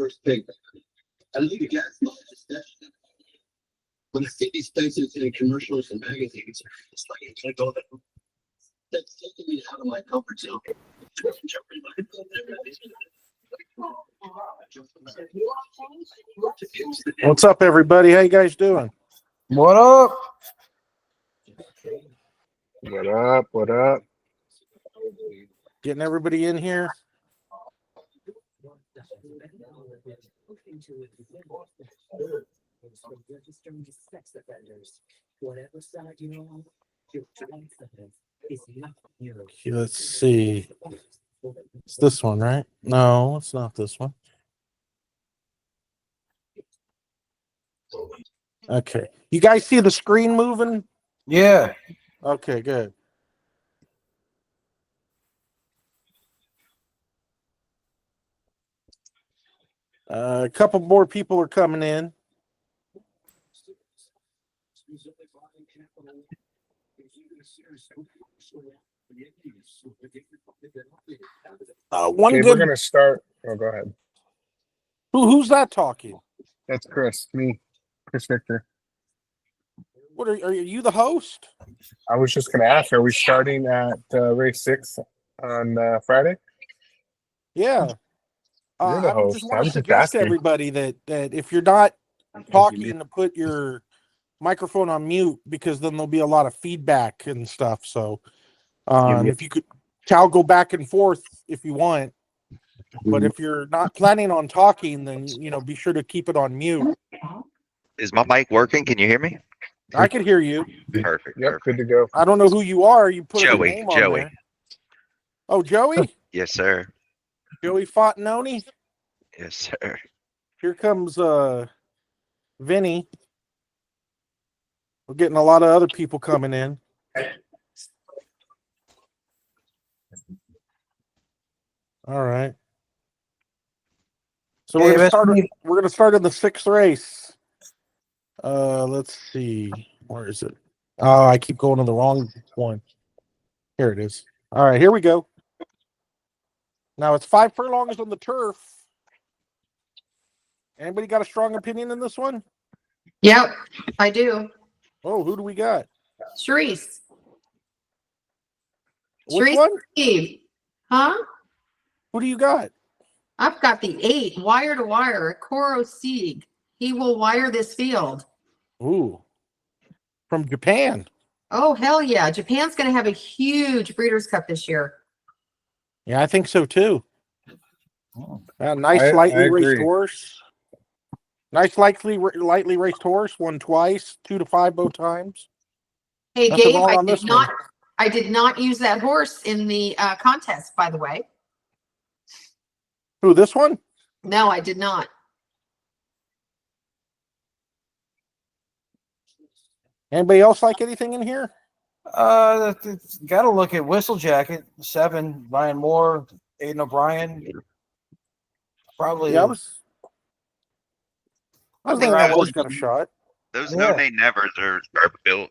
first pick. I leave the gas when I see these places in commercials and magazines, it's like I can't go there. That's taking me out of my comfort zone. What's up, everybody? How you guys doing? What up? What up? What up? Getting everybody in here. Let's see. It's this one, right? No, it's not this one. Okay. You guys see the screen moving? Yeah. Okay, good. A couple more people are coming in. We're gonna start. Oh, go ahead. Who's that talking? That's Chris. Me, Chris Victor. What are you the host? I was just gonna ask. Are we starting at race 6 on Friday? Yeah. You're the I host. just I want to was just suggest to asking. everybody that if you're not talking, to put your microphone on mute, because then there'll be a lot of feedback and stuff. So if you could go back and forth if you want, but if you're not planning on talking, then be sure to keep it on mute. Is my mic working? Can you hear me? I can hear you. Perfect. Yep, Perfect. good to go. I don't know who you are. You put your Joey. name on Joey. there. Oh, Joey? Yes, sir. Joey Fontanoni? Yes, sir. Here comes Vinny. We're getting a lot of other people coming in. All right. So we're gonna start in the 6th race. Let's see. Where is it? Oh, I keep going to the wrong one. Here it is. All right, here we go. Now it's 5 furlongs on the turf. Anybody got a strong opinion in this one? Yep, I do. Oh, who do we got? Sharice. Which one? Steve. Huh? Who do you got? I've got the 8, wire to wire, Koro Sieg. He will wire this field. Ooh. From Japan. Oh, hell yeah. Japan's going to have a huge Breeders' Cup this year. Yeah, I think so too. Nice lightly raced horse. Nice lightly raced horse. Won twice, 2 to 5 both times. Hey, Nothing Gabe, wrong on this one. I did not use that horse in the contest, by the way. Who, this one? No, I did not. Anybody else like anything in here? Got to look at Whistle Jacket 7, Ryan Moore, Aiden O'Brien. Probably. Yeah, I was thinking that horse got a shot. Those no-name nevers are built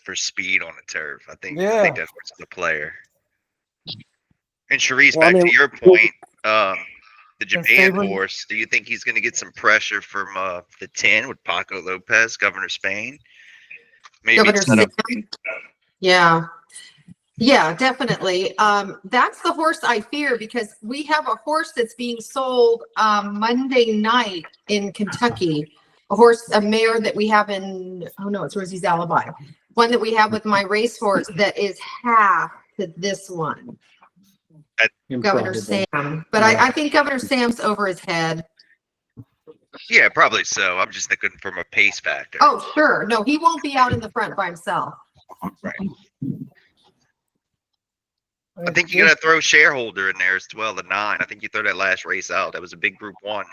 for speed on the turf. I think that horse is a player. And Sharice, to your point, the Japan horse, do you think he's going to get some pressure from the 10 with Paco Lopez, Governor Spain? Maybe Governor Spain. Yeah, definitely. That's the horse I fear, because we have a horse that's being sold Monday night in Kentucky. A mare that we have in, it's Rosie's Alibi. One that we have with my racehorse that is half to this one. Governor Sam. But I think Governor Sam's over his head. Yeah, probably so. I'm just thinking from a pace factor. Oh, sure. No, he won't be out in the front by himself. Right. I think you got to throw Shareholder in there as well, the 9. I think you throw that last race out. That was a big Group 1.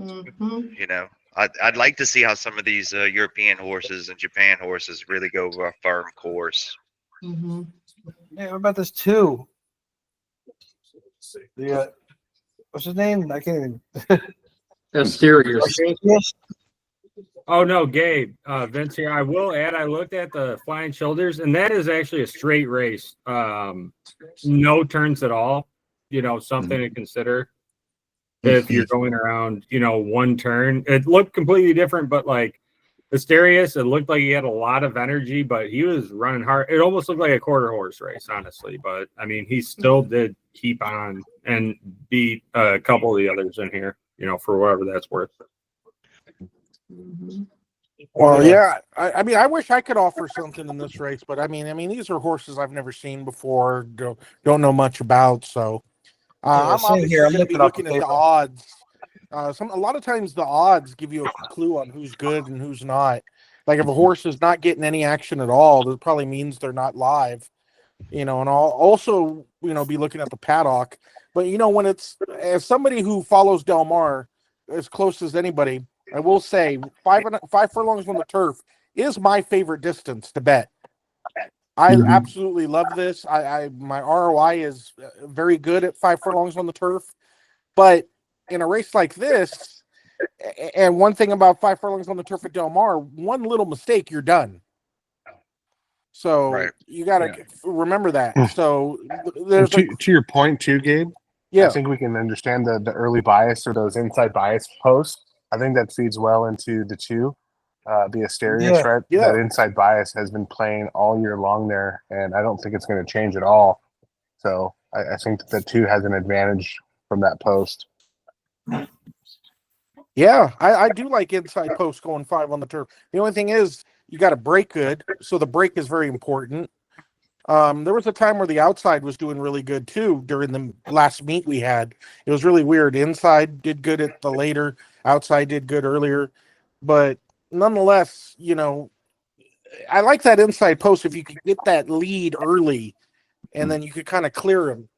Mm-hmm. I'd like to see how some of these European horses and Japan horses really go over a firm course. Mm-hmm. Yeah, what about this 2? What's his name? I can't even. Asterius. Oh no, Gabe. Vince here. I will add, I looked at the Flying Shoulders, and that is actually a straight race. No turns at all. Something to consider. if you're going around, one turn. It looked completely different, but like Asterius, it looked like he had a lot of energy, but he was running hard. It almost looked like a quarter horse race, honestly. But I mean, he still did keep on and beat a couple of the others in here, for whatever that's worth. Well, yeah. I mean, I wish I could offer something in this race, but I mean, these are horses I've never seen before, don't know much about. So I'm same obviously here. I'm going to be looking up looking the at the paper. odds. A lot of times the odds give you a clue on who's good and who's not. Like if a horse is not getting any action at all, that probably means they're not live. And I'll also, be looking at the paddock. But when it's as somebody who follows Del Mar as close as anybody, I will say 5 furlongs on the turf is my favorite distance to bet. I absolutely love this. My ROI is very good at 5 furlongs on the turf, but in a race like this, and one thing about 5 furlongs on the turf at Del Mar, one little mistake, you're done. So you got to remember that. So there's to your point too, Gabe. Yeah. I think we can understand the early bias or those inside bias posts. I think that feeds well into the 2, the Asterius, right? Yeah. That inside bias has been playing all year long there, and I don't think it's going to change at all. So I think that the 2 has an advantage from that post. Yeah, I do like inside post going 5 on the turf. The only thing is you got to break good, so the break is very important. There was a time where the outside was doing really good too during the last meet we had. It was really weird. Inside did good at the later, outside did good earlier, but nonetheless, I like that inside post if you could get that lead early, and then you could kind of clear them.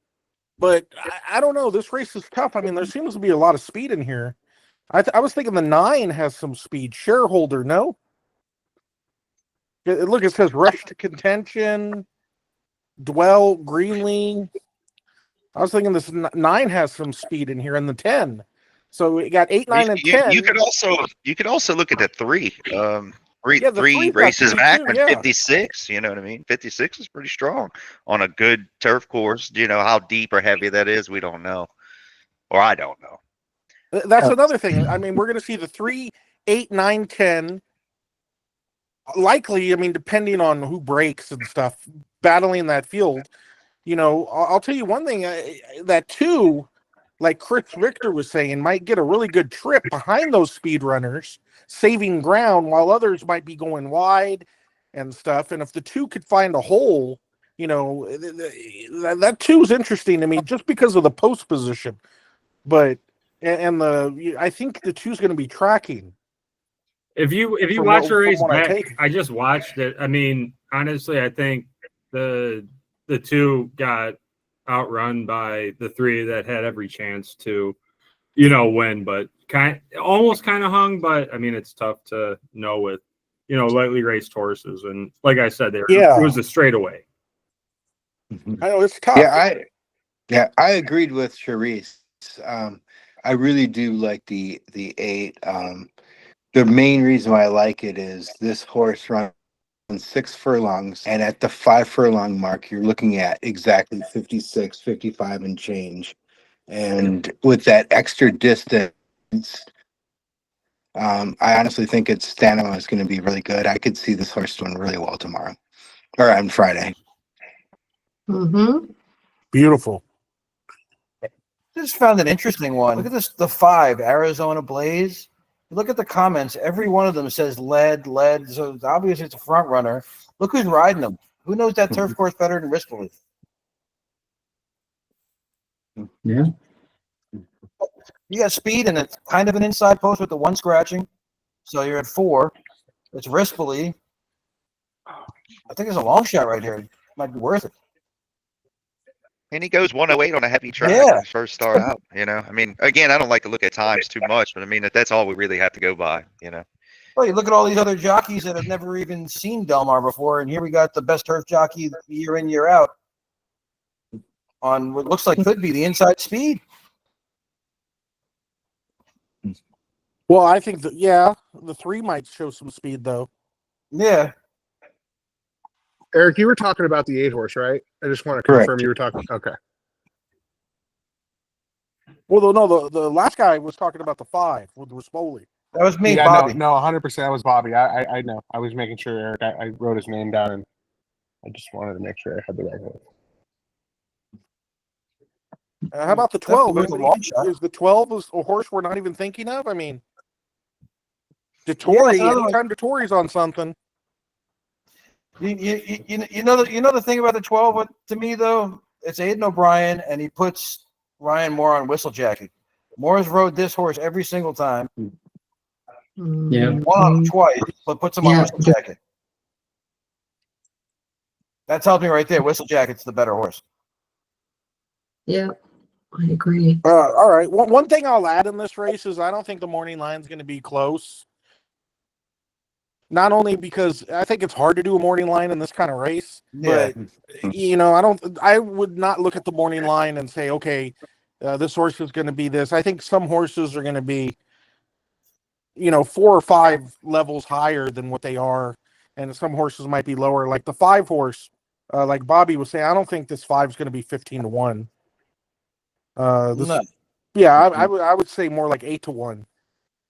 But I don't know. This race is tough. I mean, there seems to be a lot of speed in here. I was thinking the 9 has some speed. Shareholder, no? Look, it says rush to contention, dwell, Greenlee. I was thinking this 9 has some speed in here, and the 10. So we got 8, 9, and 10. You could also look at the 3. The 3 3's got races speed back too, with yeah. 56. You know what I mean? 56 is pretty strong on a good turf course. How deep or heavy that is, we don't know, or I don't know. That's another thing. I mean, we're going to see the 3, 8, 9, 10. Likely, I mean, depending on who breaks and stuff, battling that field. I'll tell you one thing. That 2, like Chris Victor was saying, might get a really good trip behind those speed runners, saving ground while others might be going wide and stuff. And if the 2 could find a hole, that 2 is interesting to me just because of the post position. But I think the 2 is going to be tracking. If you watch the race back, I just watched it. I mean, honestly, I think the 2 got outrun by the 3 that had every chance to, win, but almost kind of hung. But I mean, it's tough to know with, lightly raced horses. And like I said, it was a straightaway. I know it's tough. I agreed with Charisse. I really do like the 8. The main reason why I like it is this horse runs 6 furlongs, and at the 5 furlong mark, you're looking at exactly 56, 55 and change. And with that extra distance, I honestly think its stamina is going to be really good. I could see this horse doing really well tomorrow or on Friday. Beautiful. Just found an interesting one. Look at this, the 5, Arizona Blaze. Look at the comments. Every one of them says lead. So obviously it's a front runner. Look who's riding them. Who knows that turf course better than Rispoli? Yeah. You got speed, and it's kind of an inside post with the 1 scratching. So you're at 4. It's Rispoli. I think it's a long shot right here. It might be worth it. And he goes 108 on a heavy track Yeah. when he first start out. I mean, again, I don't like to look at times too much, but I mean, that's all we really have to go by. Well, you look at all these other jockeys that have never even seen Del Mar before, and here we got the best turf jockey year in, year out on what looks like could be the inside speed. Well, I think the 3 might show some speed though. Yeah. Eric, you were talking about the 8 horse, right? I just want to confirm you were talking. Okay. Well, no, the last guy was talking about the 5 with Rispoli. That was me, Yeah, Bobby. no, 100%. That was Bobby. I know. I was making sure, Eric. I wrote his name down, and I just wanted to make sure I had the right one. How about the 12? That's a long shot. Is the 12 a horse we're not even thinking of? I mean, Dettori, anytime Dettori's on something. You know the thing about the 12 to me though, it's Aiden O'Brien, and he puts Ryan Moore on Whistlejacket. Moore's rode this horse every single time. Yeah. Won twice, but puts him on Whistlejacket. That tells me right there, Whistlejacket's the better horse. Yeah, I agree. All right. One thing I'll add in this race is I don't think the morning line's going to be close. Not only because I think it's hard to do a morning line in this kind of race, but I would not look at the morning line and say, okay, this horse is going to be this. I think some horses are going to be, 4 or 5 levels higher than what they are, and some horses might be lower. Like the 5 horse, like Bobby was saying, I don't think this 5 is going to be 15-1. No. Yeah, I would say more like 8-1.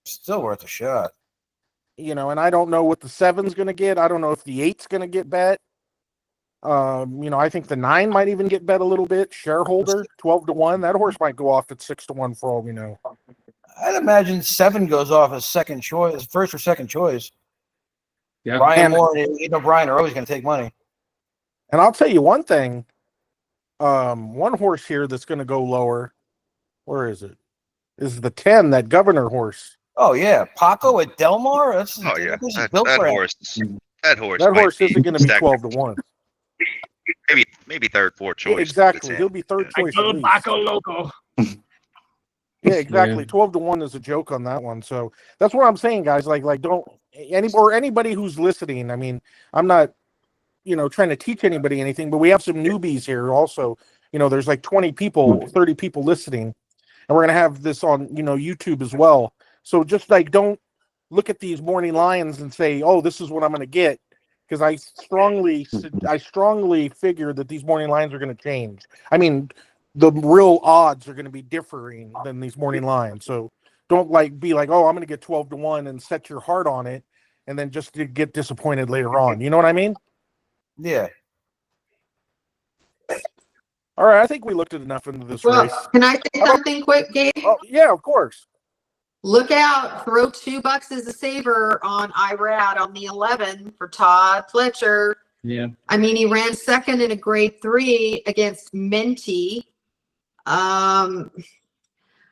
Still worth a shot. And I don't know what the 7's going to get. I don't know if the 8's going to get bet. I think the 9 might even get bet a little bit. Shareholder 12-1. That horse might go off at 6-1 for all we know. I'd imagine 7 goes off as second choice, first or second choice. Yeah. Ryan Moore and Aiden O'Brien are always going to take money. And I'll tell you one thing. One horse here that's going to go lower. Where is it? Is the 10, that Governor horse. Oh yeah, Paco at Del Mar. That horse isn't going to be 12-1. Maybe third, fourth choice. Exactly, he'll be third choice. Paco Loco. Yeah, exactly. 12-1 is a joke on that one. So that's what I'm saying, guys. Like don't anybody who's listening. I mean, I'm not, trying to teach anybody anything, but we have some newbies here also. There's like 20 people, 30 people listening, and we're gonna have this on, YouTube as well. So just don't look at these morning lines and say, "Oh, this is what I'm going to get," because I strongly figure that these morning lines are going to change. I mean, the real odds are going to be differing than these morning lines. So don't be like, "Oh, I'm going to get 12-1" and set your heart on it, and then just to get disappointed later on. You know what I mean? Yeah. All right, I think we looked at enough into this race. Can I say something quick, Gabe? Oh, yeah, of course. Look out, throw $2 as a saver on IRAD on the 11 for Todd Fletcher. Yeah. I mean, he ran second in a grade 3 against Menti. I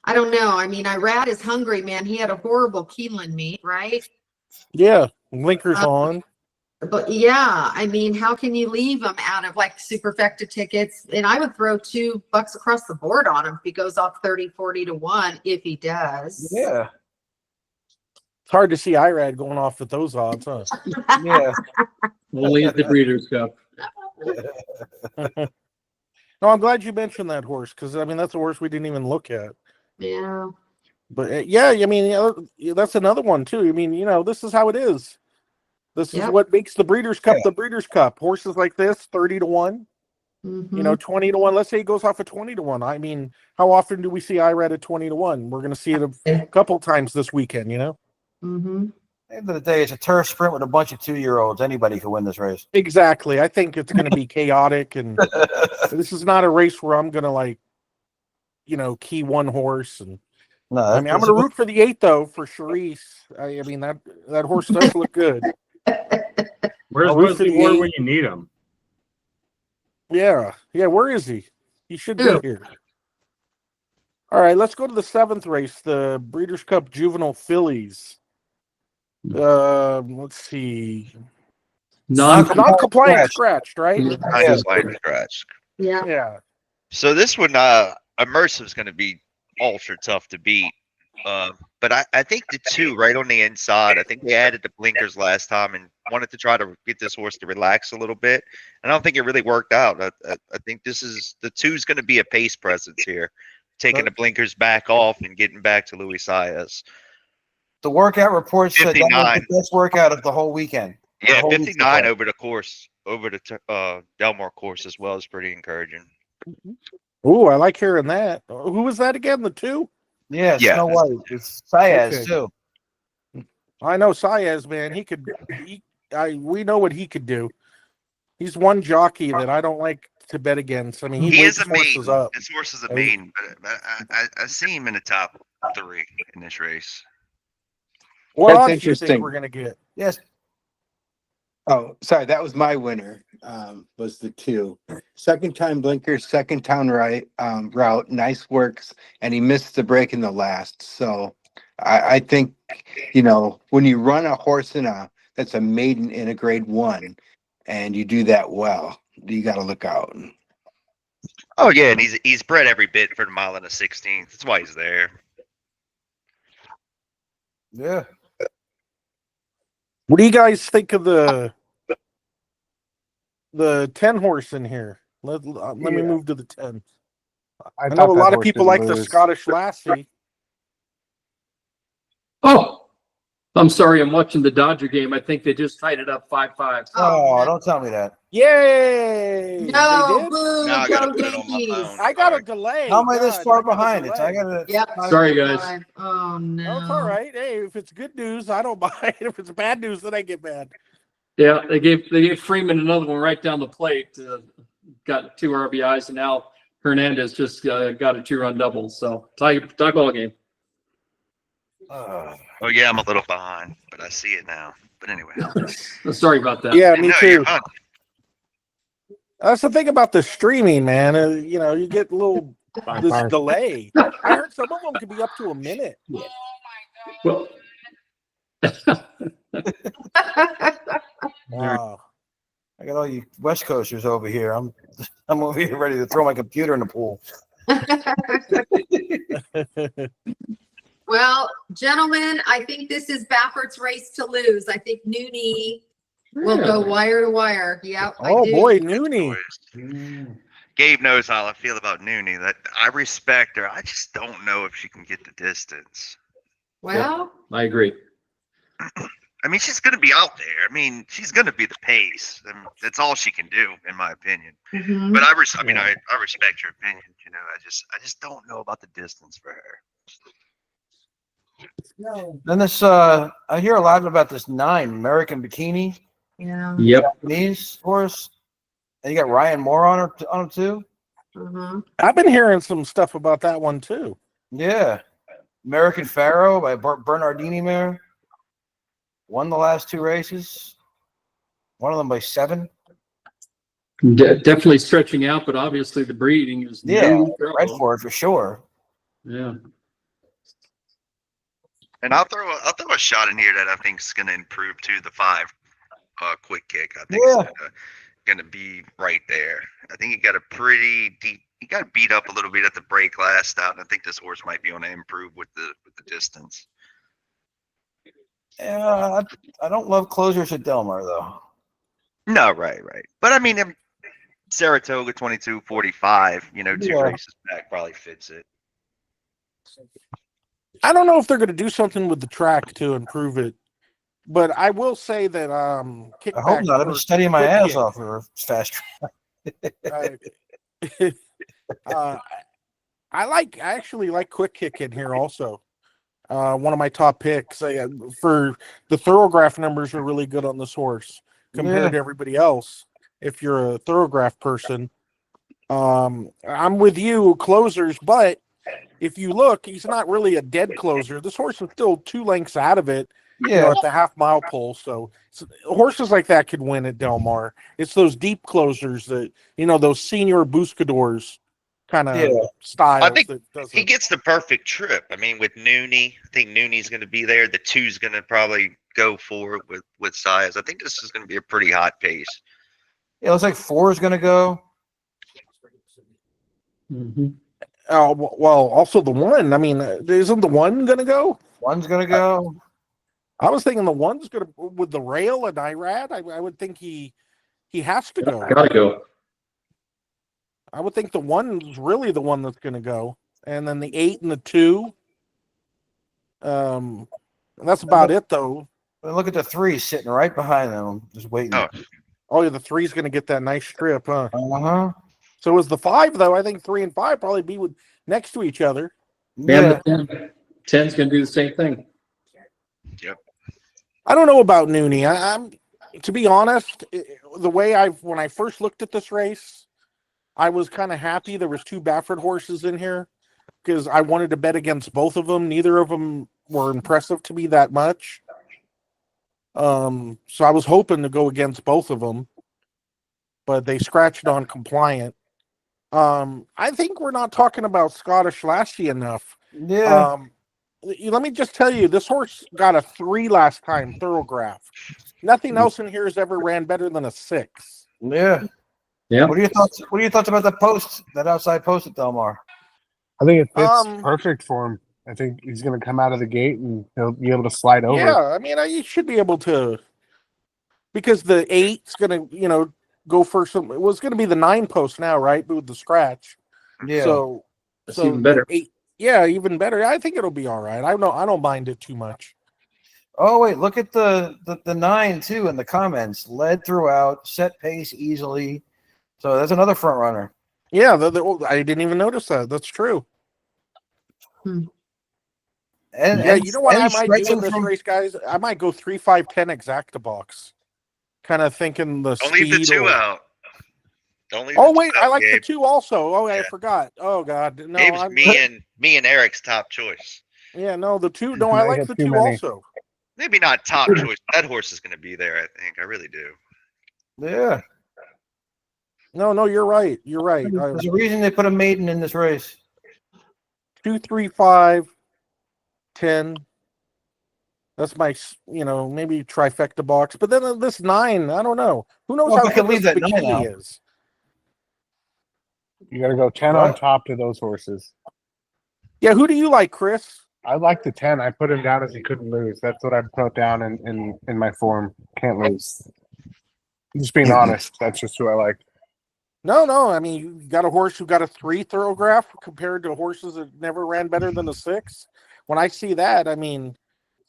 don't know. I mean, IRAD is hungry, man. He had a horrible Keeneland meet, right? Yeah, blinkers on. But yeah, I mean, how can you leave him out of like superfecta tickets? And I would throw $2 across the board on him if he goes off 30-40-1, if he does. Yeah. It's hard to see IRAD going off at those odds, huh? Yeah. Only at the Breeders' Cup. No, I'm glad you mentioned that horse because I mean that's a horse we didn't even look at. Yeah. But yeah, I mean that's another one too. I mean, this is how it is. This is what makes the Breeders' Cup the Breeders' Cup. Horses like this, 30-1, 20-1. Let's say he goes off at 20-1. I mean, how often do we see IRAD at 20-1? We're going to see it a couple times this weekend. Mm-hmm. At the end of the day, it's a turf sprint with a bunch of 2-year-olds. Anybody can win this race. Exactly. I think it's going to be chaotic, and this is not a race where I'm going to key one horse. And no, I mean, I'm going to root for the 8 though for Charisse. I mean that horse does look good. Where's Wesley Ward when you need him? Yeah. Where is he? He should be here. All right, let's go to the 7th race, the Breeders' Cup Juvenile Fillies. Let's see. Non-compliant scratched, right? Non-compliant scratched. Yeah. So this one, Immersive is going to be ultra tough to beat. But I think the 2 right on the inside, I think they added the blinkers last time and wanted to try to get this horse to relax a little bit. And I don't think it really worked out. I think the 2 is going to be a pace presence here, taking the blinkers back off and getting back to Luis Saez. The workout report said that was the best workout of the whole weekend. Yeah, 59 over the course, over the Del Mar course as well is pretty encouraging. Ooh, I like hearing that. Who was that again? The 2? Yeah, Yeah. Snow White. It's Sayaz Okay. too. I know Sayez, man. We know what he could do. He's one jockey that I don't like to bet against. I mean, He is wakes a horses maiden. up. His horse is a maiden, but I see him in the top 3 in this race. What That's odds do you think interesting. we're gonna get? Yes. Oh, sorry, that was my winner. Was the 2. Second time blinker, second town route, nice works, and he missed the break in the last. So I think, when you run a horse that's a maiden in a grade 1 and you do that well, you gotta look out. Oh yeah, and he's bred every bit for the mile and a 16th. That's why he's there. Yeah. What do you guys think of the 10 horse in here? Let me move to the 10. I know thought a that lot of horse people didn't like the lose. Scottish Lassie. Oh, I'm sorry. I'm watching the Dodger game. I think they just tied it up 5-5. Oh, don't tell me that. Yay! No, They did? boo, Now I gotta go put it on my Yankees. phone. I got a Sorry. delay. How am I this God, far I got a behind? I delay. gotta. Yep. Sorry, guys. Oh no. No, it's all right. Hey, if it's good news, I don't mind. If it's bad news, then I get mad. Yeah, they gave Freeman another one right down the plate. Got 2 RBIs, and now Hernandez just got a 2-run double. So tie ball game. Oh yeah, I'm a little behind, but I see it now. But anyway, Sorry about that. Yeah, me no, too. you're fine. That's the thing about the streaming, man. You get a little this delay. I heard some of them could be up to a minute. Well, Wow. I got all you West Coasters over here. I'm over here ready to throw my computer in the pool. Well, gentlemen, I think this is Baffert's race to lose. I think Nooney will go wire to wire. Yep. Oh I do. boy, Nooney. Gabe knows how I feel about Nooney. That I respect her. I just don't know if she can get the distance. Well, I agree. I mean, she's going to be out there. I mean, she's going to be the pace. And that's all she can do, in my opinion. mhm. But I respect your opinion. I just don't know about the distance for her. Then this, I hear a lot about this 9 American Bikini Yeah. Yep. Japanese horse, and you got Ryan Moore on him too. Mhm. I've been hearing some stuff about that one too. Yeah, American Pharaoh by Bernardini Mare won the last 2 races. One of them by 7. Definitely stretching out, but obviously the breeding is Right for it for sure. Yeah. And I'll throw a shot in here that I think is going to improve to the 5 quick kick. I think it's going to be right there. I think he got a pretty deep. He got beat up a little bit at the break last out, and I think this horse might be on to improve with the distance. Yeah, I don't love closers at Del Mar though. No, right. But I mean, Saratoga 22:45. 2 races back probably fits it. I don't know if they're going to do something with the track to improve it, but I will say that I hope not. I've been studying my ass off for fast track. I actually like Quick Kick in here also. One of my top picks for the Thoroughgraph numbers are really good on this horse compared to everybody else. If you're a Thoroughgraph person, I'm with you closers, but if you look, he's not really a dead closer. This horse is still 2 lengths out of it, at the half-mile pole. So horses like that could win at Del Mar. It's those deep closers that, those senior Buscadors kind of styles. I think he gets the perfect trip. I mean, with Nooney, I think Nooney's going to be there. The 2's going to probably go forward with size. I think this is going to be a pretty hot pace. Yeah, it looks like 4 is going to go. Mm-hmm. Oh, well, also the 1. I mean, isn't the 1 going to go? 1's going to go. I was thinking the 1's going to, with the rail and Irad, I would think he has to go. Gotta go. I would think the 1 is really the one that's going to go. And then the 8 and the 2. That's about it, though. Look at the 3 sitting right behind them, just waiting. Oh, yeah, the 3's going to get that nice strip, huh? Uh-huh. So is the 5 though. I think 3 and 5 probably be next to each other. Yeah. And the 10's going to do the same thing. Yep. I don't know about Nooney. I'm to be honest, the way when I first looked at this race, I was kind of happy there was 2 Baffert horses in here because I wanted to bet against both of them. Neither of them were impressive to me that much. So I was hoping to go against both of them, but they scratched on Compliant. I think we're not talking about Scottish Lassie enough. Yeah. Let me just tell you, this horse got a 3 last time, Thoroughgraph. Nothing else in here has ever ran better than a 6. Yeah. Yeah. What are your thoughts? What are your thoughts about that post, that outside post at Del Mar? I think it fits perfect for him. I think he's going to come out of the gate and he'll be able to slide over. Yeah, I mean, you should be able to, because the 8's going to, go first. It was going to be the 9 post now, right? With the scratch. Yeah. So even better. 8, yeah, even better. I think it'll be all right. I don't mind it too much. Oh wait, look at the 9 too in the comments. Led throughout, set pace easily. So that's another front runner. Yeah, I didn't even notice that. That's true. And yeah, you know what I might do in stretching this from- race, guys? I might go 3, 5, 10 exacta box. Kind of thinking the Don't speed. leave the 2 out. Don't leave. Oh the wait, 2 I out, like the Gabe. 2 also. Oh, I Yeah. forgot. Oh God, no. Gabe's me and Eric's top choice. Yeah, no, the 2. No, I I like got the too 2 many. also. Maybe not top choice. That horse is going to be there. I think. I really do. Yeah. No, you're right. You're right. There's a reason they put a maiden in this race. 2, 3, 5, 10. That's my, maybe trifecta box. But then this 9, I don't know. Who knows Well, how I can good leave this that 9 bikini out. is? You got to go 10 What? on top to those horses. Yeah, who do you like, Chris? I like the 10. I put him down as he couldn't lose. That's what I put down in my form. Can't lose. I'm just being honest. That's just who I like. No. I mean, you got a horse who got a 3 Thoroughgraph compared to horses that never ran better than a 6. When I see that, I mean,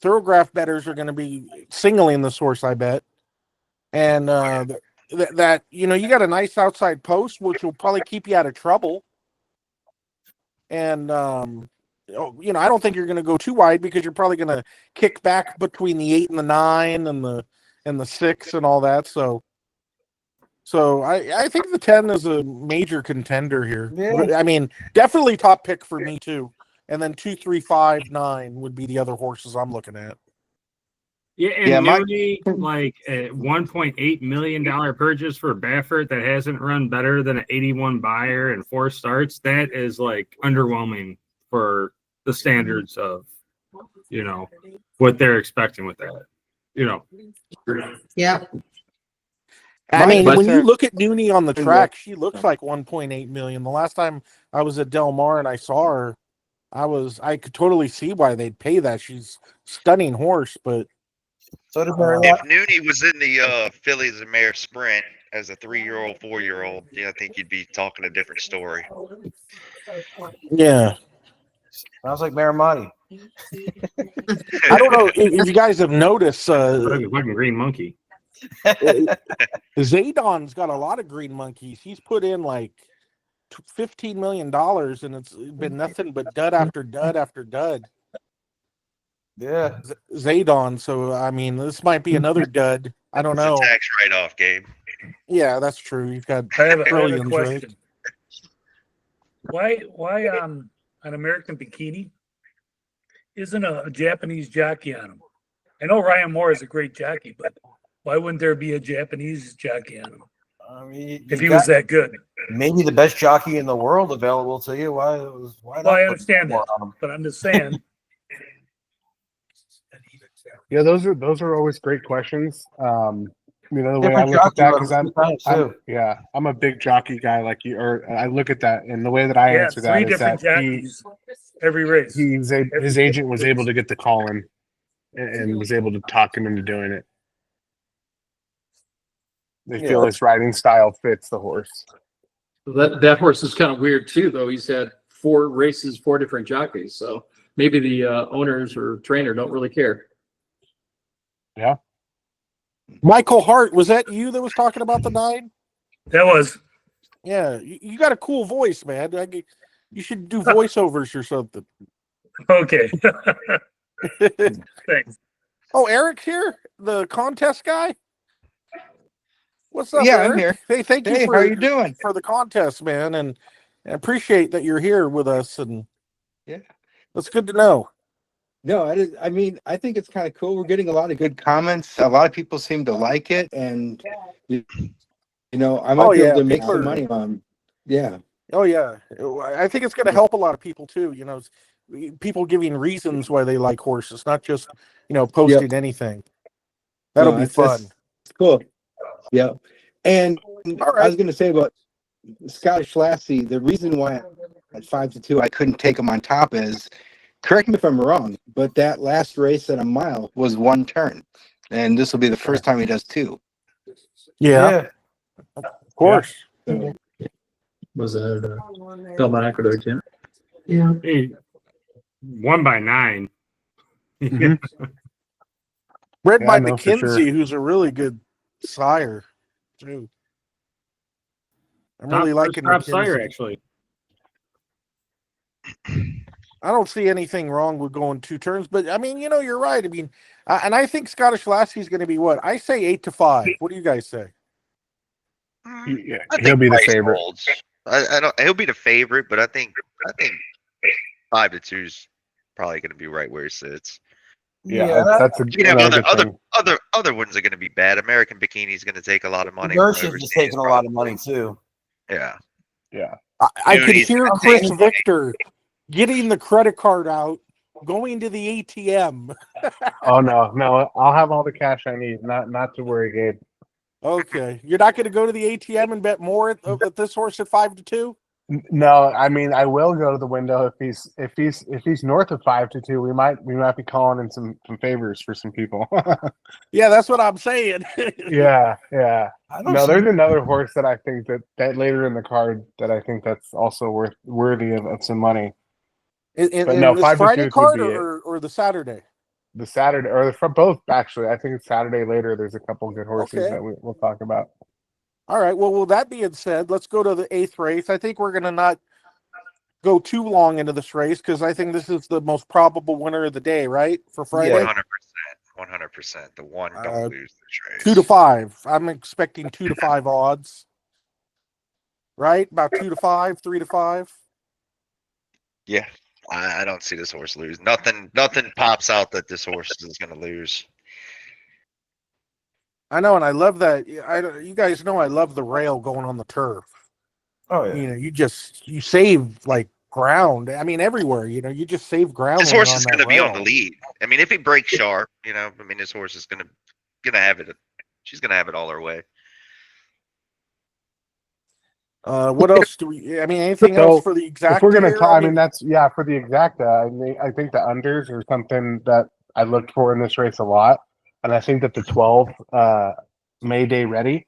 Thoroughgraph bettors are going to be singling this horse, I bet. And that you got a nice outside post, which will probably keep you out of trouble. And I don't think you're going to go too wide because you're probably going to kick back between the 8 and the 9 and the 6 and all that. So I think the 10 is a major contender here. Yeah. I mean, definitely top pick for me too. And then 2, 3, 5, 9 would be the other horses I'm looking at. Yeah, and Yeah, Mooney, like a $1.8 million purchase for Baffert that hasn't run better than an 81 buyer and 4 starts. That is like underwhelming for the standards of, what they're expecting with that. Yep. I mean, But when you look at Nooney on the track, she looks like 1.8 million. The last time I was at Del Mar and I saw her, I could totally see why they'd pay that. She's a stunning horse, but So did If Nooney was in the Phillies and Mare Sprint as a 3-year-old, 4-year-old, I think you'd be talking a different story. yeah. Sounds like Maramati. I don't know if you guys have noticed, Like a fucking green monkey. Zaydon's got a lot of green monkeys. He's put in like $15 million and it's been nothing but dud after dud after dud. Yeah. Zaydon. So, I mean, this might be another dud. I don't It's know. a tax write-off, Gabe. Yeah, that's true. You've got I have a trillions, question. Why on American Bikini isn't a Japanese jockey on him? I know Ryan Moore is a great jockey, but why wouldn't there be a Japanese jockey on him I mean, if he was that good? maybe the best jockey in the world available to you. Why not? Well, I put understand more that, on him? but I'm just saying. Yeah, those are always great questions. The way I Different look at that, jockey because too. I'm a big jockey guy like you, or I look at that, and the way that I Yeah, answer 3 that is different that jockeys every race. his agent was able to get the call in and was able to talk him into doing it. They feel his riding style fits the horse. That horse is kind of weird too, though. He's had 4 races, 4 different jockeys. So maybe the owners or trainer don't really care. Yeah. Michael Hart, was that you that was talking about the 9? That was Yeah, you got a cool voice, man. You should do voiceovers or something. Okay. Thanks. Oh, Eric's here, the contest guy. What's up, Yeah, I'm Eric? here. Hey, thank you Hey, how you doing? for the contest, man, and I appreciate that you're here with us. And Yeah. that's good to know. No, I mean, I think it's kind of cool. We're getting a lot of good comments. A lot of people seem to like it, and you know, I might Oh be able yeah, to make people some are. money on. Yeah. Oh yeah, I think it's going to help a lot of people too. You know, people giving reasons why they like horses, not just posting Yep. anything. That'll No, be fun. that's cool. Yeah. And All I right. was going to say about Scottish Lassie, the reason why at 5-2 I couldn't take him on top is, correct me if I'm wrong, but that last race at a mile was one turn, and this will be the first time he does two. Yeah, of course. So, Was that Bill Aqueduct? Yeah. Yeah. He won by 9. Mhm. Bred Yeah, by no, for McKinsey, sure. who's a really good sire too. I'm really liking Top sire, McKinsey. actually. I don't see anything wrong with going 2 turns, but I mean, you're right. I mean, and I think Scottish Lassie's going to be what I say 8-5. What do you guys say? Yeah, I he'll think be the Price favorite. holds. I don't. He'll be the favorite, but I think 5-2 is probably going to be right where he sits. Yeah, that's You have another good thing. other ones are going to be bad. American Bikini is going to take a lot of money. Nurse is just taking a lot of money too. Yeah. Yeah. I could Mooney's hear gonna Chris take- Victor getting the credit card out, going to the ATM. Oh no, I'll have all the cash I need. Not to worry, Gabe. Okay, you're not going to go to the ATM and bet more at this horse at 5-2. No, I mean I will go to the window if he's north of 5-2. We might be calling in some favors for some people. Yeah, that's what I'm saying. Yeah. No, there's see- another horse that I think that later in the card that I think that's also worthy of some money. In But no, this 5-2 Friday would card be it. or the Saturday? The Saturday or for both actually. I think it's Saturday later. There's a couple of good horses Okay. that we'll talk about. All right. Well, with that being said, let's go to the 8th race. I think we're going to not go too long into this race because I think this is the most probable winner of the day, right? For Friday? 100%. The one don't lose the race. 2-5. I'm expecting 2-5 odds. Right? About 2-5, 3-5. Yeah. I don't see this horse lose. Nothing pops out that this horse is going to lose. I know, and I love that. You guys know I love the rail going on the turf. Oh yeah. You save like ground. I mean, everywhere. You just save ground. This when horse you're is on going to that be on rail. the lead. I mean, if he breaks sharp, I mean, this horse is going to have it. She's going to have it all her way. What else do we? I mean, anything So, else for the exact? If we're gonna here? talk, I mean that's for the exacta. I think the unders are something that I looked for in this race a lot, and I think that the 12 May Day ready.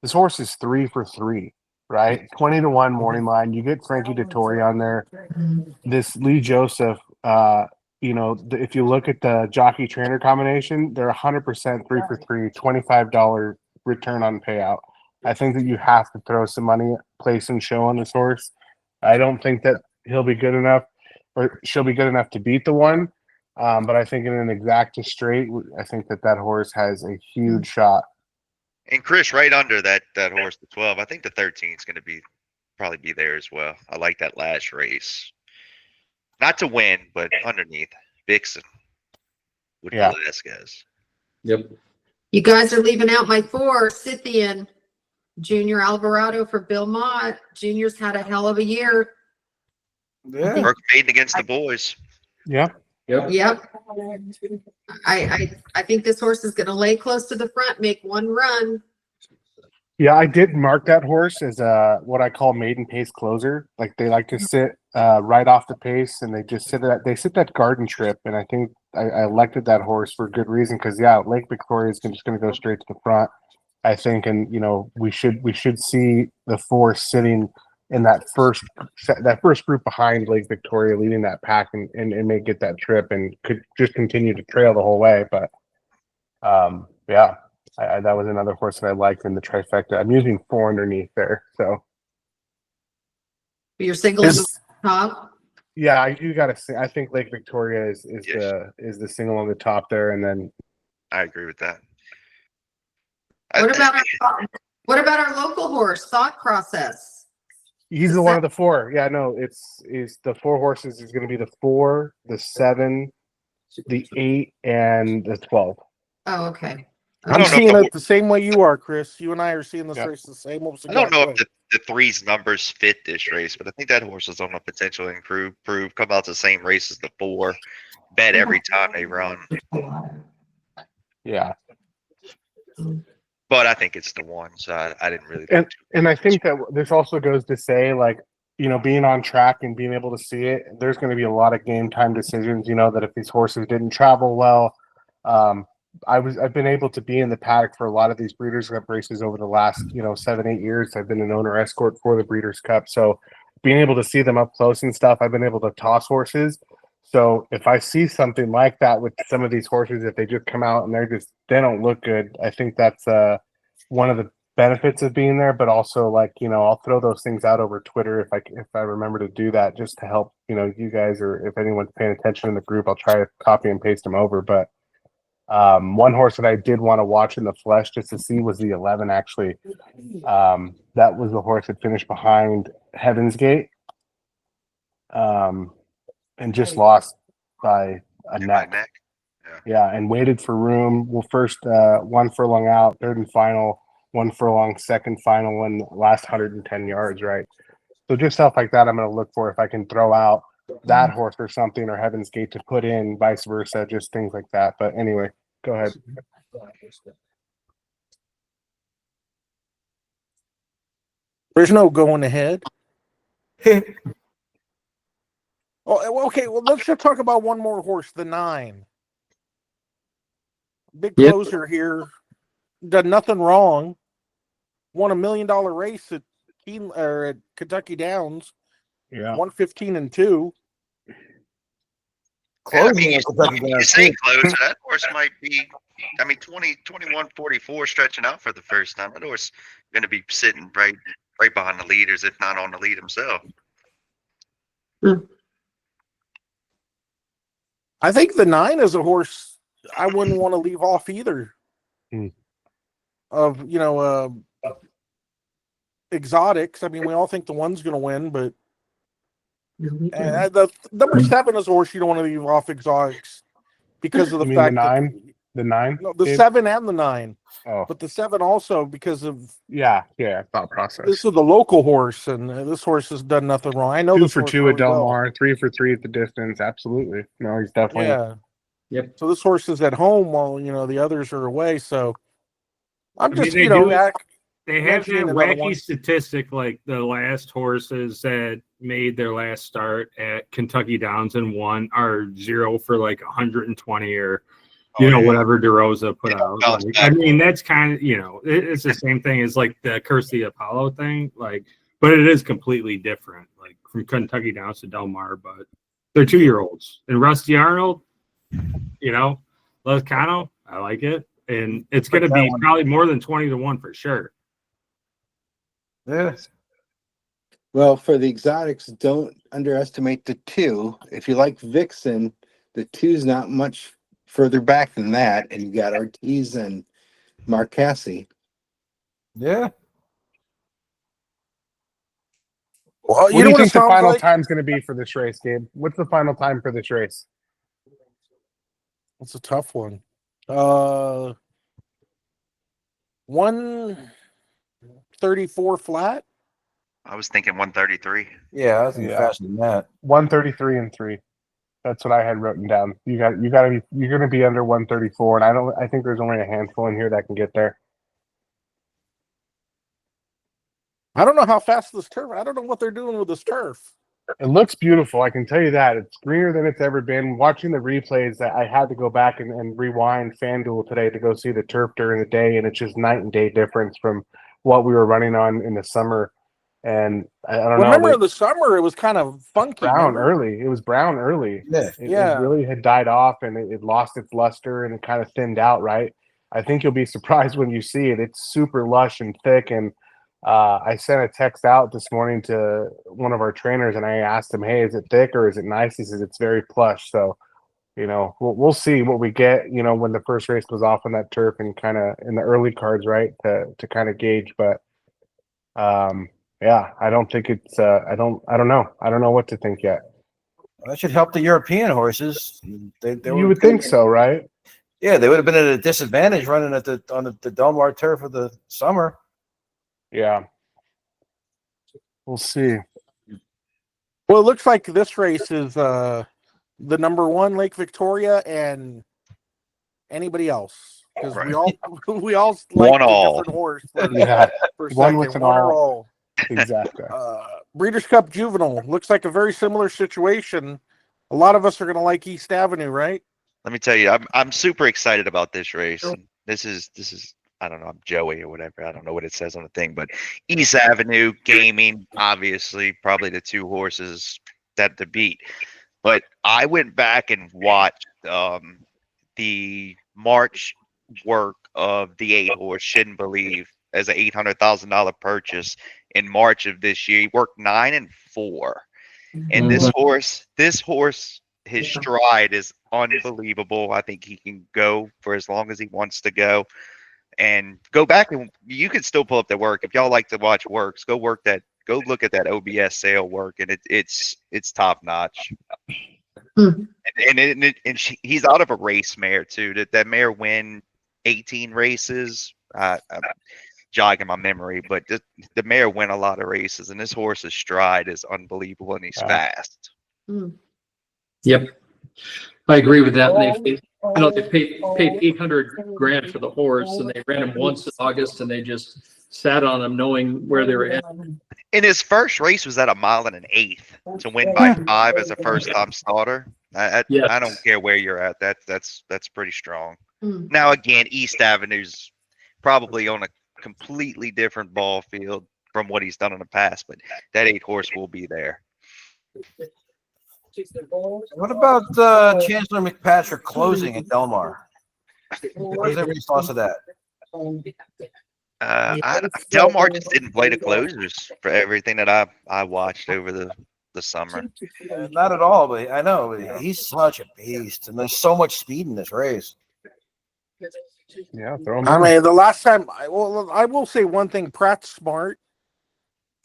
This horse is 3 for 3, right? 20-1 morning line. You get Frankie Dettori on there. This Lee Joseph. If you look at the jockey trainer combination, they're 100% 3 for 3, $25 return on payout. I think that you have to throw some money, place and show on this horse. I don't think that he'll be good enough or she'll be good enough to beat the one. But I think in an exacta straight, I think that horse has a huge shot. And Chris, right under that horse, the 12, I think the 13 is going to probably be there as well. I like that last race. Not to win, but underneath Vixen with Velasquez. Yep. You guys are leaving out my 4, Scythian. Junior Alvarado for Bill Mott. Junior's had a hell of a year. Yeah. Work made against the boys. Yeah. Yep. I think this horse is going to lay close to the front, make one run. Yeah, I did mark that horse as what I call maiden pace closer. Like they like to sit right off the pace, and they just sit that garden trip. And I think I elected that horse for good reason because Lake Victoria is just going to go straight to the front. I think, and we should see the 4 sitting in that first group behind Lake Victoria, leading that pack, and may get that trip and could just continue to trail the whole way. But that was another horse that I liked in the trifecta. I'm using 4 underneath there, so You're singling His- top? Yeah, you gotta say. I think Lake Victoria is the single on the top there, and then I agree with that. What about our local horse, Thought Process? he's Is the one that- of the four. Yeah, no, it's the four horses is going to be the 4, the 7, the 8, and the 12. Oh, okay. I I'm don't know seeing if it the same way you are, Chris. You and I are seeing this Yeah. race the same. Almost I don't exact know way. if the three's numbers fit this race, but I think that horse is on the potential to improve, come out the same race as the 4, bet every time they run. Yeah, But I think it's the 1, so I didn't really. and I think that this also goes to say, like, being on track and being able to see it, there's going to be a lot of game time decisions. That if these horses didn't travel well, I've been able to be in the paddock for a lot of these Breeders' Cup races over the last 7-8 years. I've been an owner escort for the Breeders' Cup, so being able to see them up close and stuff, I've been able to toss horses. So if I see something like that with some of these horses, if they just come out and they don't look good, I think that's one of the benefits of being there. But also, like, I'll throw those things out over Twitter if I remember to do that, just to help you guys, or if anyone's paying attention in the group, I'll try to copy and paste them over. But one horse that I did want to watch in the flesh just to see was the 11. Actually, that was the horse that finished behind Heaven's Gate, and just lost by a neck. Yeah, and waited for room. Well, first 1 furlong out, third and final, 1 furlong, second final, and last 110 yards. Right. So just stuff like that, I'm going to look for if I can throw out that horse or something, or Heaven's Gate to put in, vice versa, just things like that. But anyway, go ahead. There's no going ahead. Oh, okay. Well, let's just talk about one more horse, the 9. Big Yep. closer here. Done nothing wrong. Won $1 million race at Kentucky Downs. Yeah. 115-2. Closing you at Kentucky you Downs, say too. close, that horse might be. 21-44 stretching out for the first time. That horse going to be sitting right behind the leaders, if not on the lead himself. I think the 9 is a horse I wouldn't want to leave off either. Of exotics. I mean, we all think the 1's going to win, but the number 7 is a horse you don't want to leave off exotics because of the fact that the 9, no, the 7 and the 9. Oh, but the 7 also because of thought process. this is the local horse, and this horse has done nothing wrong. I know 2 this for horse 2 really at Del well. Mar, 3 for 3 at the distance. Absolutely, no, he's definitely. Yeah. Yep. So this horse is at home while the others are away. So I'm just they have that mentioning another wacky one. statistic, like the last horses that made their last start at Kentucky Downs and won are 0 for like 120 or whatever DeRosa put out. Like, I mean, that's kind of it's the same thing as like the Curse of the Apollo thing, like, but it is completely different, like from Kentucky Downs to Del Mar. But they're 2-year-olds, and Rusty Arnold, Lezcano, I like it, and it's going to be probably more than 20-1 for sure. Yes. Well, for the exotics, don't underestimate the 2. If you like Vixen, the 2's not much further back than that, and you got Ortiz and Marcassi. Yeah. Well, What do you think the final time's going to be for this race, Gabe? What's the final time for this race? It's a tough one. 134 flat. I was thinking 133. Yeah, I was thinking faster than that. 133 and 3. That's what I had written down. You're going to be under 134, and I think there's only a handful in here that can get there. I don't know how fast this turf. I don't know what they're doing with this turf. It looks beautiful. I can tell you that. It's greener than it's ever been. Watching the replays, I had to go back and rewind FanDuel today to go see the turf during the day, and it's just night and day difference from what we were running on in the summer. And I don't know. Remember in the summer, it was kind of funky. Brown early. It was brown early. Yeah. It really had died off, and it lost its luster, and it kind of thinned out, right? I think you'll be surprised when you see it. It's super lush and thick, and I sent a text out this morning to one of our trainers, and I asked him, "Hey, is it thick or is it nice?" He says it's very plush. So, we'll see what we get. When the first race goes off on that turf and kind of in the early cards, right, to kind of gauge. But yeah, I don't think it's. I don't know. I don't know what to think yet. That should help the European horses. You would think so, right? Yeah, they would have been at a disadvantage running on the Del Mar turf of the summer. Yeah. We'll see. Well, it looks like this race is the number one Lake Victoria and anybody else, because we all like One the all. different horse for, Yeah. for One second. with an One or all. all. Exactly. Breeders' Cup Juvenile looks like a very similar situation. A lot of us are going to like East Avenue, right? Let me tell you, I'm super excited about this race. This is I don't know, I'm Joey or whatever. I don't know what it says on the thing, but East Avenue Gaming, obviously, probably the two horses that to beat. But I went back and watched the March work of the 8-horse Shouldn't Believe as an $800,000 purchase in March of this year. He worked 9 and 4, and this horse, his stride is unbelievable. I think he can go for as long as he wants to go. And go back, and you can still pull up the work. If y'all like to watch works, go look at that OBS sale work, and it's top notch. He's out of a race mare too. That mare win 18 races. I'm jogging my memory, but the mare win a lot of races, and this horse's stride is unbelievable, and he's fast. Yep, I agree with that. And they paid 800 grand for the horse, and they ran him once in August, and they just sat on him knowing where they were at. And his first race was at 1 1/8 to win by 5 as a first-time starter. I don't care where you're at. That's pretty strong. Now again, East Avenue's probably on a completely different ball field from what he's done in the past, but that 8-horse will be there. What about Chancellor McPatrick closing at Del Mar? What is everybody's thoughts of that? Del Mar just didn't play the closers for everything that I watched over the summer. Not at all, but I know he's such a beast, and there's so much speed in this race. Yeah, throw him. I mean, the last time, I will say one thing: Pratt's smart.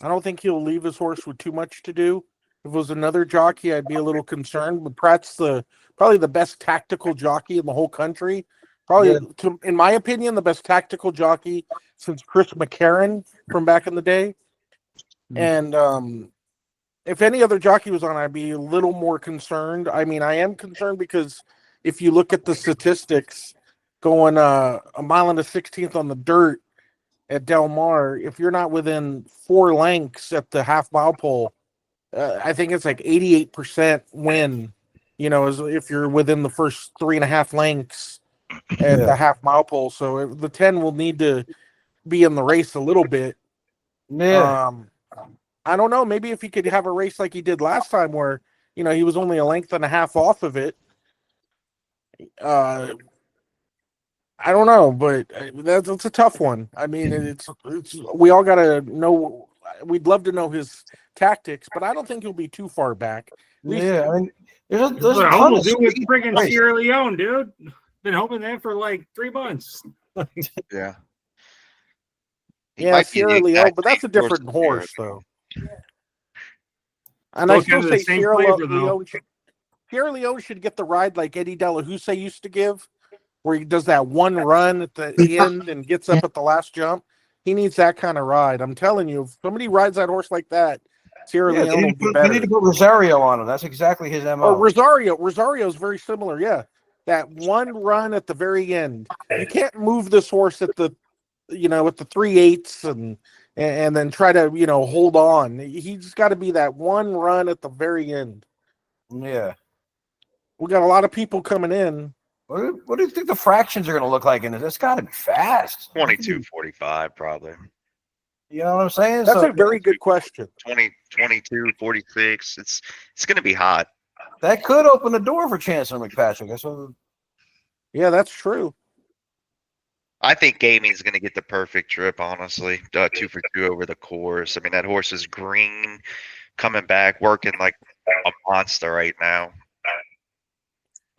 I don't think he'll leave his horse with too much to do. If it was another jockey, I'd be a little concerned. But Pratt's probably the best tactical jockey in the whole country. Probably, in my opinion, the best tactical jockey since Chris McCarron from back in the day. And if any other jockey was on, I'd be a little more concerned. I mean, I am concerned because if you look at the statistics, going 1 1/16 on the dirt at Del Mar, if you're not within 4 lengths at the half-mile pole, I think it's like 88% win, as if you're within the first 3.5 lengths at the half-mile pole. So the 10 will need to be in the race a little bit. Yeah. I don't know. Maybe if he could have a race like he did last time where, he was only 1.5 lengths off of it. I don't know, but that's a tough one. I mean, it's we all got to know. We'd love to know his tactics, but I don't think he'll be too far back. Yeah, I mean, there's I a ton of almost do with speed. friggin' Sierra Leone, dude. Been hoping that for like 3 months. Yeah. Yeah, Sierra Leone, but that's a different horse, though. And I still say Sierra Leone should get the ride like Eddie Delahousse used to give, where he does that one run at the end and gets up at the last jump. He needs that kind of ride. I'm telling you, if somebody rides that horse like that, Sierra Leone will be better. We need to put Rosario on him. That's exactly his MO. Oh, Rosario is very similar. Yeah, that one run at the very end. You can't move this horse at the, at the 3/8 and then try to hold on. He's got to be that one run at the very end. Yeah, we got a lot of people coming in. What do you think the fractions are going to look like in this? It's got to be fast. 22:45 probably. You know what I'm saying? That's a very good question. 22:46. It's going to be hot. That could open the door for Chancellor McPatrick. Yeah, that's true. I think Gaming's going to get the perfect trip, honestly. 2 for 2 over the course. I mean, that horse is green, coming back, working like a monster right now.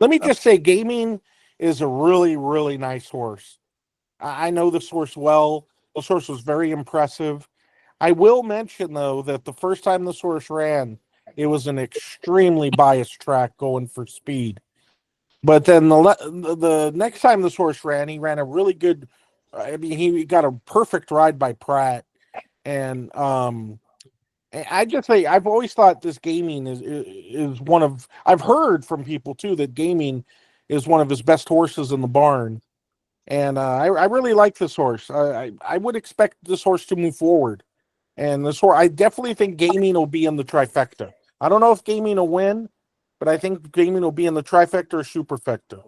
Let me just say, Gaming is a really, really nice horse. I know this horse well. This horse was very impressive. I will mention, though, that the first time this horse ran, it was an extremely biased track going for speed. But then the next time this horse ran, he ran a really good. I mean, he got a perfect ride by Pratt, and I just say I've always thought this Gaming is one of. I've heard from people too that Gaming is one of his best horses in the barn, and I really like this horse. I would expect this horse to move forward, and this horse I definitely think Gaming will be in the trifecta. I don't know if Gaming will win, but I think Gaming will be in the trifecta or superfecta.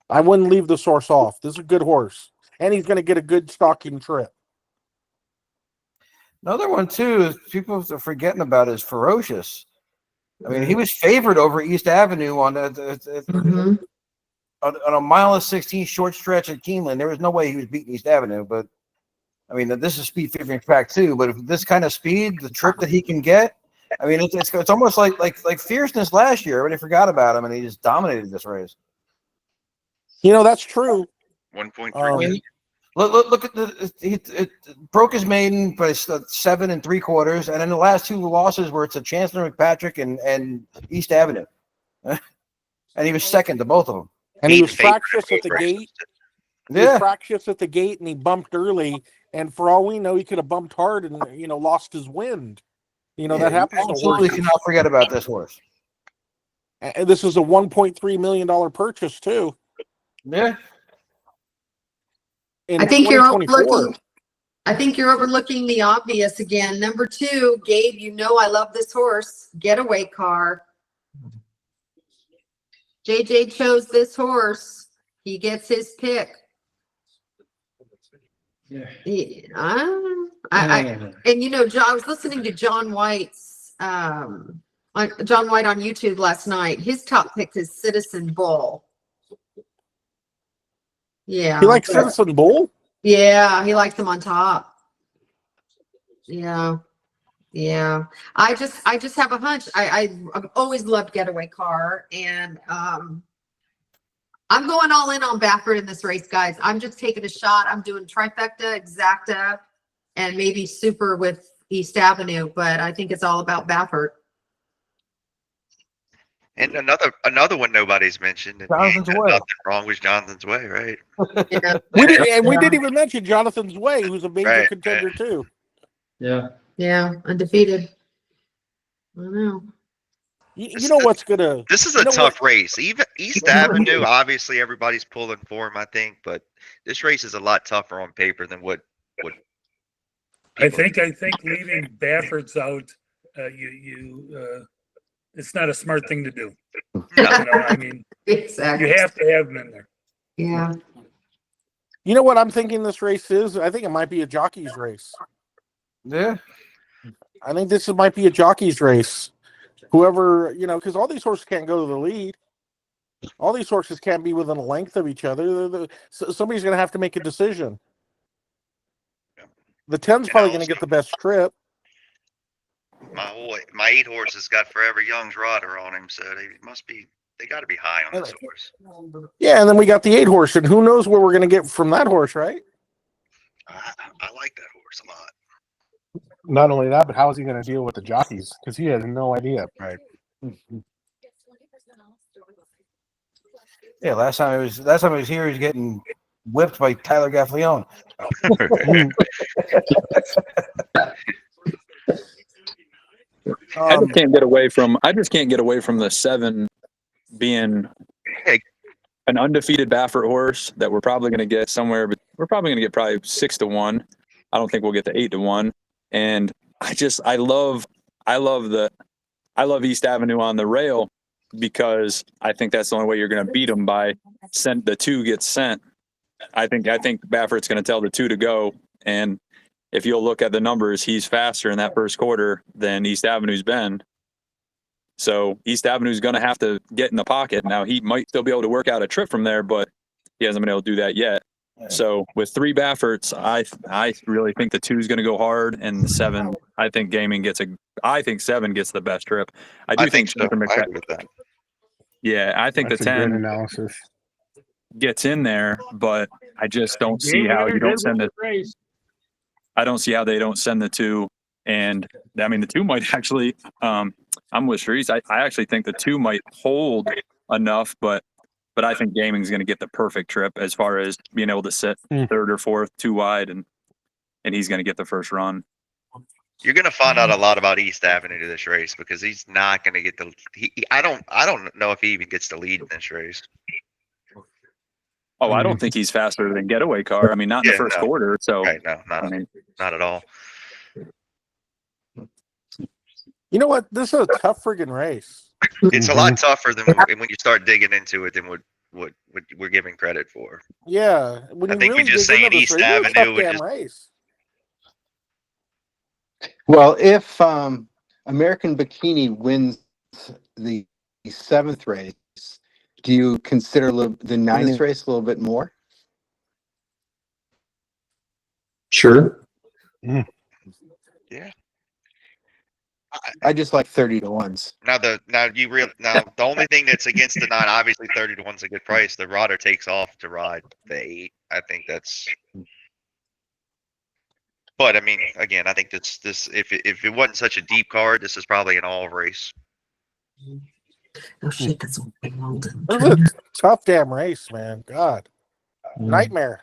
I wouldn't leave this horse off. This is a good horse, and he's going to get a good stalking trip. Another one too is people are forgetting about is Ferocious. I mean, he was favored over East Avenue on on a mile and 16 short stretch at Keeneland. There was no way he was beating East Avenue, but I mean, this is speed favoring track too. But if this kind of speed, the trip that he can get, I mean, it's almost like Fierceness last year. Everybody forgot about him, and he just dominated this race. You know, that's true. 1.3. Look at it broke his maiden by 7 3/4, and then the last 2 losses were to Chancellor McPatrick and East Avenue, and he was second to both of them. And he was fractious at the gate. He Yeah, was fractious at the gate, and he bumped early. And for all we know, he could have bumped hard and lost his wind. That happens to absolutely horses. cannot forget about this horse. And this is a $1.3 million purchase too. Yeah. In I think you're 2024. overlooking. I think you're overlooking the obvious again. Number 2, Gabe. I love this horse. Getaway Car. JJ chose this horse. He gets his pick. Yeah. And I was listening to John White's John White on YouTube last night. His top pick is Citizen Bull. Yeah. You like Citizen Bull? Yeah, he likes them on top. Yeah. Yeah. I just have a hunch. I've always loved Getaway Car, and I'm going all in on Baffert in this race, guys. I'm just taking a shot. I'm doing trifecta, exacta, and maybe super with East Avenue, but I think it's all about Baffert. And another one nobody's mentioned. Jonathan's Way. Nothing wrong with Jonathan's Way, right? Yeah. We didn't even mention Jonathan's Way, who's a major Right, contender right. too. Yeah. Yeah, undefeated. I don't know. You know what's gonna? This is a tough race. Even East Avenue, obviously everybody's pulling for him, I think, but this race is a lot tougher on paper than what I think leaving Baffert's out, it's not a smart thing to do. I mean, Exactly. you have to have them in there. Yeah. You know what I'm thinking this race is? I think it might be a jockey's race. Yeah. I think this might be a jockey's race. Whoever, because all these horses can't go to the lead. All these horses can't be within a length of each other. Somebody's going to have to make a decision. The 10's probably going to get the best trip. My 8 horse has got Forever Young's rider on him, so they got to be high on this horse. Yeah, and then we got the 8 horse, and who knows what we're going to get from that horse, right? I like that horse a lot. Not only that, but how is he going to deal with the jockeys? Because he has no idea. Right. Yeah. Last time I was here, he was getting whipped by Tyler Gaffleone. I just can't get away from the 7 being an undefeated Baffert horse that we're probably going to get somewhere, but we're probably going to get probably 6 to 1. I don't think we'll get to 8 to 1. And I love East Avenue on the rail because I think that's the only way you're going to beat them by the 2 gets sent. I think Baffert's going to tell the 2 to go. And if you'll look at the numbers, he's faster in that first quarter than East Avenue's been. So East Avenue's going to have to get in the pocket. Now he might still be able to work out a trip from there, but he hasn't been able to do that yet. So with 3 Bafferts, I really think the 2 is going to go hard, and the 7, I think I think 7 gets the best trip. I do think so. I agree with that. Yeah, I think That's the a good 10 analysis. gets in there, but I just don't see Game how winner you don't did send win it. the race. I don't see how they don't send the 2. And I mean, the 2 might actually, I'm with Sharice. I actually think the 2 might hold enough, but I think Gaming's going to get the perfect trip as far as being able to sit 3rd or 4th, 2 wide, and he's going to get the first run. You're going to find out a lot about East Avenue to this race because he's not going to get the. I don't know if he even gets the lead in this race. Oh, I don't think he's faster than Getaway Car. I mean, not in the first quarter. So, right, no, I mean, not at all. You know what? This is a tough friggin' race. It's a lot tougher than when you start digging into it than what we're giving credit for. Yeah, when I you think really we're just dig saying into this East race, it's a Avenue tough would damn just. race. Well, if American Bikini wins the 7th race, do you consider the 9th race a little bit more? Sure. Yeah. I just like 30 to 1s. Now the only thing that's against the 9, obviously 30 to 1's a good price. The rodder takes off to ride the 8. I think that's. But I mean, again, I think this if it wasn't such a deep card, this is probably an all race. Oh shit, that's This is a tough damn race, man. God, nightmare.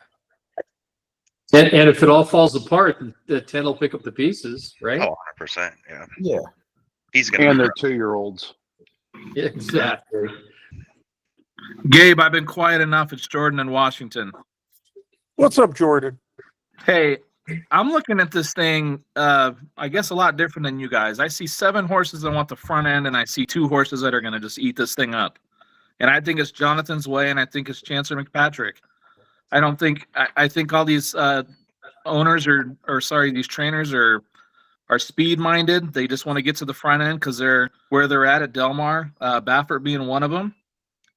And if it all falls apart, the 10 will pick up the pieces, right? Oh, 100%. Yeah. Yeah. He's gonna. And they're 2-year-olds. Exactly. Gabe, I've been quiet enough. It's Jordan in Washington. What's up, Jordan? Hey, I'm looking at this thing, I guess a lot different than you guys. I see 7 horses that want the front end, and I see 2 horses that are going to just eat this thing up. And I think it's Jonathan's Way, and I think it's Chancellor McPatrick. I think all these owners these trainers are speed minded. They just want to get to the front end because they're where they're at Del Mar, Baffert being one of them.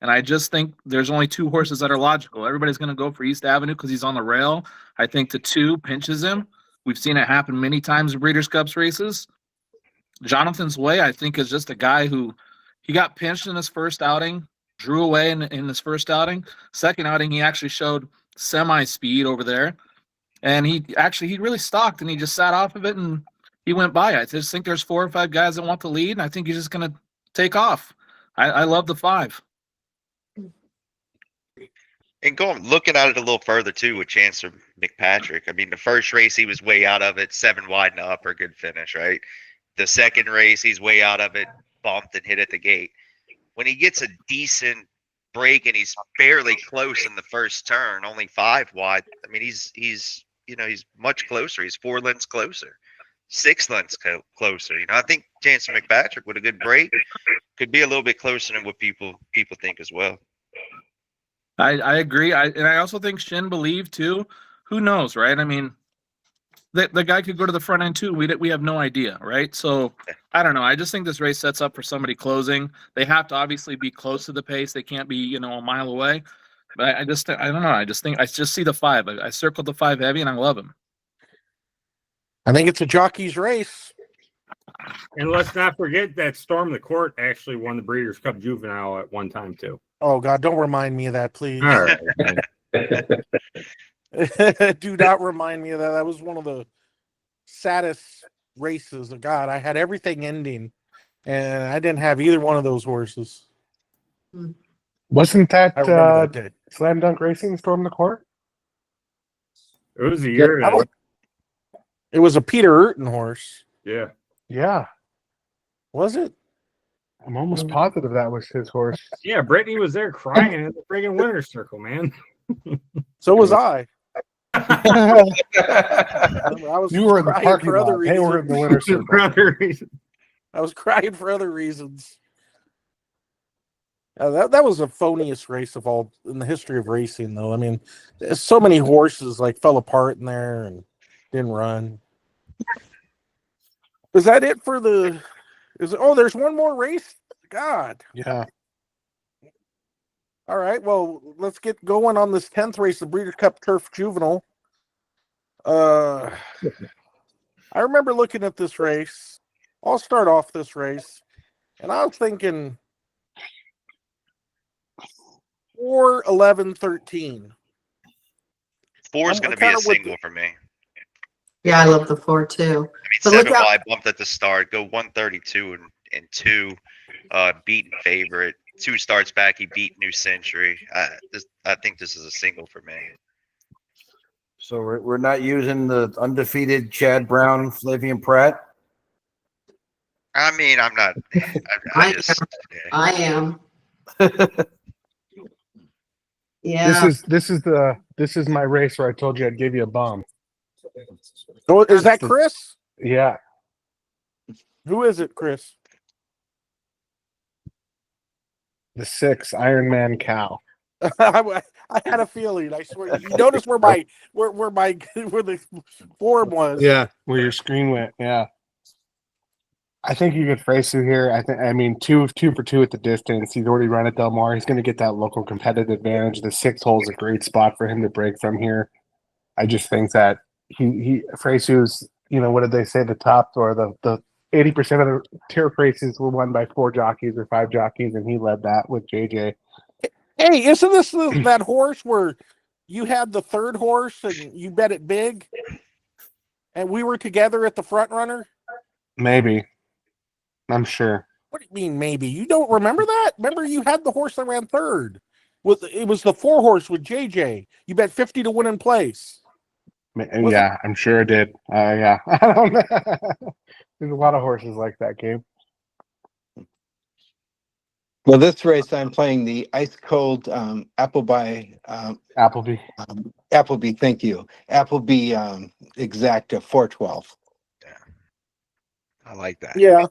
And I just think there's only 2 horses that are logical. Everybody's going to go for East Avenue because he's on the rail. I think the 2 pinches him. We've seen it happen many times in Breeders' Cups races. Jonathan's Way, I think, is just a guy who he got pinched in his first outing, drew away in his first outing. Second outing, he actually showed semi-speed over there. And he really stalked and he just sat off of it and he went by. I just think there's 4 or 5 guys that want the lead, and I think he's just going to take off. I love the 5. And looking at it a little further too with Chancellor McPatrick. I mean, the first race he was way out of it, 7 wide and upper, good finish, right? The second race he's way out of it, bumped and hit at the gate. When he gets a decent break and he's fairly close in the first turn, only 5 wide. I mean, he's much closer. He's 4 lengths closer, 6 lengths closer. I think Chancellor McPatrick with a good break could be a little bit closer than what people think as well. I agree. I also think Shin Believe too. Who knows, right? I mean, the guy could go to the front end too. We have no idea, right? So I don't know. I just think this race sets up for somebody closing. They have to obviously be close to the pace. They can't be a mile away. But I don't know. I just see the 5. I circled the 5 heavy, and I love him. I think it's a jockey's race. And let's not forget that Storm the Court actually won the Breeders' Cup Juvenile at one time too. Oh God, don't remind me of that, please. All right. Do not remind me of that. That was one of the saddest races. God, I had everything ending, and I didn't have either one of those horses. Wasn't that, I remember that day. Slam Dunk Racing Storm the Court? It was a year. It was a Peter Urton horse. Yeah. Yeah. Was it? I'm almost positive that was his horse. Yeah, Brittany was there crying in the friggin' winner's circle, man. So was I. You were in the parking lot. They were in the winner's circle. I was crying for other reasons. That was the phoniest race of all in the history of racing, though. I mean, so many horses fell apart in there and didn't run. Is that it for the? There's one more race. God. Yeah. All right. Well, let's get going on this 10th race, the Breeders' Cup Turf Juvenile. I remember looking at this race. I'll start off this race, and I was thinking 4, 11, 13. 4 is going to be a single for me. Yeah, I love the 4 too. I mean, But look 7 out- wide bumped at the start. Go 132 and 2, beaten favorite. 2 starts back. He beat New Century. I think this is a single for me. So we're not using the undefeated Chad Brown, Flavian Pratt. I mean, I'm not. I just. I am. Yeah. This is my race where I told you I'd give you a bomb. Oh, is that Chris? Yeah. Who is it, Chris? The 6 Iron Man cow. I had a feeling. I swear. You notice where the form was. Yeah, where your screen went. Yeah. I think you could phrase it here. I mean, two for 2 at the distance. He's already run at Del Mar. He's going to get that local competitive advantage. The 6 hole is a great spot for him to break from here. I just think that he Freysu's, what did they say? The top or the 80% of the turf races were won by 4 jockeys or 5 jockeys, and he led that with JJ. Hey, isn't this that horse where you had the 3rd horse and you bet it big, and we were together at the front runner? Maybe. I'm sure. What do you mean, maybe? You don't remember that? Remember, you had the horse that ran 3rd. It was the 4 horse with JJ. You bet 50 to win in place. Yeah, I'm sure I did. Yeah. I don't know. There's a lot of horses like that, Gabe. Well, this race I'm playing the ice cold Appleby. Appleby. Appleby, thank you. Appleby exacta 412. Yeah. I like that. Yeah.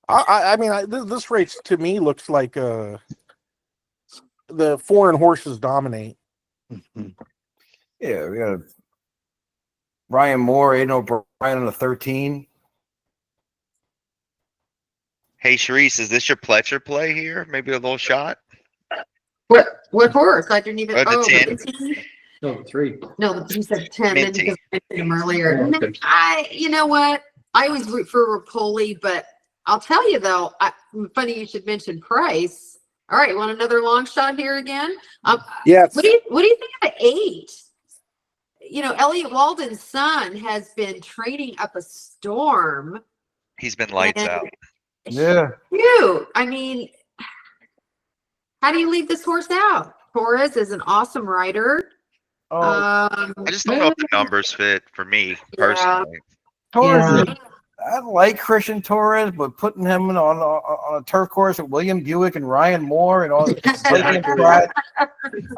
I mean, this race to me looks like the foreign horses dominate. Mm-hmm. Yeah, we got Ryan Moore, Aiden O'Brien on a 13. Hey, Sharice, is this your Pletcher play here? Maybe a little shot? What horse? I didn't even. The 10. No, 3. No, he said 10. Then Minty. because I mentioned him earlier. Oh, okay. You know what? I always root for Rapoli, but I'll tell you though, funny you should mention Price. All right, want another long shot here again? Yes. What do you think of the 8? Elliot Walden's son has been training up a storm. He's been lights out. Yeah. Cute. I mean, how do you leave this horse out? Torres is an awesome rider. Oh, I just don't know if the numbers fit for me personally. Torres. I like Christian Torres, but putting him on a turf course with William Buick and Ryan Moore and all that.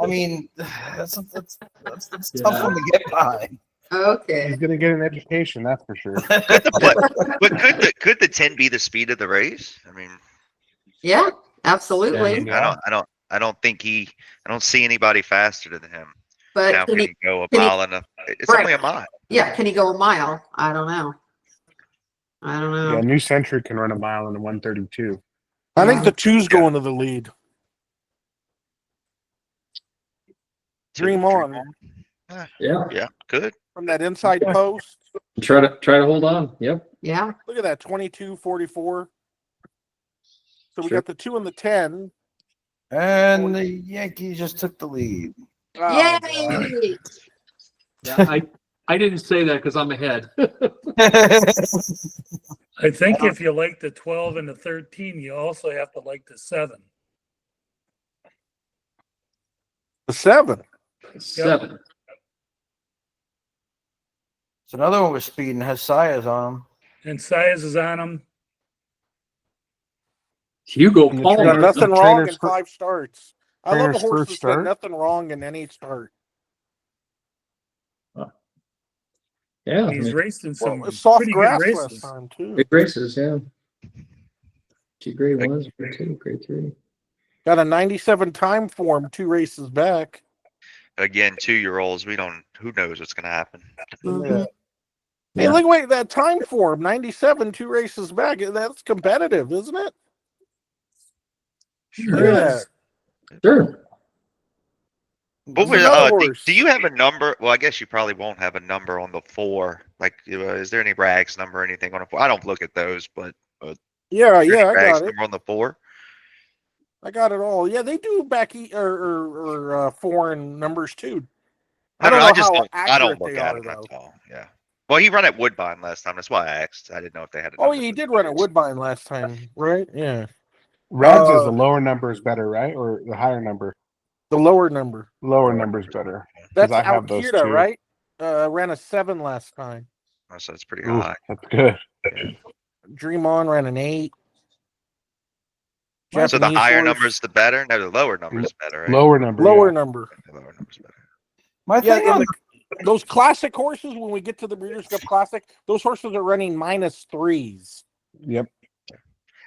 I mean, that's tough one to get by. Okay. He's going to get an education, that's for sure. But could the 10 be the speed of the race? I mean, yeah, absolutely. Yeah. I don't see anybody faster than him. But Now can he go a can he- mile and it's Right. only a mile. Yeah, can he go a mile? I don't know. Yeah, New Century can run a mile in a 132. I think the 2's going to the lead. Dream on. Yeah. Good. From that inside post. Try to hold on. Yep. Yeah. Look at that, 22-44. So we Sure. got the 2 and the 10. And the Yankees just took the lead. Oh, Yay! Yeah, I didn't say that because I'm ahead. I think if you like the 12 and the 13, you also have to like the 7. The 7. 7. So another one was speeding, has Sayas on him. And Sias is on them. Hugo And the Got Palmer. nothing wrong in trainer's fir- 5 starts. I love the trainer's horse first that's got start. nothing wrong in any start. Yeah. I He's mean, raced in some Well, soft pretty good grass last races. time too. big races, yeah. Grade 1, grade 2, grade 3. Got a 97 time form 2 races back. Again, 2-year-olds, who knows what's gonna happen. Mhm. Hey, Yeah. wait, that time form 97 2 races back. That's competitive, isn't it? Sure Look at is. Sure. What There's was, another do horse. you have a number? Well, I guess you probably won't have a number on the 4. Like, is there any rags number or anything on a 4? I don't look at those, but Yeah, is there yeah, any I rags got it. number on the 4? I got it all. Yeah, they do foreign numbers too. I I don't mean, know I just how don't. I don't accurate look they at are them. That's though. all. Yeah. Well, he run at Woodbine last time. That's why I asked. I didn't know if they had a Oh, number. he did run at Woodbine last time, right? Yeah. Rags is the lower number is better, right? Or the higher number? The lower number. Lower number is better. That's I have those Alkira, too. right? Ran a 7 last time. Oh, so it's pretty Ooh, high. that's good. Yeah. Dream On ran an 8. So the Japanese higher horse, numbers, the better. No, the lower numbers better, right? Lower number. lower yeah. number. The lower numbers better. My Yeah, thing on those classic horses, when we get to the Breeders' Cup Classic, those horses are running -3s. Yep.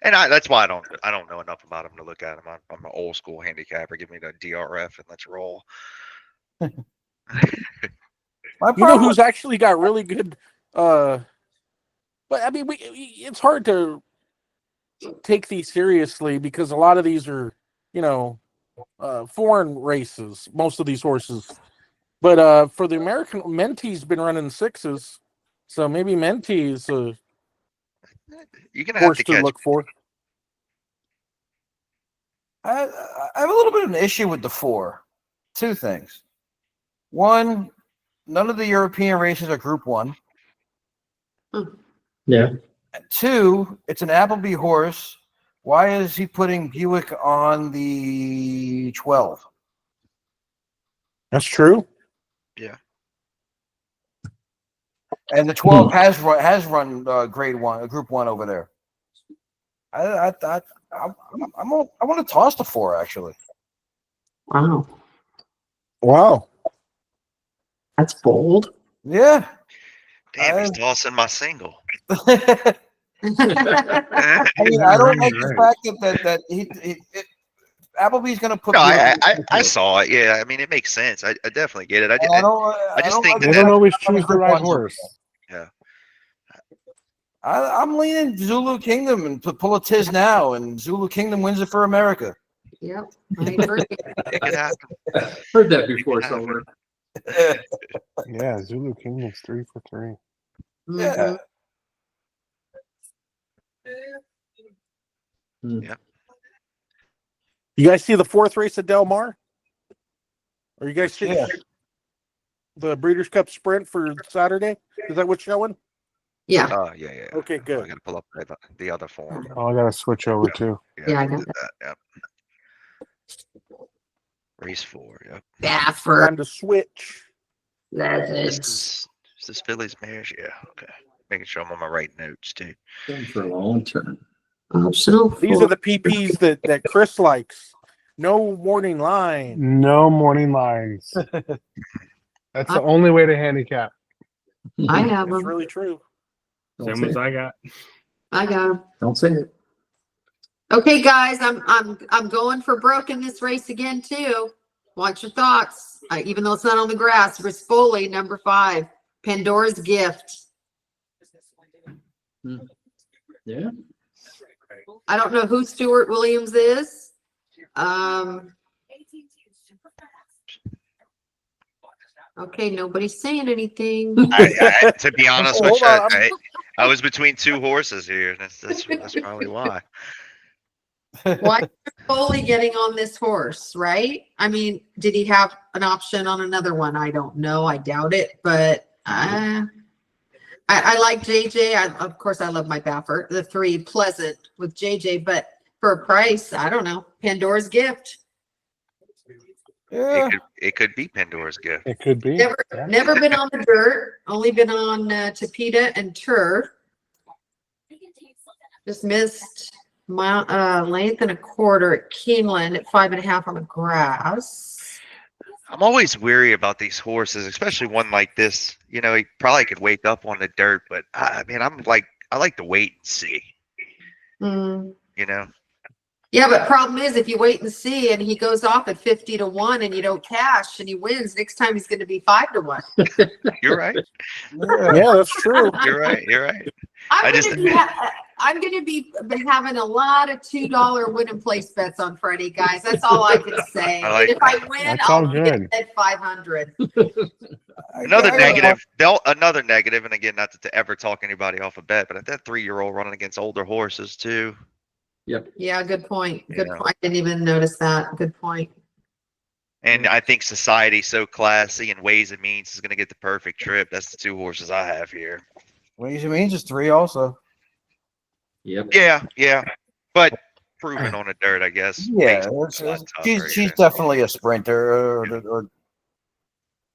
And that's why I don't know enough about them to look at them. I'm an old school handicapper. Give me the DRF and let's roll. my You know problem who's actually got really good? But I mean, it's hard to take these seriously because a lot of these are, foreign races. Most of these horses, but for the American, Mentee's been running 6s, so maybe Mentee is a You're gonna have horse to to catch. look for. I have a little bit of an issue with the 4. 2 things. One, none of the European races are Group 1. Yeah. And 2, it's an Appleby horse. Why is he putting Buick on the 12? That's true. Yeah. And the 12 has run grade 1, Group 1 over there. I want to toss the 4 actually. Wow. Wow. That's bold. Yeah. Damn, he's tossing my single. I mean, I don't like the fact that he Appleby's going to put. No, I saw it. Yeah, I mean, it makes sense. I definitely get it. I just think they don't always choose the right horse. Yeah. I'm leaning Zulu Kingdom and to pull a Tiz now, and Zulu Kingdom wins it for America. Yep, I agree. It could happen. Heard that before somewhere. Yeah, Zulu Kingdom's 3 for 3. Yeah. Yeah. You guys see the 4th race at Del Mar? Are you guys seeing the Breeders' Cup Sprint for Saturday? Is that what's showing? Yeah. Yeah. Okay, good. I gotta pull up the other form. Oh, I gotta switch over too. Yeah, I got did that. Yep. Race 4. Yep. Baffert. Time to switch. That's Is it. this Phillies Mares? Yeah. Okay. Making sure I'm on my right notes too. Going for a long term. Optional. These are the PPs that Chris likes. No morning line. No morning lines. That's the only way to handicap. I have It's them. really true. Same as I got. I got them. Don't say it. Okay, guys, I'm going for broke in this race again too. Want your thoughts? Even though it's not on the grass, Rispoli, number 5, Pandora's Gift. Yeah. I don't know who Stuart Williams is. Okay, nobody's saying anything. To be honest with Hold you, on, I was between 2 horses here. That's probably why. Why is Rispoli getting on this horse, right? I mean, did he have an option on another one? I don't know. I doubt it, but I like JJ. Of course, I love my Baffert, the 3 Pleasant with JJ, but for a price, I don't know. Pandora's Gift. Yeah. It could be Pandora's Gift. It could be. Never been on the dirt. Only been on Tapeta and turf. Just missed my length and a quarter at Keeneland at 5.5 on the grass. I'm always weary about these horses, especially one like this. You know, he probably could wake up on the dirt, but I mean, I like to wait and see. Mm. You know. Yeah, but problem is if you wait and see and he goes off at 50 to 1 and you don't cash and he wins, next time he's going to be 5 to 1. You're right. Yeah, that's true. You're right. You're right. I'm I gonna just- be I'm going to be having a lot of $2 win and place bets on Friday, guys. That's all I can say. I like and if I win, That's all I'll good. get 500. Another negative, another negative, and again, not to ever talk anybody off a bet, but that 3-year-old running against older horses too. Yep. Yeah, good point. Good Yeah. point. I didn't even notice that. Good point. And I think Society's so classy, and Ways and Means is going to get the perfect trip. That's the 2 horses I have here. Ways and Means is 3 also. Yep. Yeah, but proven on the dirt, I guess. Yeah, Ways is a lot tougher, she's yeah. definitely a sprinter or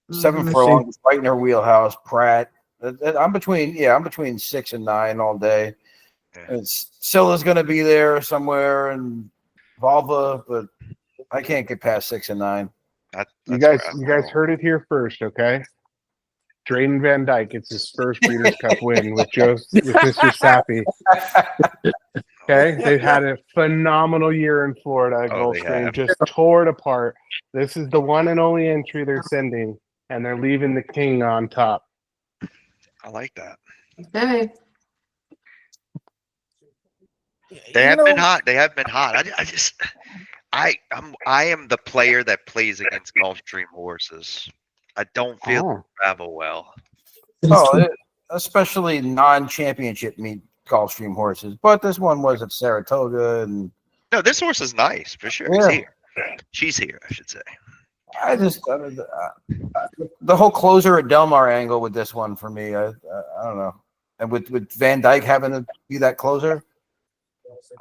7 Mhm. furlongs right in her wheelhouse. Pratt. I'm between 6 and 9 all day. Yeah. Silla's going to be there somewhere, and Volva, but I can't get past 6 and 9. You guys heard it here first, okay? Drayden Van Dyke gets his first Breeders' Cup win with Mr. Sappy. Okay, they've had a phenomenal year in Florida at Gulfstream, just tore it apart. This is the one and only entry they're sending, and they're leaving the king on top. I like that. Okay. They have been hot. They have been hot. I am the player that plays against Gulfstream horses. I don't feel they travel well. Especially non-championship meet Gulfstream horses. But this one was at Saratoga, and no, this horse is nice for sure. Yeah. He's here. She's here, I should say. The whole closer at Del Mar angle with this one for me. I don't know. And with Van Dyke having to be that closer.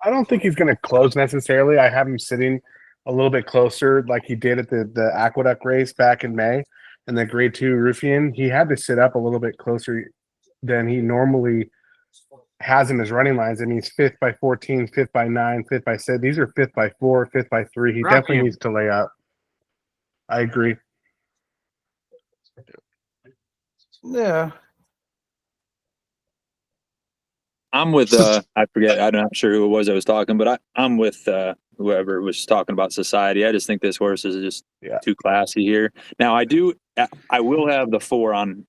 I don't think he's going to close necessarily. I have him sitting a little bit closer like he did at the Aqueduct race back in May in the Grade 2 Ruffian. He had to sit up a little bit closer than he normally has in his running lines. And he's 5th by 14, 5th by 9, 5th by 7. These are 5th by 4, 5th by 3. He definitely needs to lay up. I agree. Yeah. I'm with I forget, I'm not sure who it was I was talking, but I'm with whoever was talking about Society. I just think this horse is just too classy here. Now I will have the 4 on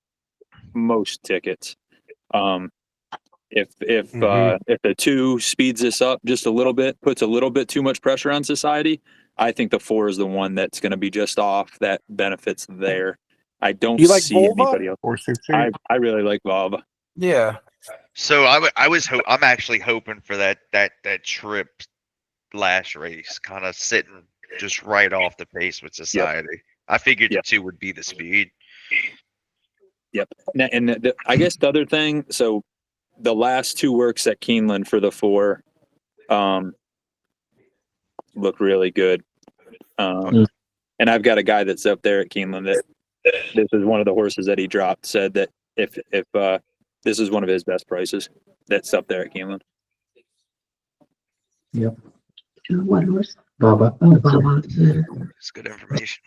most tickets. If the 2 speeds this up just a little bit, puts a little bit too much pressure on Society, I think the 4 is the one that's going to be just off that benefits there. I don't see anybody else. I really like Volva. Yeah. So I'm actually hoping for that trip last race, kind of sitting just right off the pace with Society. Yep. I figured the 2 would be the speed. Yep. And I guess the other thing, so the last 2 works at Keeneland for the 4 look really good. And I've got a guy that's up there at Keeneland that this is one of the horses that he dropped, said that if this is one of his best prices that's up there at Keeneland. Yep. What horse? Baba. Oh, Baba. It's good information.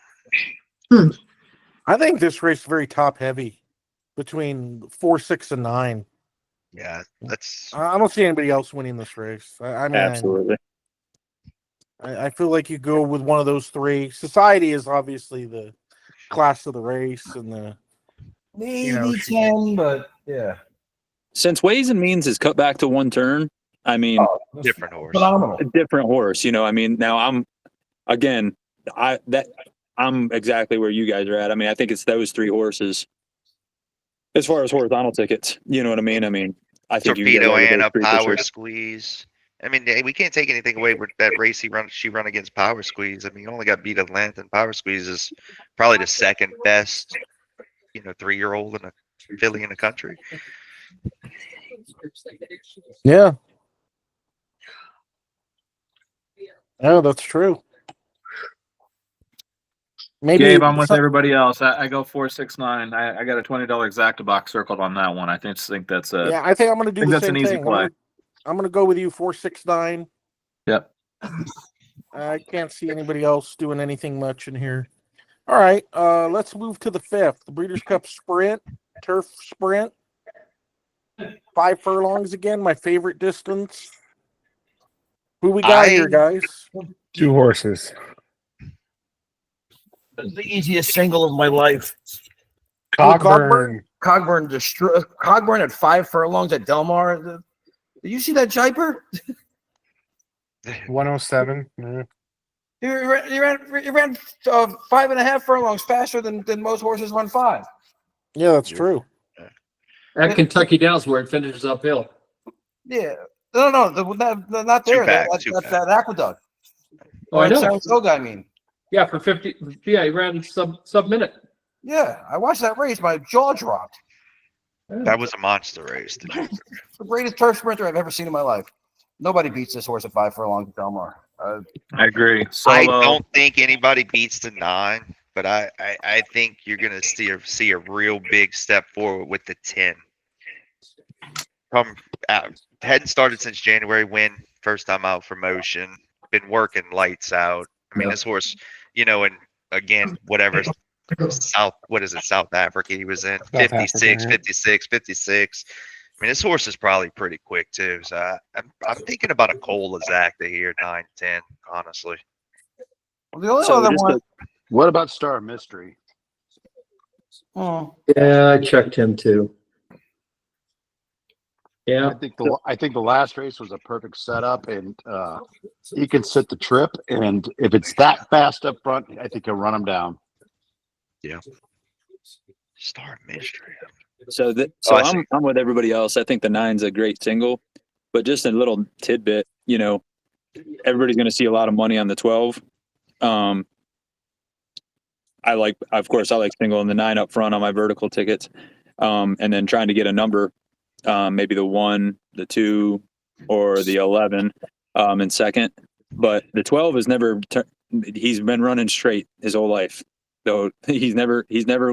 I think this race is very top heavy between 4, 6, and 9. Yeah, that's. I don't see anybody else winning this race. I mean, absolutely. I feel like you go with one of those 3. Society is obviously the class of the race, and the maybe 10, but yeah. Since Ways and Means is cut back to 1 turn, I mean, different horse, phenomenal, a different horse. You know, I mean, now I'm exactly where you guys are at. I mean, I think it's those 3 horses as far as horizontal tickets. You know what I mean? I mean, I think Torpedo and a Power Squeeze. I mean, we can't take anything away with that race she run against Power Squeeze. I mean, you only got beat at length, and Power Squeeze is probably the second best, 3-year-old in a filly in the country. Yeah. Yeah, that's true. Maybe Gabe, I'm with everybody else. I go 4, 6, 9. I got a $20 exacta box circled on that one. I think that's a. Yeah, I think I'm going to do the that's same an easy thing. play. I'm going to go with you 4, 6, 9. Yep. I can't see anybody else doing anything much in here. All right, let's move to the 5th, the Breeders' Cup Sprint, Turf Sprint. 5 furlongs again, my favorite distance. Who we got here, guys? 2 horses. The easiest single of my life. Cogburn. Cogburn at 5 furlongs at Del Mar. Did you see that Jiper? 107. He ran 5.5 furlongs faster than most horses run 5. Yeah, that's true. At Kentucky Downs where it finishes uphill. Yeah. No, not there. That's that Aqueduct. Oh, I know. Saratoga, I mean. Yeah, for 50. Yeah, he ran sub minute. Yeah, I watched that race. My jaw dropped. That was a monster race. The greatest turf sprinter I've ever seen in my life. Nobody beats this horse at 5 furlongs at Del Mar. I agree. I don't think anybody beats the 9, but I think you're gonna see a real big step forward with the 10. Come out, hadn't started since January. Win first time out for motion. Been working lights out. I mean, this horse, and again, whatever South Africa he was in, 56, 56, 56. I mean, this horse is probably pretty quick too. So I'm thinking about a Cole Exacta here, 9, 10, honestly. Well, the only other one. What about Star Mystery? Oh. Yeah, I checked him too. Yeah, I think the last race was a perfect setup, and he can sit the trip. And if it's that fast up front, I think he'll run him down. Yeah. Star Mystery. So I'm with everybody else. I think the 9's a great single, but just a little tidbit. Everybody's going to see a lot of money on the 12. I like single and the 9 up front on my vertical tickets, and then trying to get a number. Maybe the 1, the 2, or the 11 in second. But the 12 is never. He's been running straight his whole life, though he's never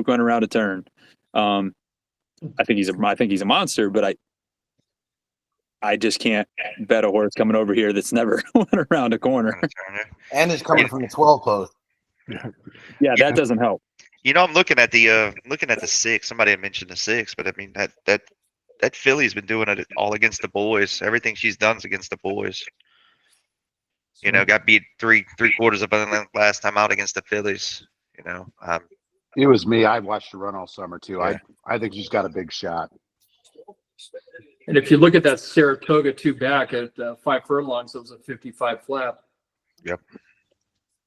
going around a turn. I think he's a monster, but I just can't bet a horse coming over here that's never went around a corner. And is coming from the 12 post. Yeah, that doesn't help. I'm looking at the 6. Somebody had mentioned the 6, but I mean that filly's been doing it all against the boys. Everything she's done is against the boys. Got beat three quarters of the last time out against the fillies. It was me. I watched her run all summer too. Yeah. I think she's got a big shot. And if you look at that Saratoga 2 back at 5 furlongs, it was a 55 flat. Yep.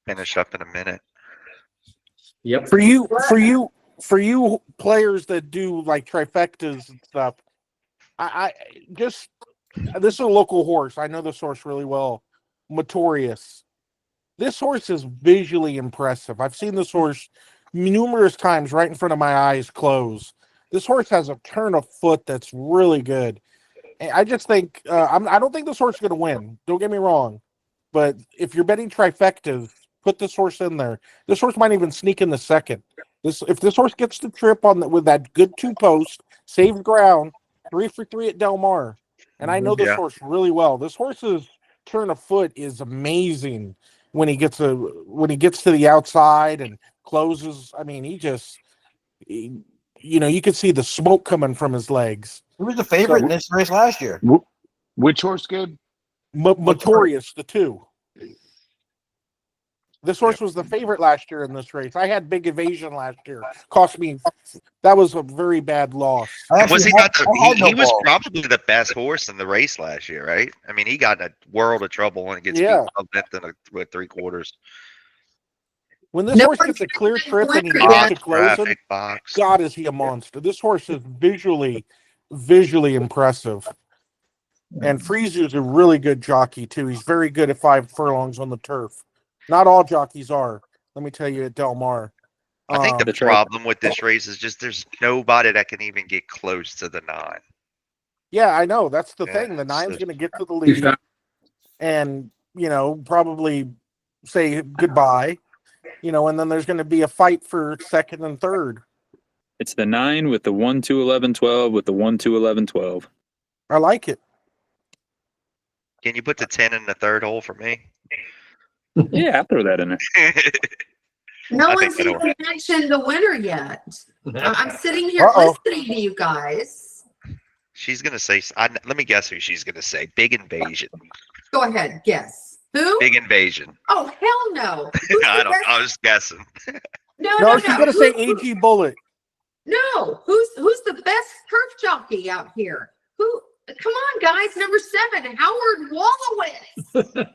Finish up in a minute. Yep. For you players that do like trifectas and stuff, this is a local horse. I know this horse really well. Notorious. This horse is visually impressive. I've seen this horse numerous times right in front of my eyes close. This horse has a turn of foot that's really good. And I just think I don't think this horse is going to win. Don't get me wrong, but if you're betting trifectas, put this horse in there. This horse might even sneak in the second. If this horse gets the trip with that good 2 post, saved ground, 3 for 3 at Del Mar, and I know this horse really well. This horse's turn of foot is amazing when he gets to the outside and closes. I mean, you could see the smoke coming from his legs. Who was the favorite in this race last year? Which horse good? Notorious, the 2. This horse was the favorite last year in this race. I had Big Evasion last year. Cost me. That was a very bad loss. Was he not? He was probably the best horse in the race last year, right? I mean, he got in a world of trouble when it gets beat with 3 quarters. When this horse gets a clear trip and he gets to close him, God, is he a monster. This horse is visually impressive. And Friezu's a really good jockey, too. He's very good at 5 furlongs on the turf. Not all jockeys are, let me tell you, at Del Mar. I think the problem with this race is just there's nobody that can even get close to the 9. Yeah, I know. That's the thing. The 9's going to get to the lead and, probably say goodbye, and then there's going to be a fight for second and third. It's the 9 with the 1, 2, 11, 12 with the 1, 2, 11, 12. I like it. Can you put the 10 in the third hole for me? Yeah, I'll throw that in there. No one's even mentioned the winner yet. I'm sitting here listening to you guys. She's going to say, let me guess who she's going to say. Big Invasion. Go ahead, guess. Who? Big Invasion. Oh, hell no. I was guessing. No, she's going to say AG Bullet. No, who's the best turf jockey out here? Who? Come on, guys. Number 7, Howard Wolowitz.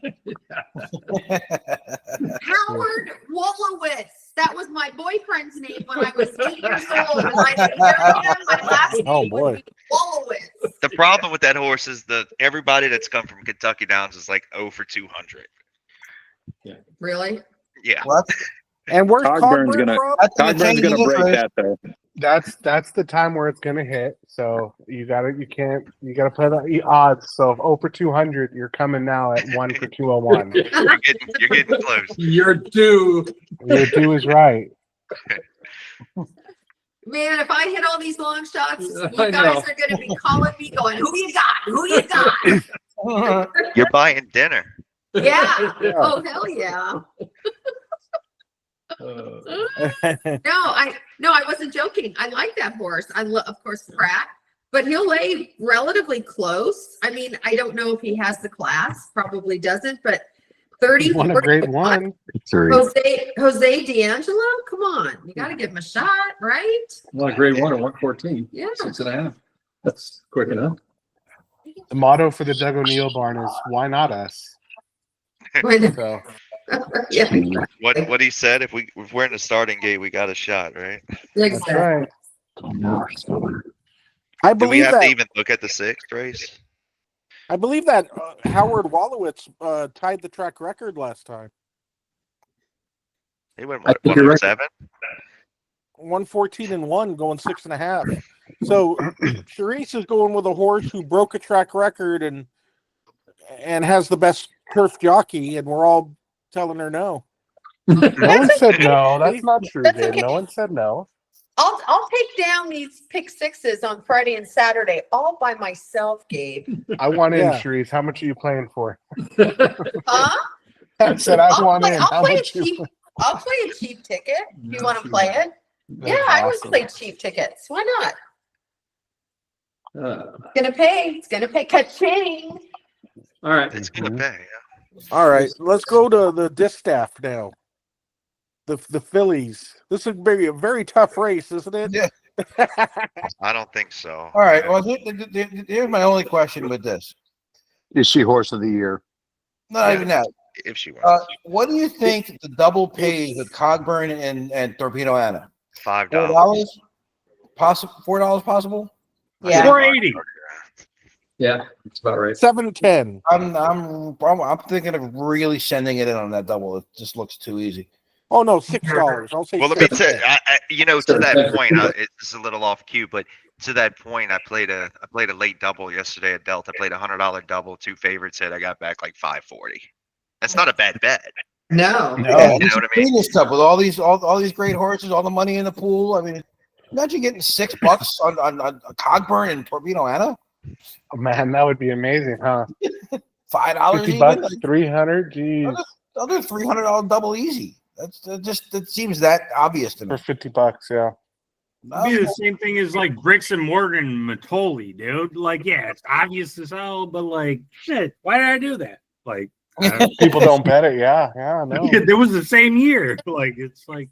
Howard Wolowitz. That was my boyfriend's name when I was 8 years old. And I married him. My last name would be Wolowitz. The problem with that horse is everybody that's come from Kentucky Downs is like 0 for 200. Really? Yeah. And where's Cogburn's Cogburn gonna from? Cogburn's gonna break that though. That's the time where it's gonna hit. So you gotta play the odds. So if 0 for 200, you're coming now at 1 for 201. You're getting close. You're due. Your due is right. Man, if I hit all these long shots, you I guys know. are going to be calling me going, who you got? Who you got? You're buying dinner. Yeah. Oh, hell yeah. No, I wasn't joking. I like that horse. I love, of course, Pratt, but he'll lay relatively close. I mean, I don't know if he has the class, probably doesn't, but 30, Won a 40, great one. Jose D'Angelo, come on. You got to give him a shot, right? Well, grade 1 at 114. Yeah. 6.5. That's quick enough. The motto for the Doug O'Neill barn is "Why not us?" So Yeah. What he said, if we're in the starting gate, we got a shot, right? that's right. I Do we believe have that. to even look at the 6th race? I believe that Howard Wolowitz tied the track record last time. He went I what, think you're right. 107? 114-1, going 6.5. So Charisse is going with a horse who broke a track record and has the best turf jockey, and we're all telling her no. No one said no. That's not true, That's Dave. okay. No one said no. I'll take down these pick 6s on Friday and Saturday all by myself, Gabe. I want in, Yeah. Sharice. How much are you playing for? Huh? I said I want in. How I'll play much you? I'll play a cheap ticket. You want to play it? Yeah, I always play cheap tickets. Why not? It's gonna pay. It's gonna pay. Ka-ching. All right. It's gonna pay. All right, let's go to the Distaff now. The Phillies. This would be a very tough race, isn't it? Yeah. I don't think so. All right. Well, here's my only question with this. Is she horse of the year? Not even that. If she wants. What do you think the double pays with Cogburn and Torpedo Anna? $5. $4 possible. $4 possible. Yeah. 480. Yeah, that's about right. 7-10. I'm thinking of really sending it in on that double. It just looks too easy. Oh no, $6. I'll say. Well, let me $6. tell you, to that point, it's a little off cue, but to that point, I played a late double yesterday at Delta. I played a $100 double, 2 favorites hit. I got back like 540. That's not a bad bet. No. Yeah, You know what I mean? this stuff with all these great horses, all the money in the pool. I mean, imagine getting $6 on Cogburn and Torpedo Anna. Oh, man, that would be amazing, huh? $5 $50, even. Like, 300. Geez, other $300 double easy. That seems that obvious to me. for $50. Yeah. It'd be the same thing as like Bricks and Morgan Matoli, dude. Like, yeah, it's obvious as hell, but like, shit, why did I do that? Like, People don't bet it. Yeah, no. there was the same year. Like, it's like,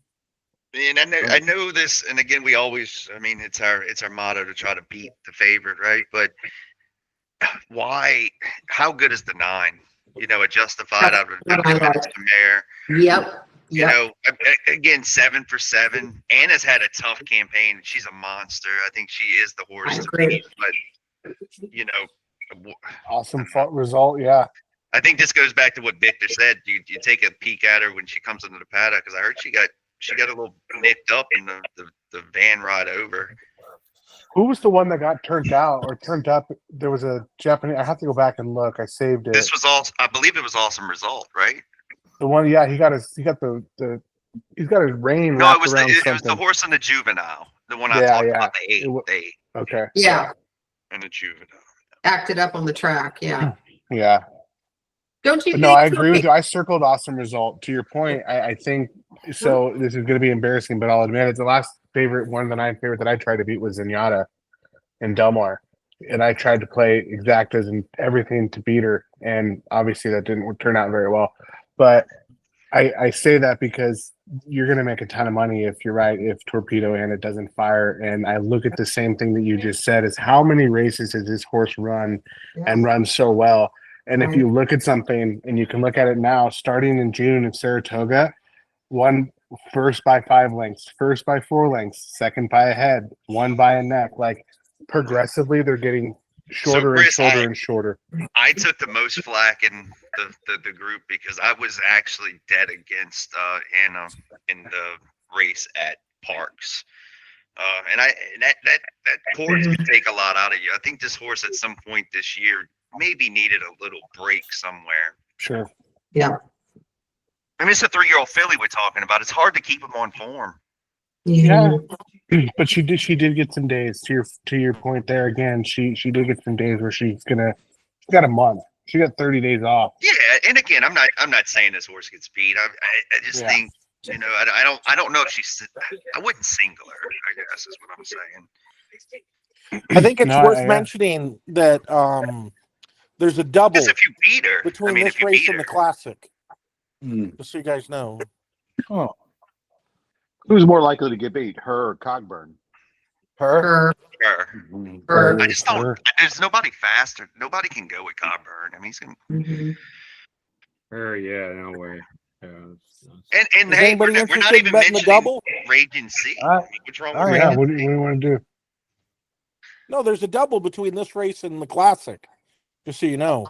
And I know this, and again, we always, I mean, it's our motto to try to beat the favorite, right? But why? How good is the 9? You know, a justified out of the Mare. Yep. You know, again, 7 for 7. Anna's had a tough campaign. She's a monster. I think she is the horse to beat. But you know, Awesome result. Yeah. I think this goes back to what Victor said. You take a peek at her when she comes into the paddock, because I heard she got a little nicked up in the van ride over. Who was the one that got turned out or turned up? There was a Japanese. I have to go back and look. I saved it. This was all. I believe it was Awesome Result, right? The one. Yeah, he's got his rein. No, wrapped it was around it was the something. horse in the Juvenile. The one I Yeah, talked yeah. about, the 8. The 8 Okay. Yeah. and the Juvenile. Acted up on the track. Yeah. Yeah. Don't you? But no, think I agree with you. I circled Awesome Result. To your point, I think so. This is going to be embarrassing, but I'll admit it's the last favorite, one of the 9 favorite that I tried to beat was Zenyatta in Delmar, and I tried to play exactas and everything to beat her, and obviously that didn't turn out very well. But I say that because you're going to make a ton of money if you're right, if Torpedo and it doesn't fire. And I look at the same thing that you just said is how many races has this horse run and run so well? And if you look at something and you can look at it now, starting in June in Saratoga, won first by 5 lengths, first by 4 lengths, second by a head, one by a neck. Like progressively, they're getting shorter and shorter and shorter. I took the most flack in the group because I was actually dead against Anna in the race at Parks. And that horse could take a lot out of you. I think this horse at some point this year maybe needed a little break somewhere. Sure. Yeah. I mean, it's a 3-year-old filly we're talking about. It's hard to keep him on form. Yeah. But she did get some days to your point there again. She did get some days where she got a month. She got 30 days off. Yeah, and again, I'm not saying this horse gets beat. I just think, you know, I don't know if she's. I wouldn't single her, I guess is what I'm saying. I think it's worth mentioning that there's a double if you beat her, between this race and the Classic. Just so you guys know. Oh. Who's more likely to get beat, her or Cogburn? Her. I just don't. There's nobody faster. Nobody can go with Cogburn. I mean, he's gonna. Yeah, no way. And hey, we're not even mentioning double Raging Sea. What's wrong with Yeah, what do you want to do? No, there's a double between this race and the Classic. Just so you know,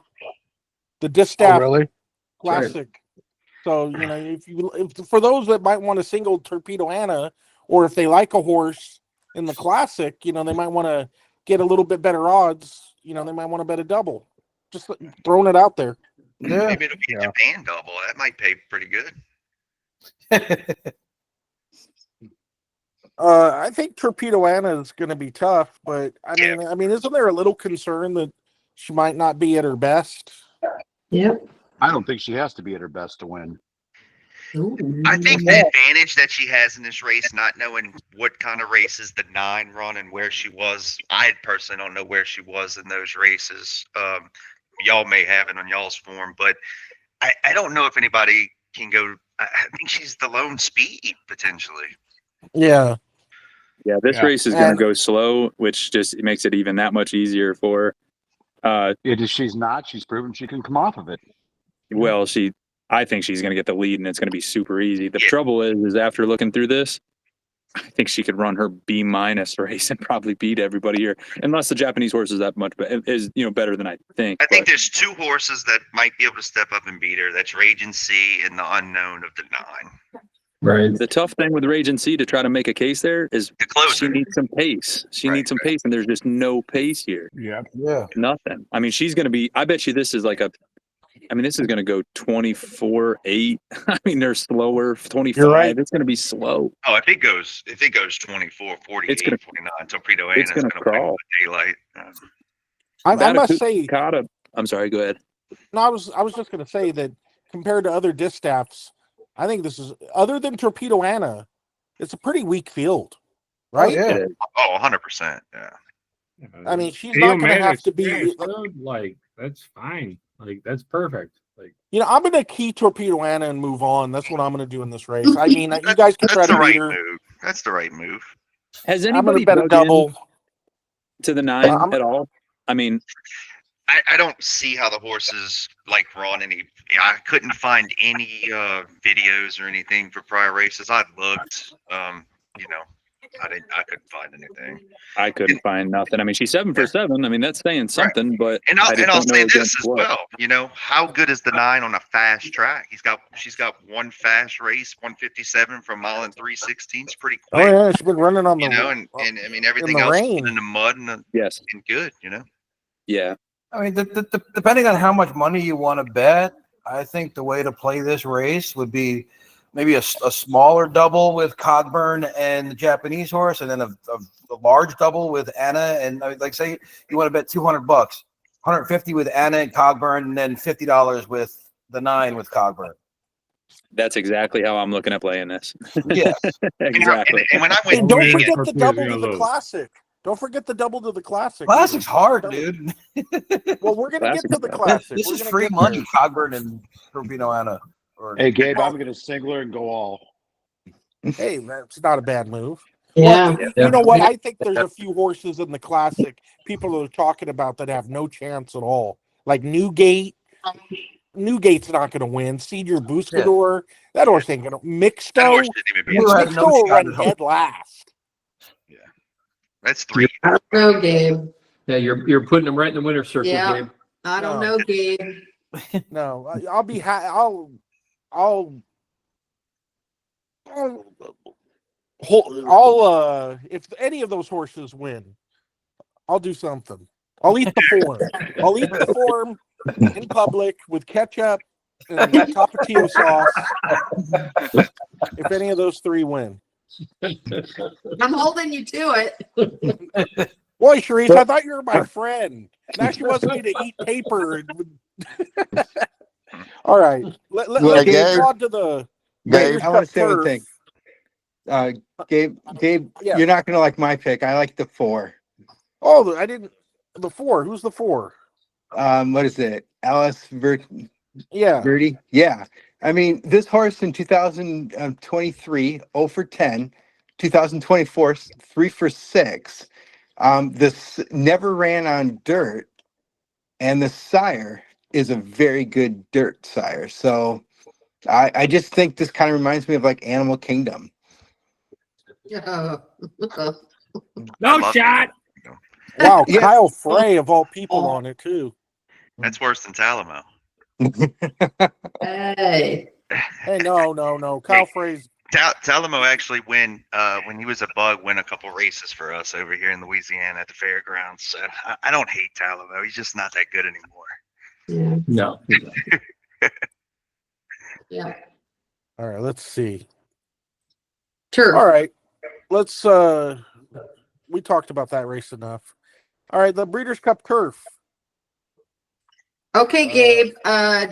the Distaff Classic. So you know, if for those that might want to single Torpedo Anna, or if they like a horse in the Classic, you know, they might want to get a little bit better odds. You know, they might want to bet a double. Just throwing it out there. Yeah. Maybe it'll be a Japan double. That might pay pretty good. I think Torpedo Anna is going to be tough, but I mean, isn't there a little concern that she might not be at her best? Yep. I don't think she has to be at her best to win. I think the advantage that she has in this race, not knowing what kind of races the 9 run and where she was, I personally don't know where she was in those races. Y'all may have it on y'all's form, but I don't know if anybody can go. I think she's the lone speed potentially. Yeah. Yeah, this race is going to go slow, which just makes it even that much easier for her. She's not. She's proven she can come off of it. Well, I think she's going to get the lead, and it's going to be super easy. The trouble is after looking through this, I think she could run her B- race and probably beat everybody here, unless the Japanese horse is that much better than I think. I think there's 2 horses that might be able to step up and beat her. That's Raging Sea and the unknown of the 9. Right. The tough thing with Raging Sea to try to make a case there is she needs some pace. She needs some pace, and there's just no pace here. Yeah. Nothing. I mean, she's going to be. I bet you this is like this is going to go 24-8. I mean, they're slower. 25. You're right. It's going to be slow. Oh, if it goes 24, 48, 49, Torpedo Anna's going to crawl daylight. I must say, I'm sorry. Go ahead. No, I was just going to say that compared to other Distaffs, I think this is, other than Torpedo Anna, it's a pretty weak field, right? Oh, yeah. 100%. Yeah. I mean, she's not going to have to be like, that's fine. Like, that's perfect. Like, you know, I'm going to key Torpedo Anna and move on. That's what I'm going to do in this race. I mean, you guys can try to beat her. That's the right move. Has I'm going anybody to bet a double to the 9 at all? I mean, I don't see how the horses like run any. I couldn't find any videos or anything for prior races. I looked, I couldn't find anything. I couldn't find nothing. I mean, she's 7 for 7. I mean, that's saying something. But I'll say this as well. You know, how good is the 9 on a fast track? She's got one fast race, 157 from mile and 3/16. Pretty quick. Oh yeah, she's been running on the. and I mean everything else in the mud and good. You know. Yeah. I mean, depending on how much money you want to bet, I think the way to play this race would be maybe a smaller double with Cogburn and the Japanese horse, and then a large double with Anna. And like, say you want to bet $200, 150 with Anna and Cogburn, and then $50 with the 9 with Cogburn. That's exactly how I'm looking at playing this. Yes, exactly. And when I went, don't forget the double to the Classic. Don't forget the double to the Classic. Classic's hard, dude. Well, we're gonna get to the Classic. This is free money, Cogburn and Torpedo Anna. Hey, Gabe, I'm going to singler and go all. Hey, that's not a bad move. Yeah. Well, you know what? I think there's a few horses in the classic people are talking about that have no chance at all. Like Newgate. Newgate's not going to win. Senior Buscador. That horse ain't going to. Mixto. Mixto will run dead last. Yeah. That's 3. I don't know, Gabe. Yeah, you're putting them right in the winner's circle, Yeah. Gabe. I don't know, Gabe. No, I'll be. I'll if any of those horses win, I'll do something. I'll eat the form. I'll eat the form in public with ketchup and Tapatio sauce. If any of those 3 win. I'm holding you to it. Boy, Sharice, I thought you were my friend. Now she wants me to eat paper. All right. Let's Gabe, go on to the Gabe, I want to say one Turf. thing. Gabe, Yeah. you're not going to like my pick. I like the 4. Oh, I didn't. The 4. Who's the 4? What is it? Alice Yeah. Verdi? Yeah. I mean, this horse in 2023, 0 for 10. 2024, 3 for 6. This never ran on dirt, and the sire is a very good dirt sire. So I just think this kind of reminds me of like Animal Kingdom. Yeah. No shot. Wow, Yeah. Kyle Frey of all people on it too. That's worse than Talamo. Hey. Hey, no. Kyle Frey's Talamo actually when he was a bug, win a couple races for us over here in Louisiana at the fairgrounds. So I don't hate Talamo. He's just not that good anymore. Yeah. No. Yeah. all right. Let's see. Turf. All right, let's. We talked about that race enough. All right, the Breeders' Cup Turf. Okay, Gabe.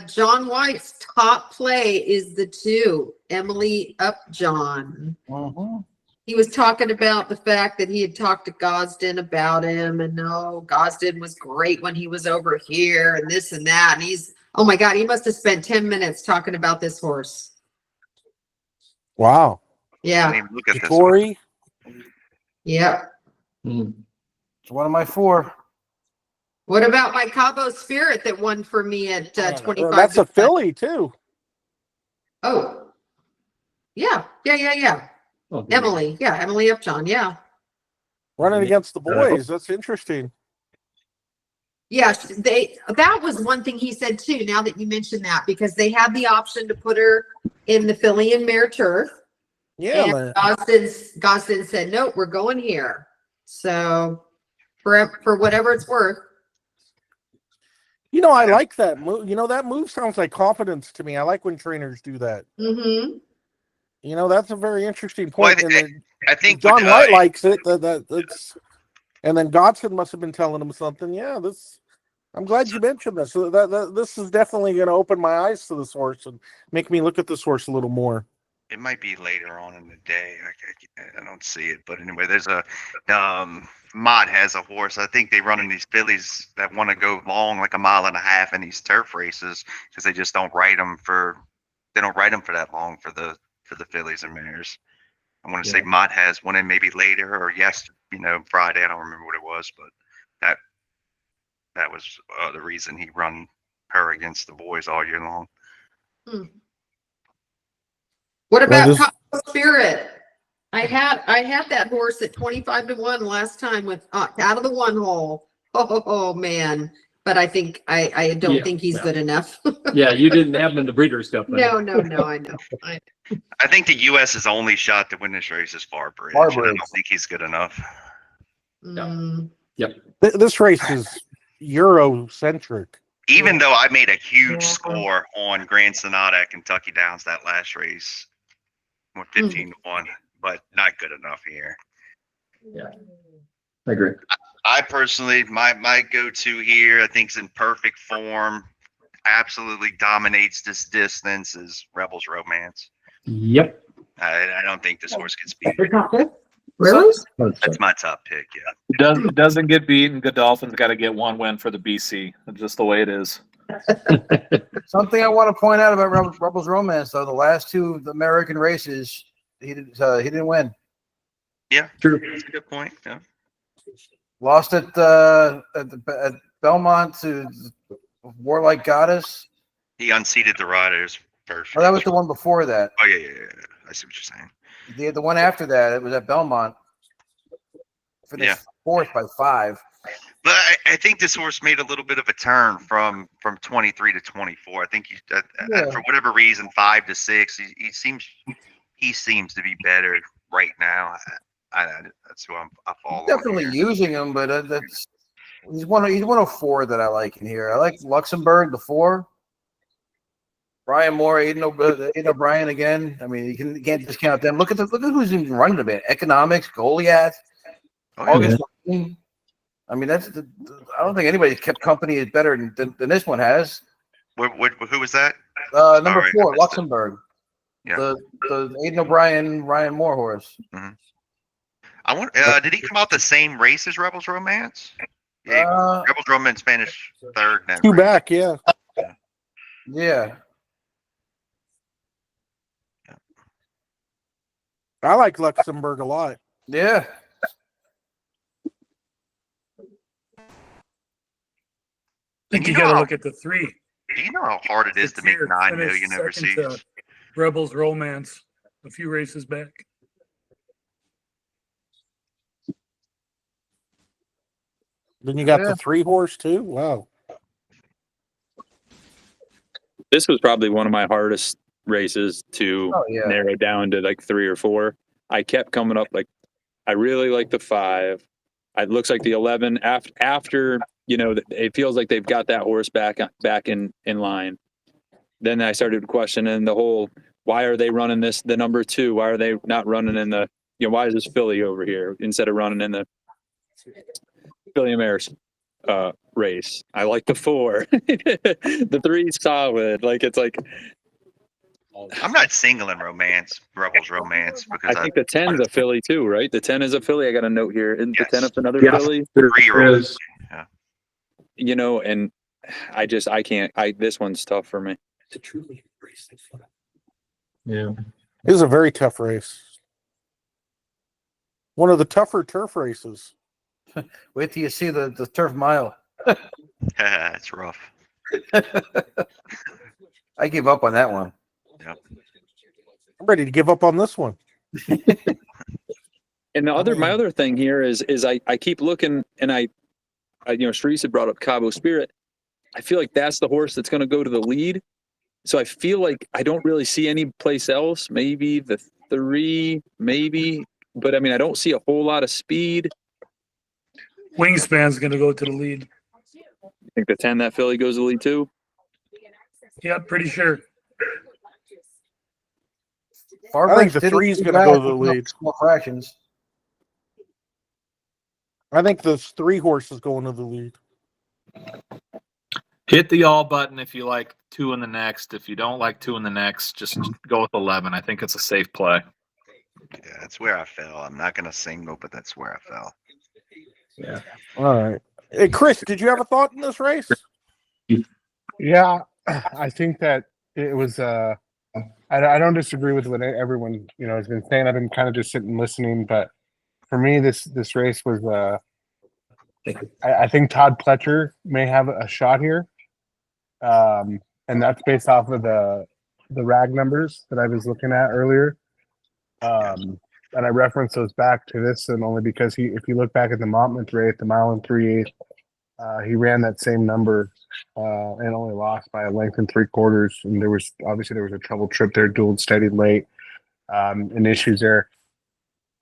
John White's top play is the 2, Emily Upjohn. He was talking about the fact that he had talked to Gosden about him, and no, Gosden was great when he was over here, and this and that. And he's, oh my God, he must have spent 10 minutes talking about this horse. Wow. Yeah. Look at this. Corey. Yep. It's one of my 4. What about my Cabo Spirit that won for me at 25? That's a filly too. Oh. Yeah. Oh, Emily. Yeah, Emily Upjohn. Yeah. Running against the boys. That's interesting. Yeah, that was one thing he said too, now that you mentioned that, because they had the option to put her in the filly and mare turf. Yeah. And Gosden said, nope, we're going here. So for whatever it's worth. You know, I like that move. You know, that move sounds like confidence to me. I like when trainers do that. Mm-hmm. You know, that's a very interesting point. Well, I think John White likes it. That's, and then Godson must have been telling him something. Yeah, I'm glad you mentioned this. So this is definitely going to open my eyes to this horse and make me look at this horse a little more. It might be later on in the day. I don't see it, but anyway, there's a Mod has a horse. I think they run in these fillies that want to go long, like 1.5 miles in these turf races, because they just don't ride them for that long for the fillies and mares. I want to say Mod has one in maybe later or Friday. I don't remember what it was, but that was the reason he run her against the boys all year long. What about Cabo Spirit? I had that horse at 25-1 last time with out of the 1 hole. Oh man. But I think I don't think he's good enough. Yeah, you didn't have him in the Breeders' Cup. No, I know. I think the U.S.'s only shot to win this race is Farbridge. I don't think he's good enough. Yep. This race is Eurocentric. Even though I made a huge score on Grand Sonata at Kentucky Downs that last race, 15-1, but not good enough here. Yeah, I agree. I personally, my go-to here, I think is in perfect form, absolutely dominates this distance, is Rebels Romance. Yep. I don't think this horse gets beat. Really? That's my top pick, yeah. It doesn't get beaten. Godolphin's got to get 1 win for the BC. That's just the way it is. Something I want to point out about Rebels Romance, though, the last two of the American races, he didn't win. Yeah, True. That's a good point. Yeah. Lost at Belmont to Warlike Goddess. He unseated the riders first. Oh, that was the one before that. Oh yeah. I see what you're saying. The one after that, it was at Belmont. Finished fourth by 5. But I think this horse made a little bit of a turn from 23 to 24. I think for whatever reason, 5 to 6, he seems to be better right now. That's who I follow. Definitely using him, but he's one of 4 that I like in here. I like Luxembourg, the 4. Brian Moore, Aiden O'Brien again. I mean, you can't discount them. Look at who's even running the bit. Economics, Goliath, August. I mean, I don't think anybody kept company is better than this one has. Who was that? Number 4, Luxembourg. Yeah. The Aiden O'Brien, Ryan Moore horse. Mm-hmm. I want. Did he come out the same race as Rebels Romance? Yeah, Rebels Romance finished 3rd. In that 2 race. back, yeah. Yeah. I like Luxembourg a lot. Yeah. I think you got to look at the 3. Do you know how hard it is to make 9 million overseas? Rebels Romance a few races back. Then you got the 3 horse too. Wow. This was probably one of my hardest races to narrow down to like 3 or 4. I kept coming up I really like the 5. It looks like the 11 after it feels like they've got that horse back in line. Then I started questioning the whole, why are they running the number 2? Why are they not running in the, why is this filly over here instead of running in the Philly Mare's race? I like the 4. The 3's solid. I'm not singling Rebels Romance because I think the 10's a filly too, right? The 10 is a filly. I got a note here. Isn't the 10 up another Yes, filly? there 3-year-old. is. Yeah. And I can't. This one's tough for me. Yeah. It was a very tough race. One of the tougher turf races. Wait till you see the turf mile. It's rough. I gave up on that one. Yeah. I'm ready to give up on this one. And my other thing here is I keep looking, and Sharice had brought up Cabo Spirit. I feel like that's the horse that's going to go to the lead. So I feel like I don't really see any place else. Maybe the 3, maybe, but I mean, I don't see a whole lot of speed. Wingspan's going to go to the lead. I think the 10, that filly goes to the lead too. Yeah, pretty sure. I think the 3's going to go to the lead. Small fractions. I think the 3 horse is going to the lead. Hit the all button if you like 2 in the next. If you don't like 2 in the next, just go with 11. I think it's a safe play. Yeah, that's where I fell. I'm not going to single, but that's where I fell. Yeah. All right. Hey, Chris, did you have a thought in this race? Yeah, I think that it was. I don't disagree with what everyone has been saying. I've been kind of just sitting listening, but for me, this race was. I think Todd Pletcher may have a shot here, and that's based off of the rag numbers that I was looking at earlier. And I referenced those back to this, and only because if you look back at the Monmouth race, the mile and 3/8, he ran that same number and only lost by a length and 3/4. And there was a trouble trip there, dual and steady late, and issues there.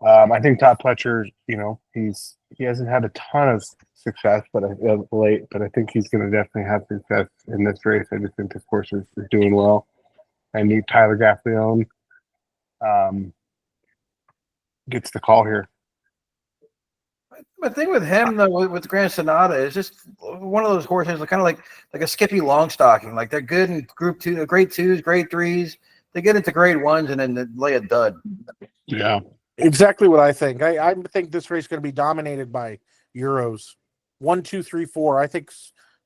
I think Todd Pletcher, he hasn't had a ton of success, but late. But I think he's going to definitely have success in this race. I just think this horse is doing well. I need Tyler Gaffleone. Gets the call here. The thing with him though, with Grand Sonata, is just one of those horses, kind of like a Skippy Longstocking. Like they're good in Group 2, grade 2s, grade 3s. They get into grade 1s and then they lay a dud. Yeah, exactly what I think. I think this race is going to be dominated by Euros. 1, 2, 3, 4. I think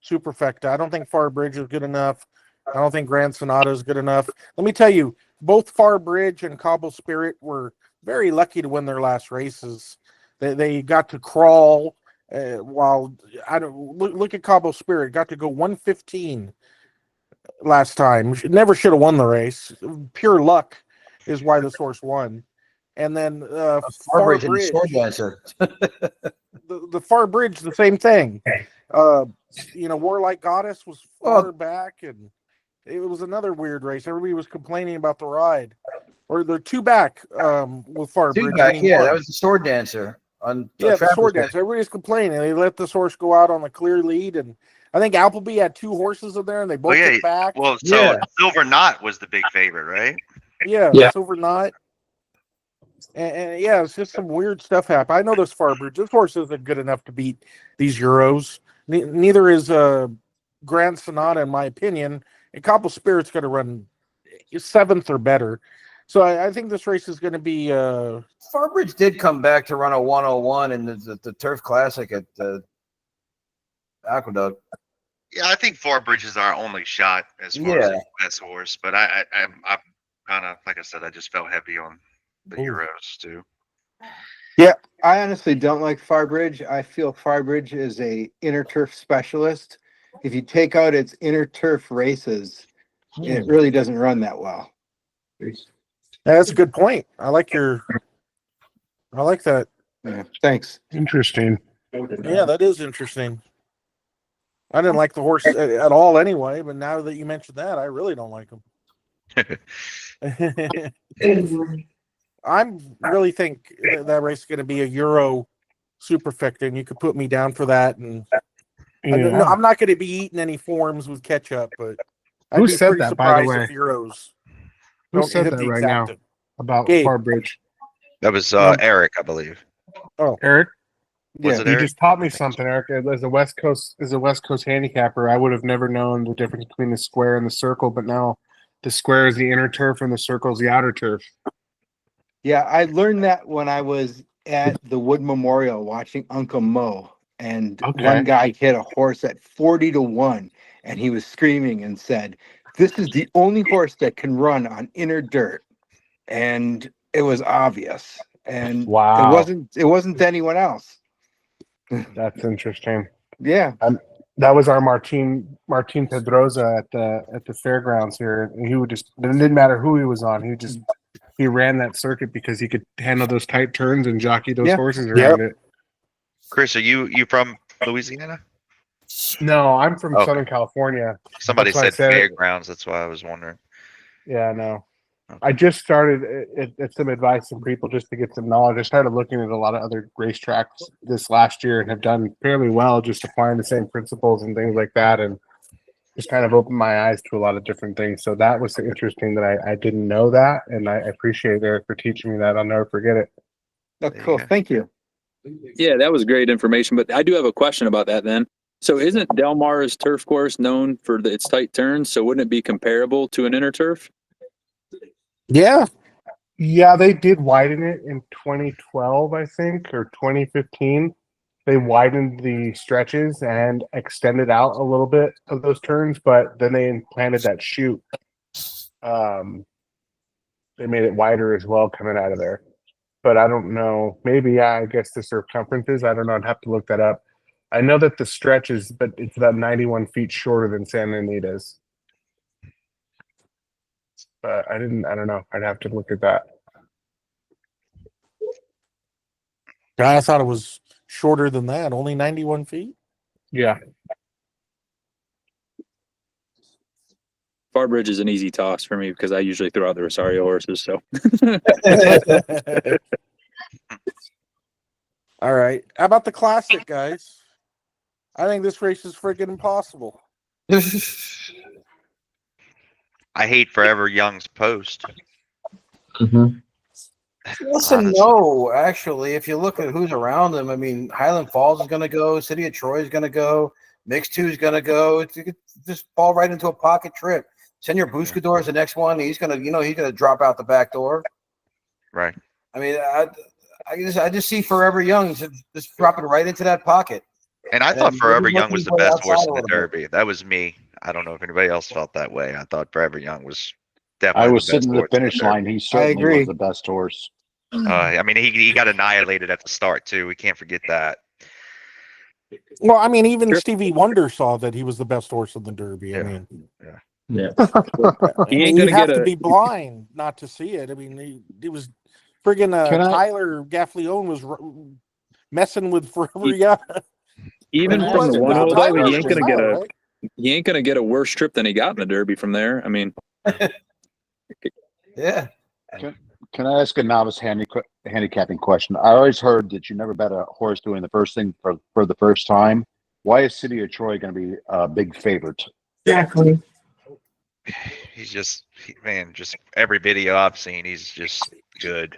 superfecta. I don't think Far Bridge is good enough. I don't think Grand Sonata is good enough. Let me tell you, both Far Bridge and Cobble Spirit were very lucky to win their last races. They got to crawl while I don't look at Cobble Spirit, got to go 115 last time. Never should have won the race. Pure luck is why this horse won. And then Far Bridge and Bridge, Sword Dancer. the Far Bridge, the same thing. Warlike Goddess was far back, and it was another weird race. Everybody was complaining about the ride, or they're two back with Far Bridge. Yeah, that was the Sword Dancer on. The Sword Dancer. Everybody's complaining. They let this horse go out on a clear lead, and I think Appleby had two horses in there, and they both took back. Well, so Silver Knot was the big favorite, right? Yeah. Silver Knot. And it's just some weird stuff happened. I know this Far Bridge. This horse isn't good enough to beat these Euros. Neither is Grand Sonata, in my opinion. And Cobble Spirit's going to run 7th or better. So I think this race is going to be. Farbridge did come back to run a 101 in the Turf Classic at Aqueduct. Yeah, I think Farbridge is our only shot as far as the best horse. But I'm kind of, like I said, I just felt heavy on the Euros too. Yeah, I honestly don't like Farbridge. I feel Farbridge is a inner turf specialist. If you take out its inner turf races, it really doesn't run that well. That's a good point. I like that. Yeah, thanks. Interesting. Yeah, that is interesting. I didn't like the horse at all anyway, but now that you mentioned that, I really don't like him. I really think that race is going to be a Euro superfecta, and you could put me down for that. And I'm not going to be eating any forms with ketchup, but who said that, by the way? If Euros who said that right now about Farbridge? That was Eric, I believe. Oh, Eric. Was it you Eric? just taught me something, Eric. As a West Coast handicapper, I would have never known the difference between the square and the circle, but now the square is the inner turf and the circle is the outer turf. Yeah, I learned that when I was at the Wood Memorial watching Uncle Mo, and one guy hit a horse at 40-1, and he was screaming and said, "This is the only horse that can run on inner dirt," and it was obvious. And it wasn't anyone else. That's interesting. Yeah, that was our Martin Pedroza at the fairgrounds here. And he would it didn't matter who he was on. He ran that circuit because he could handle those tight turns and jockey those horses around it. Chris, are you from Louisiana? No, I'm from Southern California. Somebody said fairgrounds. That's why I was wondering. Yeah, no. I just started at some advice from people just to get some knowledge. I started looking at a lot of other racetracks this last year and have done fairly well just applying the same principles and things like that, and just kind of opened my eyes to a lot of different things. So that was interesting that I didn't know that, and I appreciate Eric for teaching me that. I'll never forget it. Oh, cool. Thank you. Yeah, that was great information, but I do have a question about that then. So isn't Del Mar's turf course known for its tight turns? So wouldn't it be comparable to an inner turf? Yeah. Yeah, they did widen it in 2012, I think, or 2015. They widened the stretches and extended out a little bit of those turns, but then they implanted that chute. They made it wider as well coming out of there. But I don't know. Maybe, I guess the circumferences. I don't know. I'd have to look that up. I know that the stretch is, but it's about 91 feet shorter than Santa Anita's. But I don't know. I'd have to look at that. I thought it was shorter than that, only 91 feet. Yeah. Farbridge is an easy toss for me because I usually throw out the Rosario horses. So. All right. How about the Classic, guys? I think this race is freaking impossible. I hate Forever Young's post. Yes and no, actually. If you look at who's around him, I mean, Highland Falls is going to go. City of Troy is going to go. Mix 2 is going to go. It's just fall right into a pocket trip. Senor Buscador is the next one. He's going to drop out the back door. Right. I mean, I just see Forever Young just dropping right into that pocket. And I And thought then Forever maybe Young let was him the play best outside horse a in the little bit. Derby. That was me. I don't know if anybody else felt that way. I thought Forever Young was I definitely was the best sitting at the horse in the finish line. Derby. He certainly agree. was the best horse. I mean, he got annihilated at the start too. We can't forget that. Well, I mean, even Stevie Wonder saw that he was the best horse in the Derby. I mean, Yeah. I He mean, ain't you gonna have get to a be blind not to see it. I mean, he was friggin' Can I- Tyler Gaffleone was messing with Forever Young. even Or from was the it one hole though. Tyler? He ain't gonna get Tyler, a right? he ain't gonna get a worse trip than he got in the Derby from there. I mean, Yeah. Can I ask a novice handicapping question? I always heard that you never bet a horse doing the first thing for the first time. Why is City of Troy going to be a big favorite? Exactly. He's just, man, just every video I've seen, he's just good.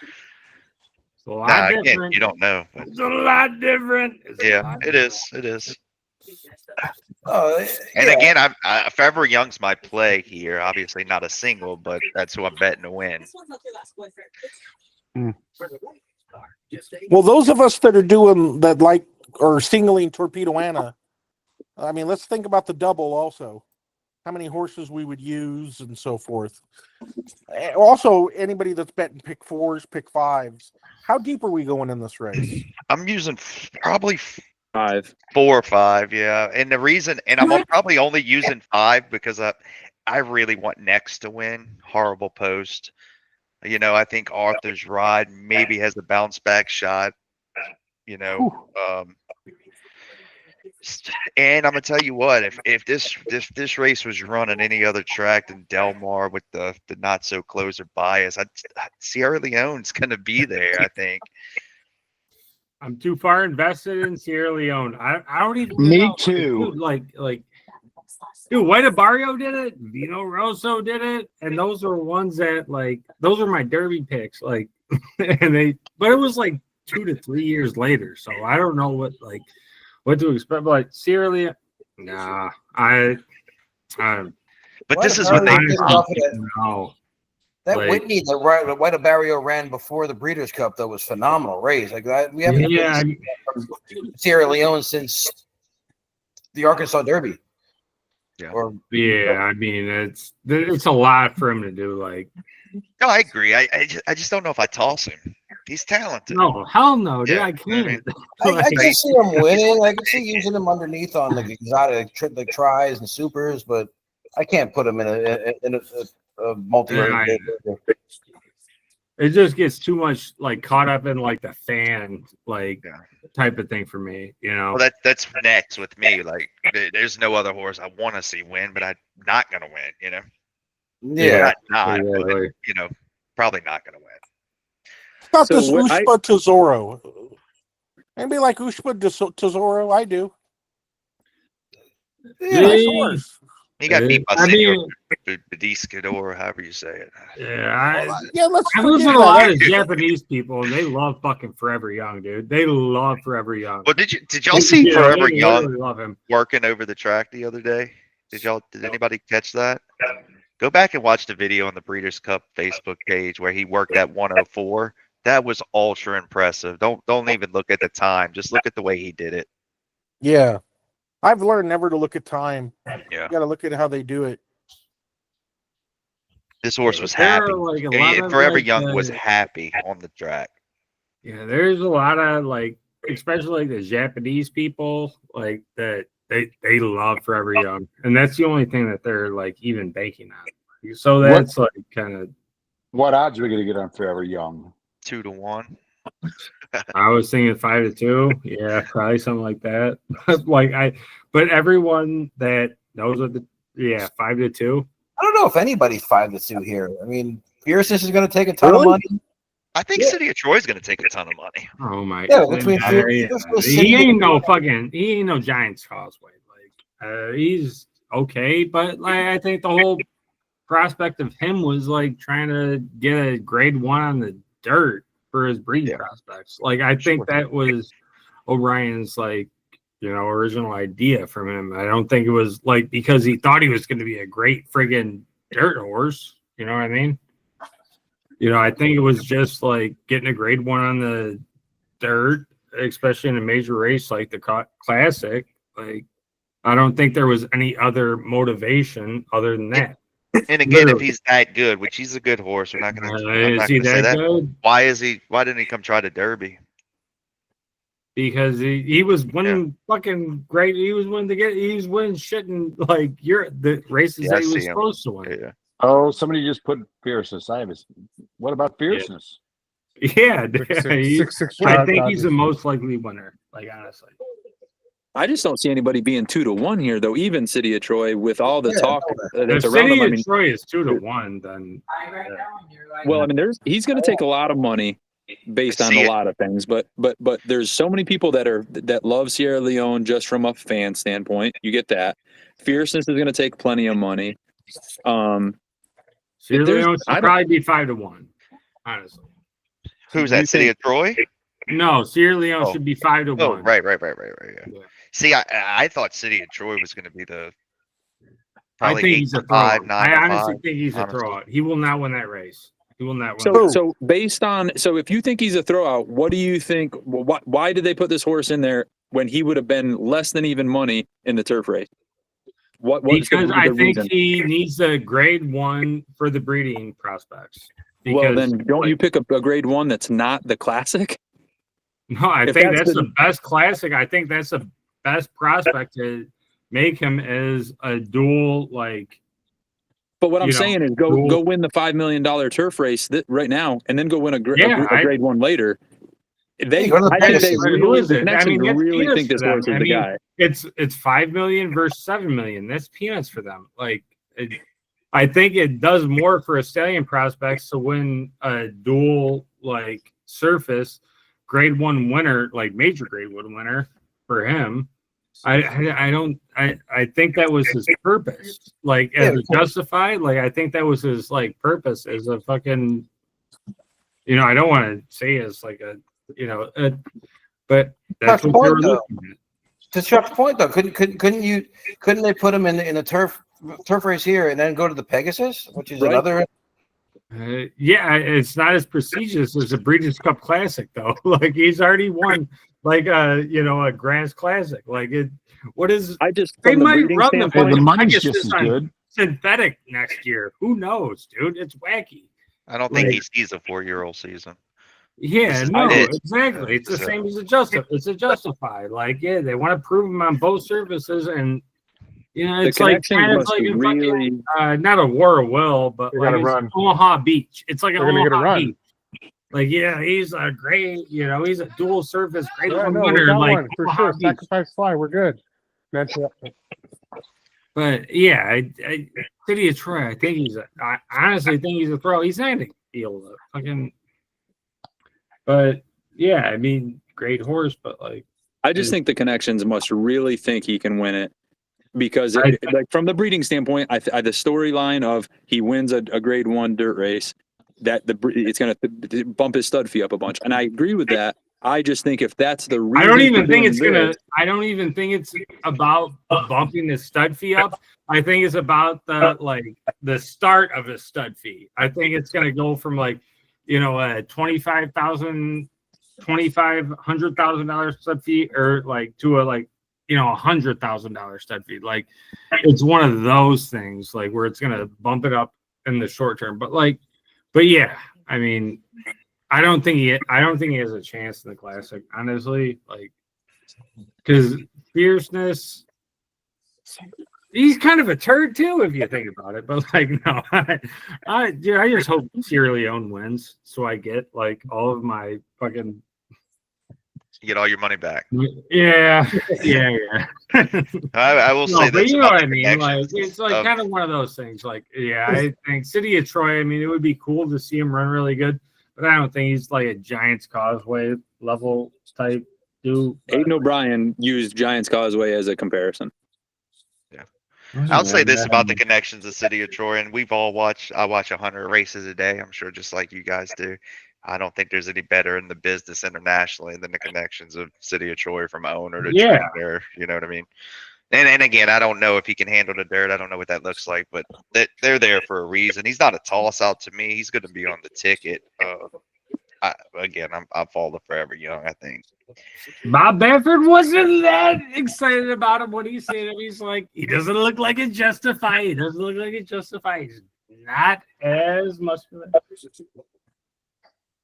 It's a lot Again, different. you don't know. But It's a lot different. yeah, it is. It is. Oh, And yeah. again, Forever Young's my play here. Obviously not a single, but that's who I'm betting to win. Well, those of us that are doing that, like, or singling Torpedo Anna, I mean, let's think about the double also. How many horses we would use and so forth. Also, anybody that's betting pick fours, pick fives. How deep are we going in this race? I'm using probably 5. 4 or 5, yeah. And the reason, and I'm probably only using 5 because I really want Next to win. Horrible post. You know, I think Arthur's ride maybe has a bounce back shot. You know, and I'm gonna tell you what, if this race was run on any other track than Del Mar with the not so closer bias, Sierra Leone's gonna be there. I think. I'm too far invested in Sierra Leone. I don't even Me know. too. Dude, White Barrio did it, Vino Rosso did it, and those are ones that those are my Derby picks. But it was 2 to 3 years later, so I don't know what to expect. But Sierra Leone, nah, But this is what they know. That Whitney that White Barrio ran before the Breeders' Cup though was phenomenal race. We haven't seen Sierra Leone since the Arkansas Derby. Yeah. I mean it's a lot for him to do. No, I agree. I just don't know if I toss him. He's talented. No, hell no, dude. Yeah, I can't. I can see him winning. I can see using him underneath on the exotic tries and supers, but I can't put him in a multi-race. It just gets too much caught up in the fan type of thing for me, you know. Well, that's next with me. There's no other horse I want to see win, but I'm not gonna win. You know. Yeah. Not exactly. but, probably not gonna win. About this Ushpa Tesoro. Anybody like Ushpa Tesoro? I do. Yeah, nice horse. He got beat by Senor Badiscador, or however you say it. Yeah, let's I listen to a lot of Japanese people, and they love fucking Forever Young, dude. They love Forever Young. Well, did y'all see Forever they Young really love him. working over the track the other day? Did anybody catch that? Go back and watch the video on the Breeders' Cup Facebook page where he worked at 104. That was ultra impressive. Don't even look at the time. Just look at the way he did it. Yeah. I've learned never to look at time. Yeah. You got to look at how they do it. This horse was happy. Forever Young was happy on the track. Yeah, there's a lot of especially the Japanese people that they love Forever Young, and that's the only thing that they're even banking on. So that's kind of. What odds are we going to get on Forever Young? 2 to 1. I was thinking 5 to 2. Yeah, probably something like that. But everyone that knows what 5 to 2. I don't know if anybody's 5 to 2 here. I mean, Pearson is going to take a ton of money. I think City of Troy is going to take a ton of money. Oh my! Yeah, between he ain't no Giants Causeway. He's okay, but I think the whole prospect of him was trying to get a grade 1 on the dirt for his breeding prospects. I think that was O'Brien's original idea from him. I don't think it was because he thought he was going to be a great friggin' dirt horse. You know what I mean? I think it was just getting a grade 1 on the dirt especially in a major race like the Classic. Like, I don't think there was any other motivation other than that. And again, if he's that good, which he's a good horse, we're not going to. I'm Is not he going to say that that. good? Why is he? Why didn't he come try the Derby? Because he was winning fucking great. He was winning shit in like the races that he was supposed to win. Yeah. Oh, somebody just put fierceness. What about fierceness? Yeah, Six I think he's the most likely winner. Like, honestly, I just don't see anybody being 2-1 here, though. Even City of Troy, with all the talk if that's around him. City I of mean, Troy is 2-1, then well, I mean, he's going to take a lot of money based on a lot of things, but there's so many people that love Sierra Leone just from a fan standpoint. You get that. Fierceness is going to take plenty of money. Sierra Leone should probably be 5-1. Honestly, who's that? City of Troy? No, Sierra Leone should be 5-1. Oh, right. Yeah. See, I thought City of Troy was going to be the. I think he's a 5, throw. 9 I to honestly 5, think he's a throwout. He will not win that race. He will not So win. so if you think he's a throwout, what do you think? Why did they put this horse in there when he would have been less than even money in the turf race? Because I think he needs a grade 1 for the breeding prospects. Well, then don't you pick a grade 1 that's not the Classic? No, I think that's the best Classic. I think that's the best prospect to make him as a dual, like. But what I'm saying is go win the $5 million turf race right now, and then go win a grade 1 later. I think they really think this horse is the guy. It's $5 million versus $7 million. That's peanuts for them. Like, I think it does more for a stallion prospects to win a dual like surface grade 1 winner, like major grade 1 winner for him. I think that was his purpose. Like as a justified, like I think that was his like purpose as a fucking, I don't want to say as like a, but that's what they were looking at. To Chuck's point though, couldn't they put him in a turf race here and then go to the Pegasus, which is another. Yeah, it's not as prestigious as the Breeders' Cup Classic though. Like he's already won like a Grants Classic. Like it. What is? They might run the money's just as good. Synthetic next year. Who knows, dude? It's wacky. I don't think he sees a 4-year-old season. Yeah, no, exactly. It's the same as it's a justified. Like, yeah, they want to prove them on both surfaces, and it's like kind of like a fucking, not a war of will, but like it's Omaha Beach. It's like an Omaha Beach. Like, yeah, he's a great, he's a dual surface great winner. Like for sure, sacrifice fly, we're good. That's it. But yeah, City of Troy, I honestly think he's a throw. He's not a field fucking. But yeah, I mean, great horse, but like, I just think the Connections must really think he can win it because, like, from the breeding standpoint, the storyline of he wins a grade 1 dirt race, it's going to bump his stud fee up a bunch, and I agree with that. I just think if that's the reason, I don't even think it's about bumping the stud fee up. I think it's about the start of a stud fee. I think it's going to go from like, a $25,000, $100,000 stud fee, or like to a $100,000 stud fee. Like it's one of those things like where it's gonna bump it up in the short term. But yeah, I mean, I don't think he has a chance in the Classic, honestly. Like, because fierceness. He's kind of a turd too, if you think about it. But like, no, I just hope Sierra Leone wins, so I get like all of my fucking. You get all your money back. Yeah. I will say that. But you know what I mean? Like, it's like kind of one of those things. Like, yeah, I think City of Troy. I mean, it would be cool to see him run really good, but I don't think he's like a Giants Causeway level type dude. Aiden O'Brien used Giants Causeway as a comparison. I'll say this about the Connections of City of Troy, and I watch 100 races a day. I'm sure just like you guys do. I don't think there's any better in the business internationally than the Connections of City of Troy from owner to trainer. You know what I mean? And again, I don't know if he can handle the dirt. I don't know what that looks like, but they're there for a reason. He's not a toss out to me. He's going to be on the ticket. I'll follow the Forever Young. I think Bob Baffert wasn't that excited about him when he said it. He's like, he doesn't look like a Justify. He doesn't look like a Justify. He's not as muscular.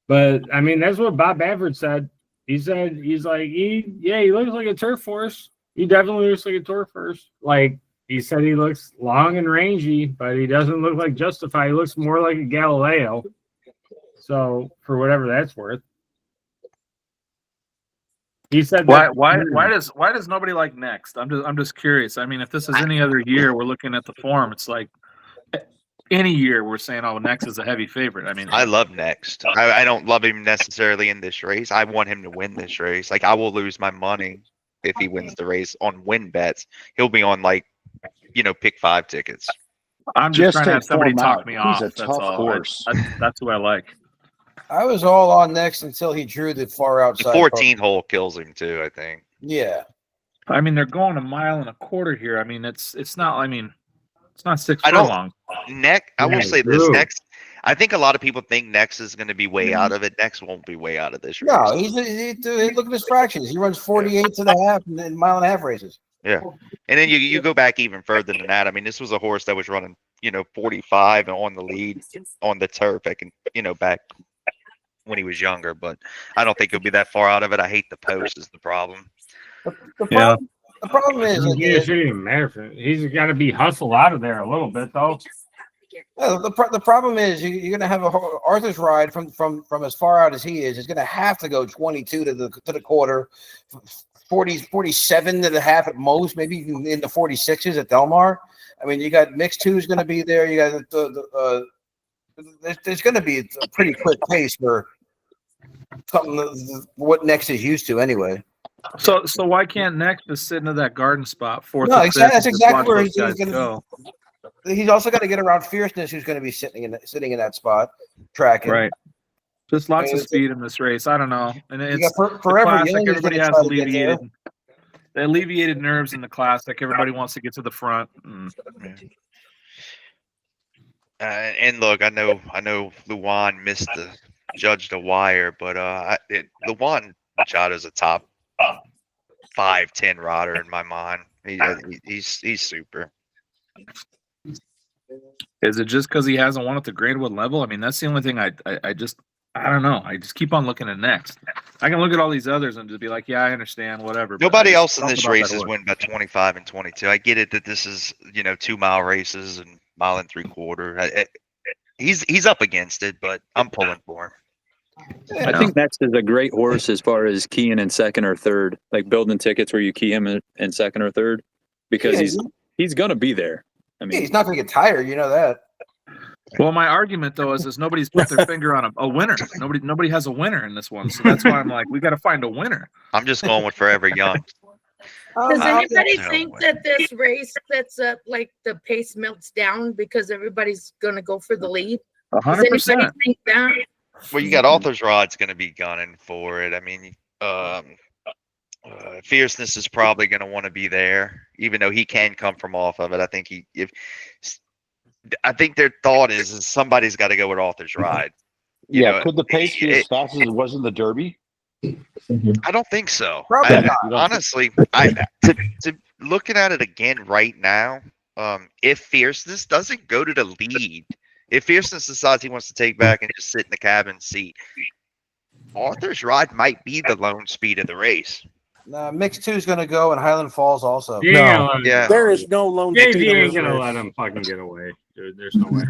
But I mean, that's what Bob Baffert said. He said he looks like a turf horse. He definitely looks like a turf horse. Like he said, he looks long and rangy, but he doesn't look like Justify. He looks more like a Galileo. So for whatever that's worth. He said why does nobody like Next? I'm just curious. I mean, if this is any other year, we're looking at the form. It's like any year we're saying, oh, Next is a heavy favorite. I mean, I love Next. I don't love him necessarily in this race. I want him to win this race. Like I will lose my money if he wins the race on win bets. He'll be on like, pick 5 tickets. I'm just trying to have somebody talk out. me off. He's a That's tough all. horse. That's who I like. I was all on Next until he drew the far outside. The 14 hole kills him too, I think. Yeah. I mean, they're going 1.25 miles here. I mean, it's not. I mean, it's not 6 I foot don't- long. I will say this. Next, I think a lot of people think Next is going to be way out of it. Next won't be way out of this race. No, look at his fractions. He runs 48 to the half and then 1.5 races. Yeah. And then you go back even further than that. I mean, this was a horse that was running, 45 and on the lead on the turf back when he was younger, but I don't think he'll be that far out of it. I hate the post is the problem. The problem is it shouldn't even matter. He's got to be hustled out of there a little bit, though. the problem is you're going to have Arthur's ride from as far out as he is going to have to go 22 to the quarter, 47 to the half at most, maybe even in the 46s at Del Mar. I mean, you got mixed 2's going to be there. You got there's going to be a pretty quick pace for something what Next is used to anyway. So why can't Next just sit into that garden spot? No, that's exactly where he's going to go. He's also got to get around Fierceness, who's going to be sitting in that spot, tracking. Right. Just lots of speed in this race. I don't know. And it's Forever classic. Young. Everybody has alleviated nerves in the classic. Everybody wants to get to the front. And look, I know Luan missed the judged a wire, but Luan Machado's a top 5-10 rider in my mind. He's super. Is it just because he hasn't won at the grade 1 level? I mean, that's the only thing I don't know. I just keep on looking at Next. I can look at all these others and just be like, yeah, I understand, whatever. Nobody else in this race is winning by 25 and 22. I get it that this is 2-mile races and 1 3/4. He's up against it, but I'm pulling for him. I think Next is a great horse as far as keying in second or third, like building tickets where you key him in second or third, because he's going to be there. I mean, he's not going to get tired. You know that. Well, my argument though is nobody's put their finger on a winner. Nobody has a winner in this one, so that's why I'm like, we got to find a winner. I'm just going with Forever Young. Does anybody think that this race sets up like the pace melts down because everybody's going to go for the lead? 100%. Does anybody think that? Well, you got Arthur's Rod's going to be gunning for it. I mean, Fierceness is probably going to want to be there, even though he can come from off of it. I think their thought is somebody's got to go with Arthur's Ride. Could the pace be as fast as it was in the Derby? I don't think so. Probably not. Honestly, to looking at it again right now, if Fierceness doesn't go to the lead, if Fierceness decides he wants to take back and just sit in the cabin seat, Arthur's Ride might be the lone speed of the race. Mixed 2 is going to go, and Highland Falls also. Yeah, there is no lone speed. JV ain't gonna let him fucking get away, dude. There's no way.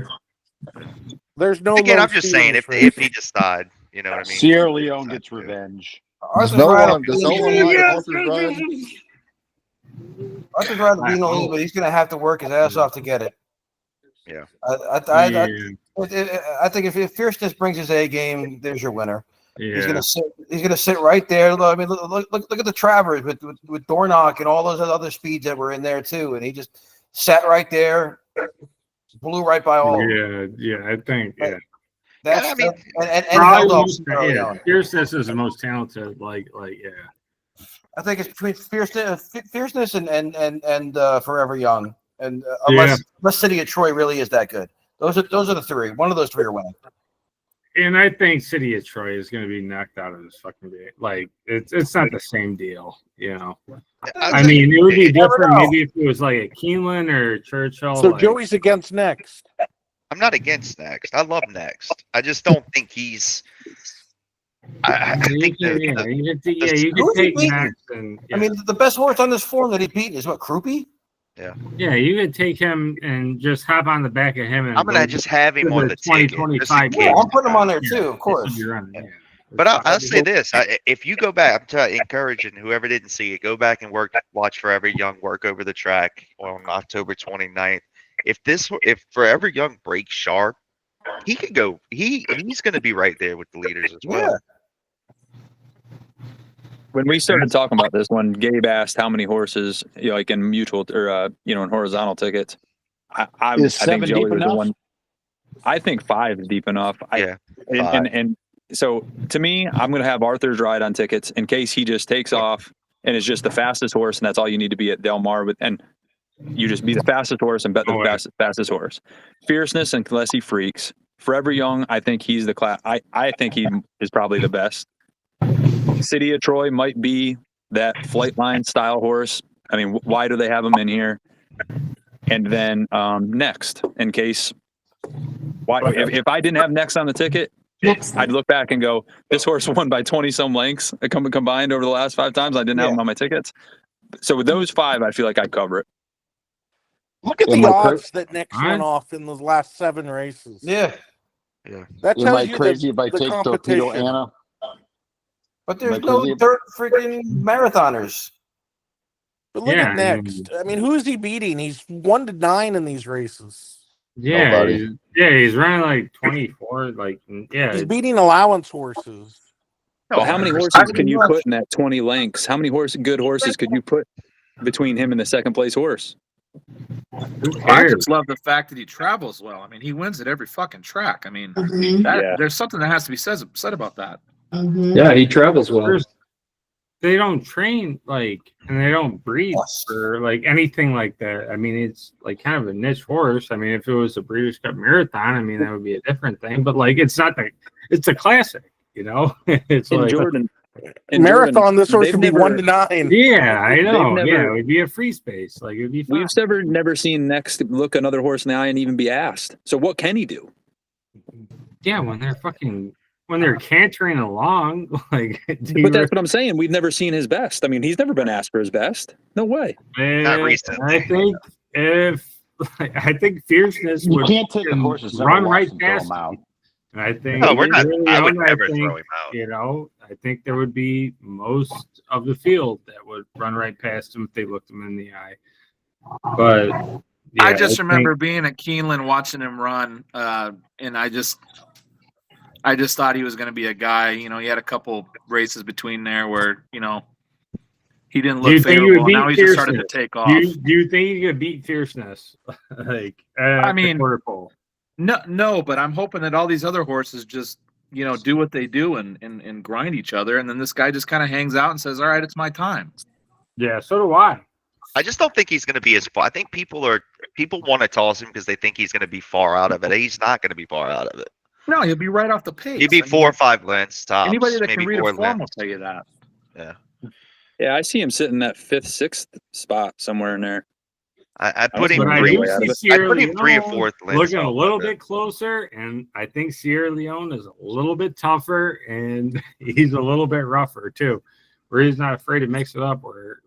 There's no. Again, lone I'm just speed saying in if this race. he decide, you know what I mean. Sierra Leone gets revenge. Arthur's Ride will be in the lead, but he's going to have to work his ass off to get it. Yeah. I think if Fierceness brings his A game, there's your winner. Yeah. He's gonna sit right there. I mean, look at the Travers with Dornock and all those other speeds that were in there too, and he just sat right there, blew right by all. I think. Yeah. That's Fierceness is the most talented. I think it's between fierceness and Forever Young, and unless City of Troy really is that good. Those are the three. One of those three are winning. And I think City of Troy is going to be knocked out of this fucking game. Like it's not the same deal, you know. I mean, it would be different maybe if it was like a Keeneland or Churchill. So like, Joey's against Next. I'm not against Next. I love Next. I just don't think he's. I think you could take Next, and I mean, the best horse on this form that he beat is what, Krupe? Yeah, you could take him and just hop on the back of him. And I'm gonna just have him on the ticket. 2025. Yeah, I'm putting him on there too, of course. But I'll say this: if you go back, I'm encouraging whoever didn't see it, go back and watch Forever Young work over the track on October 29th. If Forever Young breaks sharp, he could go. He's going to be right there with the leaders as well. When we started talking about this, when Gabe asked how many horses, like in mutual or in horizontal tickets, I think Joey was the one. I think 5 is deep enough. And so to me, I'm going to have Arthur's ride on tickets in case he just takes off and is just the fastest horse, and that's all you need to be at Del Mar. And you just be the fastest horse and bet the fastest horse. Fierceness unless he freaks. Forever Young, I think he's the class. I think he is probably the best. City of Troy might be that Flightline style horse. I mean, why do they have him in here? And then Next, in case. Why? If I didn't have Next on the ticket, I'd look back and go, this horse won by 20 some lengths combined over the last 5 times. I didn't have him on my tickets. So with those 5, I feel like I'd cover it. Look at the odds that Next went off in the last 7 races. Yeah. That Am tells I you crazy if I the take competition. Torpedo Anna? But there's no dirt freaking marathoners. But look at Next. I mean, who is he beating? He's 1 to 9 in these races. Yeah, he's running like 24. He's beating allowance horses. But how many horses can you put in that 20 lengths? How many good horses could you put between him and the second place horse? I just love the fact that he travels well. I mean, he wins at every fucking track. I mean, there's something that has to be said about that. Yeah, he travels well. They don't train and they don't breed for anything like that. I mean, it's kind of a niche horse. I mean, if it was a Breeders' Cup Marathon, I mean, that would be a different thing. But it's not it's a classic, you know. It's Jordan. Marathon, this horse would be 1 to 9. Yeah, I know. It would be a free space. It'd be fun. We've never seen Next look another horse in the eye and even be asked. So what can he do? Yeah, when they're cantering along, but that's what I'm saying. We've never seen his best. I mean, he's never been asked for his best. No way. Not recently. I think Fierceness You would can't take a horse's run right past him. out. And I think No, we're not. I would I never think, throw him out. You know, I think there would be most of the field that would run right past him if they looked him in the eye. But yeah, I just remember being at Keeneland watching him run, and I just thought he was going to be a guy. You know, he had a couple races between there where he didn't look favorable. Now he's just started to take off. Do you think he could beat Fierceness? I mean, no, but I'm hoping that all these other horses just do what they do and grind each other, and then this guy just kind of hangs out and says, "All right, it's my time." Yeah, so do I. I just don't think he's going to be as far. I think people want to toss him because they think he's going to be far out of it. He's not going to be far out of it. No, he'll be right off the pace. He'll be 4 or 5 lengths tops. Anybody that maybe can read 4 a form will lengths. tell you that. Yeah. Yeah, I see him sitting that 5th, 6th spot somewhere in there. I put him 3 or 4th lengths. Looking a little bit closer, and I think Sierra Leone is a little bit tougher, and he's a little bit rougher too, where he's not afraid to mix it up. Where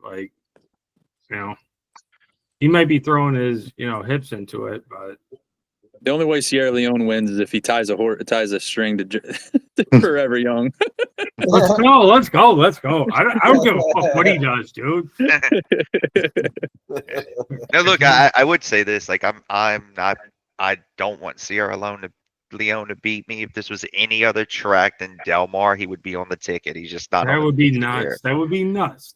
he might be throwing his hips into it, but the only way Sierra Leone wins is if he ties a string to Forever Young. Let's go. I don't give a fuck what he does, dude. No, look, I would say this. I don't want Sierra Leone to beat me. If this was any other track than Del Mar, he would be on the ticket. He's just not. That would be nuts. That would be nuts.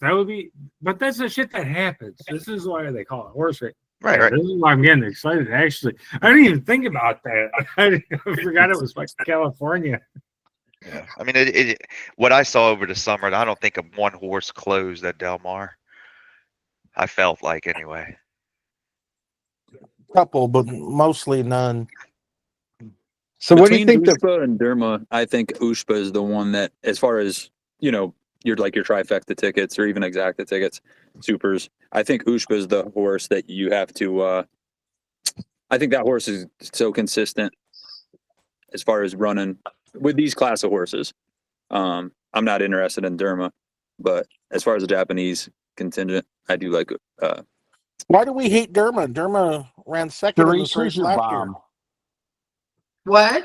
But that's the shit that happens. This is why they call it horse race. Right. This is why I'm getting excited. Actually, I didn't even think about that. I forgot it was like California. Yeah. I mean, what I saw over the summer, I don't think one horse closed at Del Mar. I felt like anyway. Couple, but mostly none. So what do you think? Ushpa and Derma, I think Ushpa is the one that, as far as your trifecta tickets or even exacta tickets, supers. I think Ushpa is the horse that you have to. I think that horse is so consistent as far as running with these class of horses. I'm not interested in Derma, but as far as the Japanese contingent, I do like. Why do we hate Derma? Derma ran second in this race your last year. bomb? What?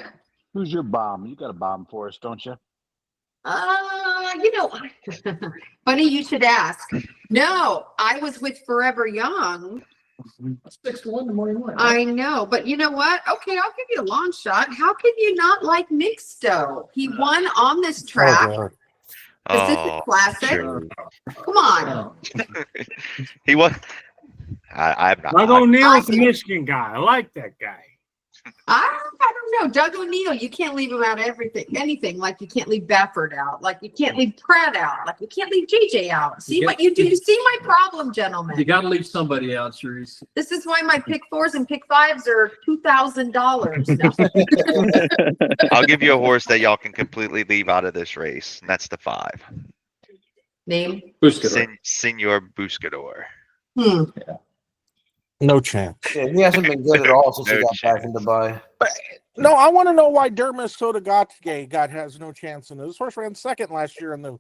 Who's your bomb? You got a bomb for us, don't you? Funny you should ask. No, I was with Forever Young. 6-1 the morning one. I know, but you know what? Okay, I'll give you a long shot. How can you not like Mixto? He won on this track. Pacific Classic. True. Come on. He was. I'm not. Doug O'Neill's a Michigan guy. I like that guy. I don't know. Doug O'Neill, you can't leave him out of anything. Like you can't leave Baffert out. Like you can't leave Pratt out. Like you can't leave JJ out. See what you do? You see my problem, gentlemen? You got to leave somebody out, Cerise. This is why my pick 4s and pick 5s are $2,000. I'll give you a horse that y'all can completely leave out of this race, and that's the 5. Name? Senor Buscador. Yeah. No chance. Yeah, he hasn't been good at all since he got back in Dubai. No, I want to know why Derma Sotogake has no chance in this. This horse ran second last year in the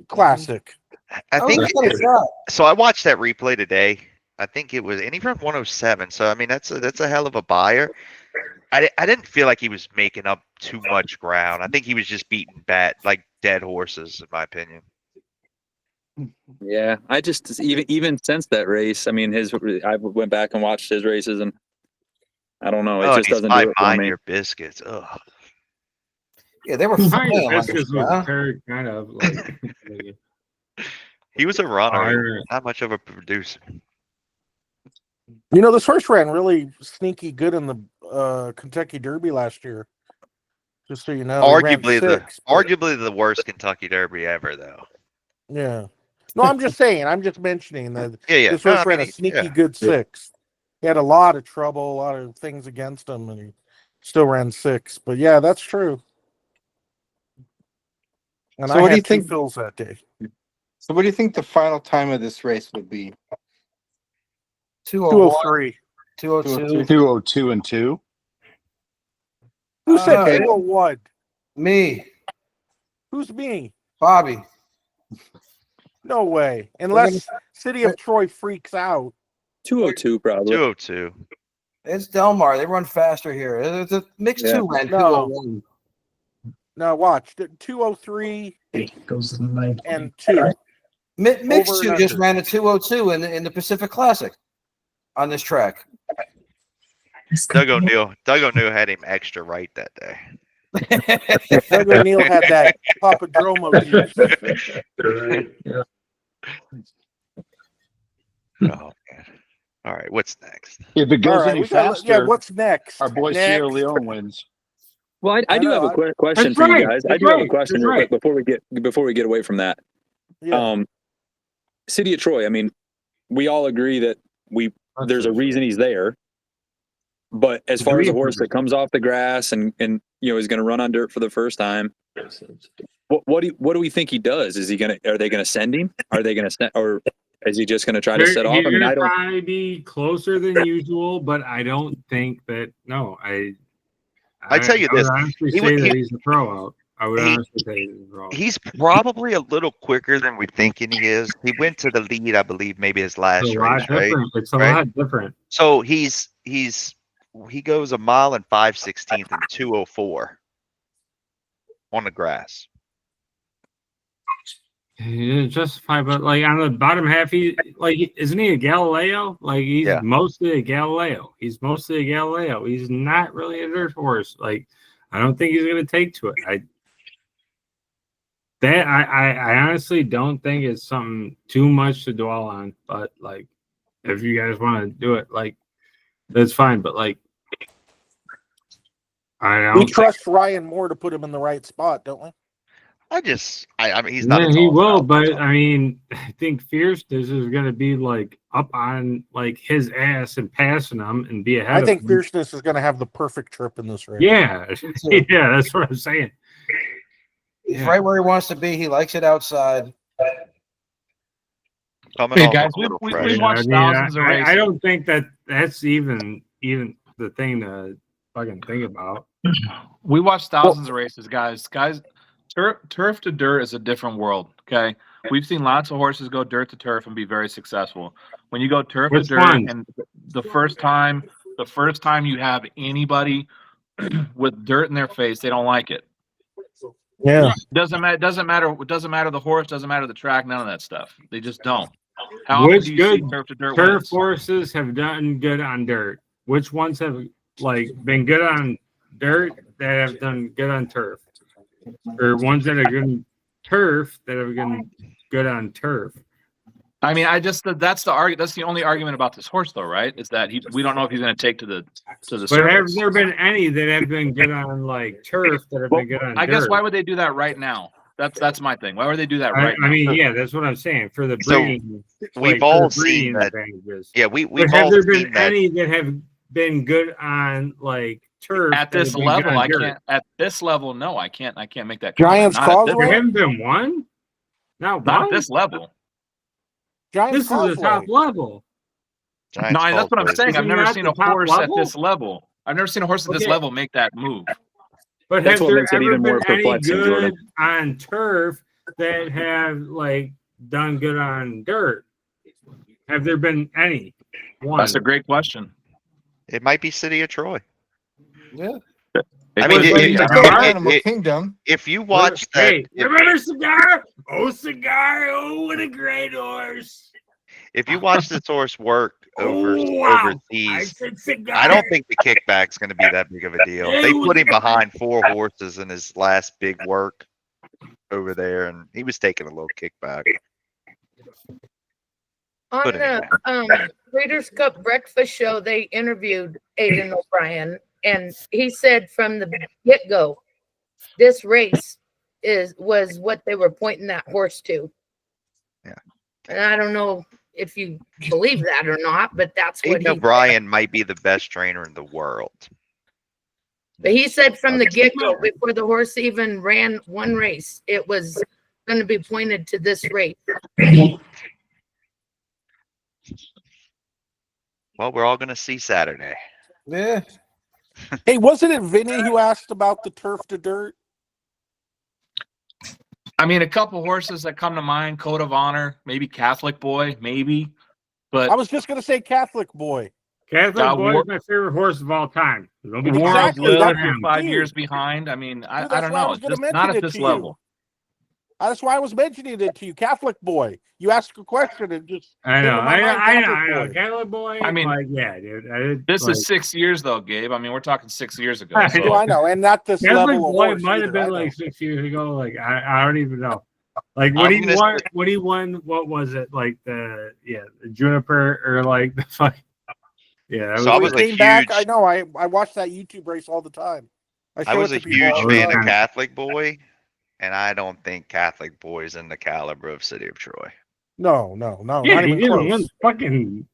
Classic. I think so. I watched that replay today. I think it was, and he ran 107. So I mean, that's a hell of a buyer. I didn't feel like he was making up too much ground. I think he was just beating dead horses, in my opinion. Yeah, I just even since that race, I mean, I went back and watched his races, and I don't know, it just doesn't do it for me. Your biscuits. Ugh. Yeah, they were Mind fine. Your Biscuits was very kind of like. He was a runner, not much of a producer. You know, this horse ran really sneaky good in the Kentucky Derby last year. Just so you know, Arguably the worst Kentucky Derby ever, though. Yeah. No, I'm just saying. I'm just mentioning that this No, horse ran a sneaky good 6. He had a lot of trouble, a lot of things against him, and he still ran 6. But yeah, that's true. And So I what do you had 2 think? fills that day. So what do you think the final time of this race would be? 203. 202. 202 and 2. Who said 201? Me. Who's me? Bobby. No way. Unless City of Troy freaks out. 202 probably. 202. It's Delmar. They run faster here. The mix 2 ran 201. No, watch. 203 goes to the 9 and 2. Mix Over 2 and just under. ran a 202 in the Pacific Classic on this track. Doug O'Neill had him extra right that day. Doug O'Neill had that Papadromo juice. Right. Yeah. Oh man. All right, what's next? If it goes All right, any we got- faster, yeah, what's next? our boy Next. Sierra Leone wins. Well, I do know, have a question That's for you right, guys. I that's do have a right, question that's real right. quick before we get away from that. Yeah. City of Troy. I mean, we all agree that there's a reason he's there. But as far as a horse that comes off the grass and is going to run on dirt for the first time, what do we think he does? Are they going to send him? Are they going to send, or is he just going to try to set off? He's I mean, I gonna don't. probably be closer than usual, but I don't think that. No, I tell you I would this, honestly he say would- that he- he's a throw out. I would honestly say he's a throw out. He's probably a little quicker than we thinking he is. He went to the lead, I believe, maybe his last It's a lot race, right? different. It's a Right? lot different. So he goes 1 mile and 5/16 and 204 on the grass. Yeah, justified, but like on the bottom half, isn't he a Galileo? Like he's mostly a Galileo. He's not really a dirt horse. Like I don't think he's gonna take to it. I honestly don't think it's something too much to dwell on. But like, if you guys want to do it, like that's fine. But like, I don't We trust Ryan Moore to put him in the right spot, don't we? I mean, he's not. Yeah, he will, but I mean, I think Fierceness is going to be like up on like his ass and passing him and be ahead I of think him. Fierceness is going to have the perfect trip in this race. Yeah, yeah, that's what I'm saying. He's right where he wants to be. He likes it outside. Coming Hey off guys, a little we fresh. watched thousands of races. I don't think that's even the thing to fucking think about. We watched thousands of races, guys. Turf to dirt is a different world. Okay, we've seen lots of horses go dirt to turf and be very successful. When you go turf Which to dirt, ones? and the first time you have anybody with dirt in their face, they don't like it. Yeah. Doesn't matter the horse, doesn't matter the track, none of that stuff. They just don't. How often Which do you good see turf to dirt turf wins? horses have done good on dirt? Which ones have like been good on dirt that have done good on turf, or ones that are good on turf that have been good on turf? I mean, that's the only argument about this horse, though, right? Is that we don't know if he's going to take to the But have surface. there been any that have been good on like turf that have been good on I dirt? guess why would they do that right now? That's my thing. Why would they do that right now? I mean, yeah, that's what I'm saying for the So, breeding. we've for all the seen breeding that. advantages. Yeah, we've But have all there been seen that. any that have been good on like turf At that this have been good level, on I dirt? can't. At this level, no, I can't make that comment. Giants Not at this There Causeway? haven't been one. Not Not one. at this level. Giants This is the top Causeway. level. Giants No, that's what I'm Causeway. saying. Is I've it never not seen the a top horse at level? this level. I've never seen a horse at this Okay. level make that move. But That's have what there makes it ever even more been any perplexing, good Jordan. on turf that have like done good on dirt? Have there been any? One. That's a great question. It might be City of Troy. Yeah. I mean, Was it Cigar? Animal Kingdom. if you watch that, Hey, remember Cigar? Oh, Cigar! Oh, what a great horse! if you watch this horse work Oh, wow. I overseas, said Cigar. I don't think the kickback's going to be that big of a deal. They put him behind 4 horses in his last big work over there, and he was taking a little kickback. On But anyway. the Breeders' Cup Breakfast Show, they interviewed Aiden O'Brien, and he said from the get-go, this race was what they were pointing that horse to. Yeah. And I don't know if you believe that or not, but that's what Aiden he said. O'Brien might be the best trainer in the world. But he said from the get-go, before the horse even ran one race, it was going to be pointed to this race. Well, we're all going to see Saturday. Yeah. Hey, wasn't it Vinny who asked about the turf to dirt? I mean, a couple horses that come to mind: Code of Honor, maybe Catholic Boy, maybe. But I was just going to say Catholic Boy. Catholic Boy is my favorite horse of all time. War of Exactly, Will, that's you're what 5 he years did. behind. I mean, I That's don't why I know. was gonna Just mention not at it this to level. That's why I was mentioning it to you, Catholic Boy. You asked a question and just I know, came to my mind, I Catholic know. Boy. Catholic Boy. I mean, like, yeah, dude. This is 6 years though, Gabe. I mean, we're talking 6 years ago. I So. Well, I know, and not this Catholic level of Boy horse might have either, been I know. like 6 years ago. Like I don't even know. Like when he won, what was it? Like the Juniper or like the fuck? Yeah, So I was came back. I know. I watched that YouTube race all the time. I was a huge all the fan of time. Catholic Boy, and I don't think Catholic Boy is in the caliber of City of Troy. No, Yeah, not he even didn't close. win fucking.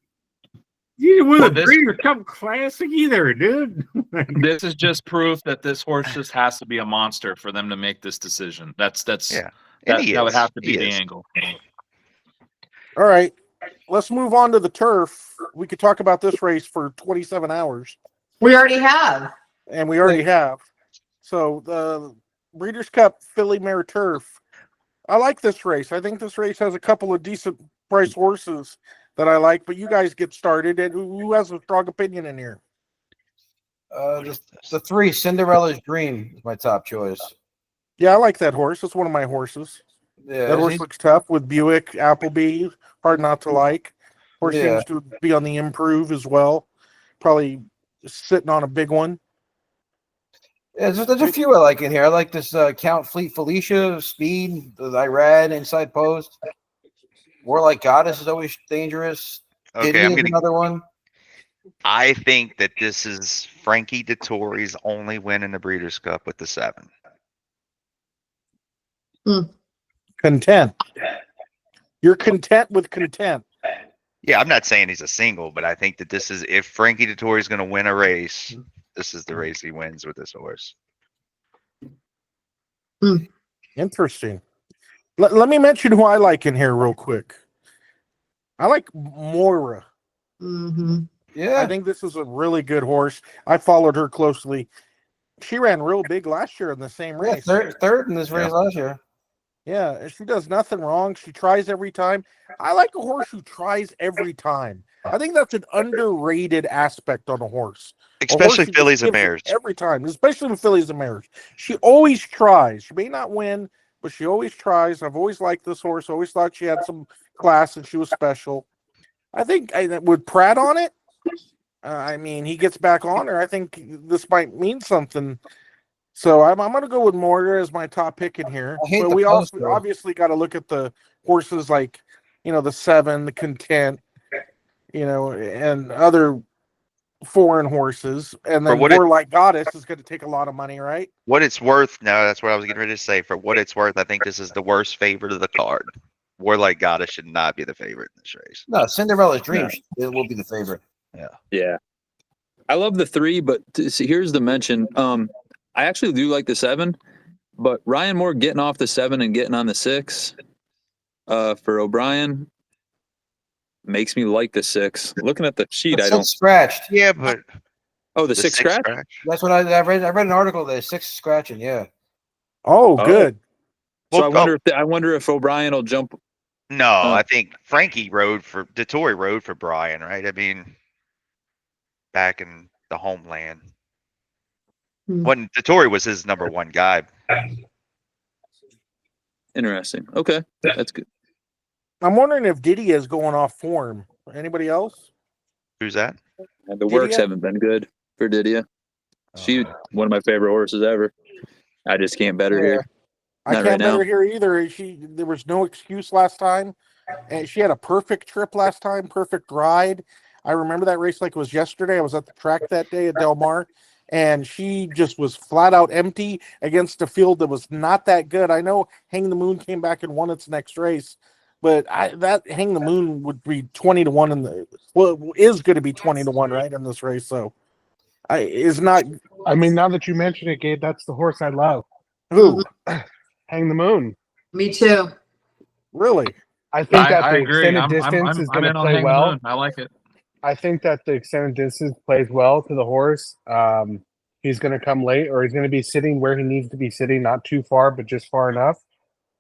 He didn't win the Breeders' Cup Classic either, dude. This is just proof that this horse just has to be a monster for them to make this decision. That would have to be the angle. All right, let's move on to the turf. We could talk about this race for 27 hours. We already have. And we already have. So the Breeders' Cup Filly Mare Turf. I like this race. I think this race has a couple of decent price horses that I like, but you guys get started. And who has a strong opinion in here? The 3, Cinderella's Dream, is my top choice. Yeah, I like that horse. It's one of my horses. Yeah, that horse looks tough with Buick, Appleby. Hard not to like. Horse Yeah. seems to be on the improve as well. Probably sitting on a big one. Yeah, there's a few I like in here. I like this Count Fleet Felicia, Speed, that I read, Inside Post. Warlike Goddess is always dangerous. Okay, Disney I'm is gonna. another one. I think that this is Frankie Dettori's only win in the Breeders' Cup with the 7. Content. You're content with content. Yeah, I'm not saying he's a single, but I think that this is if Frankie Dettori is going to win a race, this is the race he wins with this horse. Interesting. Let me mention who I like in here real quick. I like Mare. Yeah. I think this is a really good horse. I followed her closely. She ran real big last year in the same race. Third in this race last year. Yeah, she does nothing wrong. She tries every time. I like a horse who tries every time. I think that's an underrated aspect on a horse. Especially who just fillies and gives it mares. every time, especially with fillies and mares. She always tries. She may not win, but she always tries. I've always liked this horse. Always thought she had some class and she was special. I think with Pratt on it, I mean, he gets back on her. I think this might mean something. So I'm going to go with Mare as my top pick in here. But we also obviously got to look at the horses like, the 7, the Content, and other foreign horses. And then Warlike Goddess is going to take a lot of money, right? What it's worth, no, that's what I was getting ready to say. For what it's worth, I think this is the worst favorite of the card. Warlike Goddess should not be the favorite in this race. No, Cinderella's Dream it will be the favorite. Yeah. I love the 3, but see, here's the mention. I actually do like the 7, but Ryan Moore getting off the 7 and getting on the 6 for O'Brien makes me like the 6. Looking at the sheet, I don't scratched. Yeah, but the 6 scratch? That's what I read. I read an article there. 6 scratching. Yeah. Oh, good. So I wonder if O'Brien will jump. No, I think Dettori rode for Brian, right? I mean, back in the homeland. When Dettori was his number 1 guy. Interesting. Okay, that's good. I'm wondering if Diddy is going off form. Anybody else? Who's that? The works haven't been good for Didia. She one of my favorite horses ever. I just can't bet her here. I can't bet her here either. There was no excuse last time. And she had a perfect trip last time, perfect ride. I remember that race like it was yesterday. I was at the track that day at Del Mar, and she just was flat out empty against a field that was not that good. I know Hang the Moon came back and won its next race, but that Hang the Moon would be 20-1 is going to be 20-1 right in this race. So is not. I mean, now that you mention it, Gabe, that's the horse I love. Who? Hang the Moon. Me too. Really? I think that the agree. extended distance is going to play well. I like it. I think that the extended distance plays well to the horse. He's going to come late, or he's going to be sitting where he needs to be sitting, not too far, but just far enough.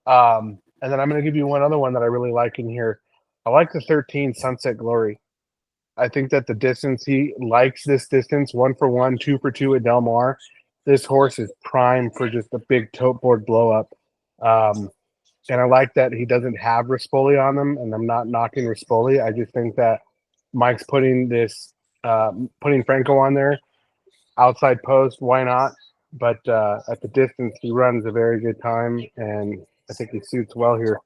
And then I'm going to give you one other one that I really like in here. I like the 13 Sunset Glory. I think that the distance, he likes this distance, 1 for 1, 2 for 2 at Del Mar. This horse is prime for just a big tote board blow up. And I like that he doesn't have Rispoli on them, and I'm not knocking Rispoli. I just think that Mike's putting Franco on there, outside post, why not? But at the distance, he runs a very good time, and I think he suits well here.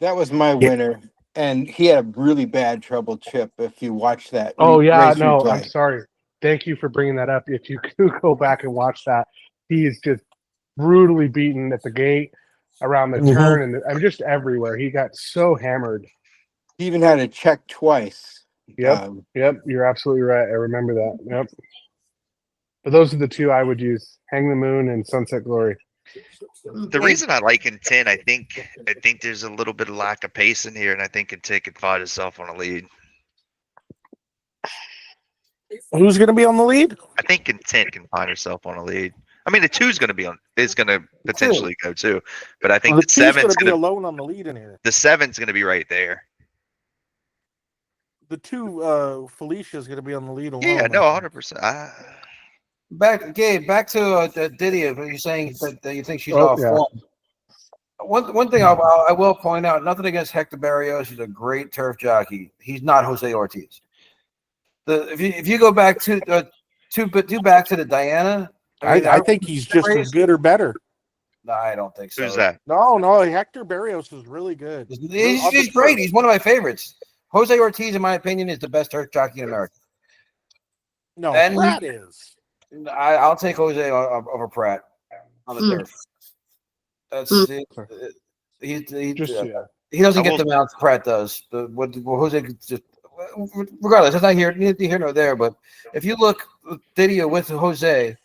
That was my winner, and he had a really bad treble chip. If you watch that, yeah, race no, replay. I'm sorry. Thank you for bringing that up. If you could go back and watch that, he is just brutally beaten at the gate, around the turn, and I'm just everywhere. He got so hammered. He even had a check twice. Yep, you're absolutely right. I remember that. Yep. But those are the 2 I would use: Hang the Moon and Sunset Glory. The reason I like Content, I think there's a little bit of lack of pace in here, and I think Content can find himself on a lead. Who's going to be on the lead? I think Content can find herself on a lead. I mean, the 2's going to potentially go too, but I think the 7's going to be alone on the lead in here. The 7's going to be right there. The 2, Felicia is going to be on the lead alone. Yeah, no, 100%. Back to Didia. You're saying that you think she's off form. One thing I will point out, nothing against Hector Barrios. He's a great turf jockey. He's not Jose Ortiz. If you go back to back to the Diana. I think he's just as good or better. No, I don't think so. Who's that? No, Hector Barrios is really good. He's great. He's one of my favorites. Jose Ortiz, in my opinion, is the best turf jockey in America. No, Pratt is. I'll take Jose over Pratt on the turf. That's Mm. he doesn't get the mounts Pratt does. What Jose just regardless, it's not here neither here nor there. But if you look video with Jose,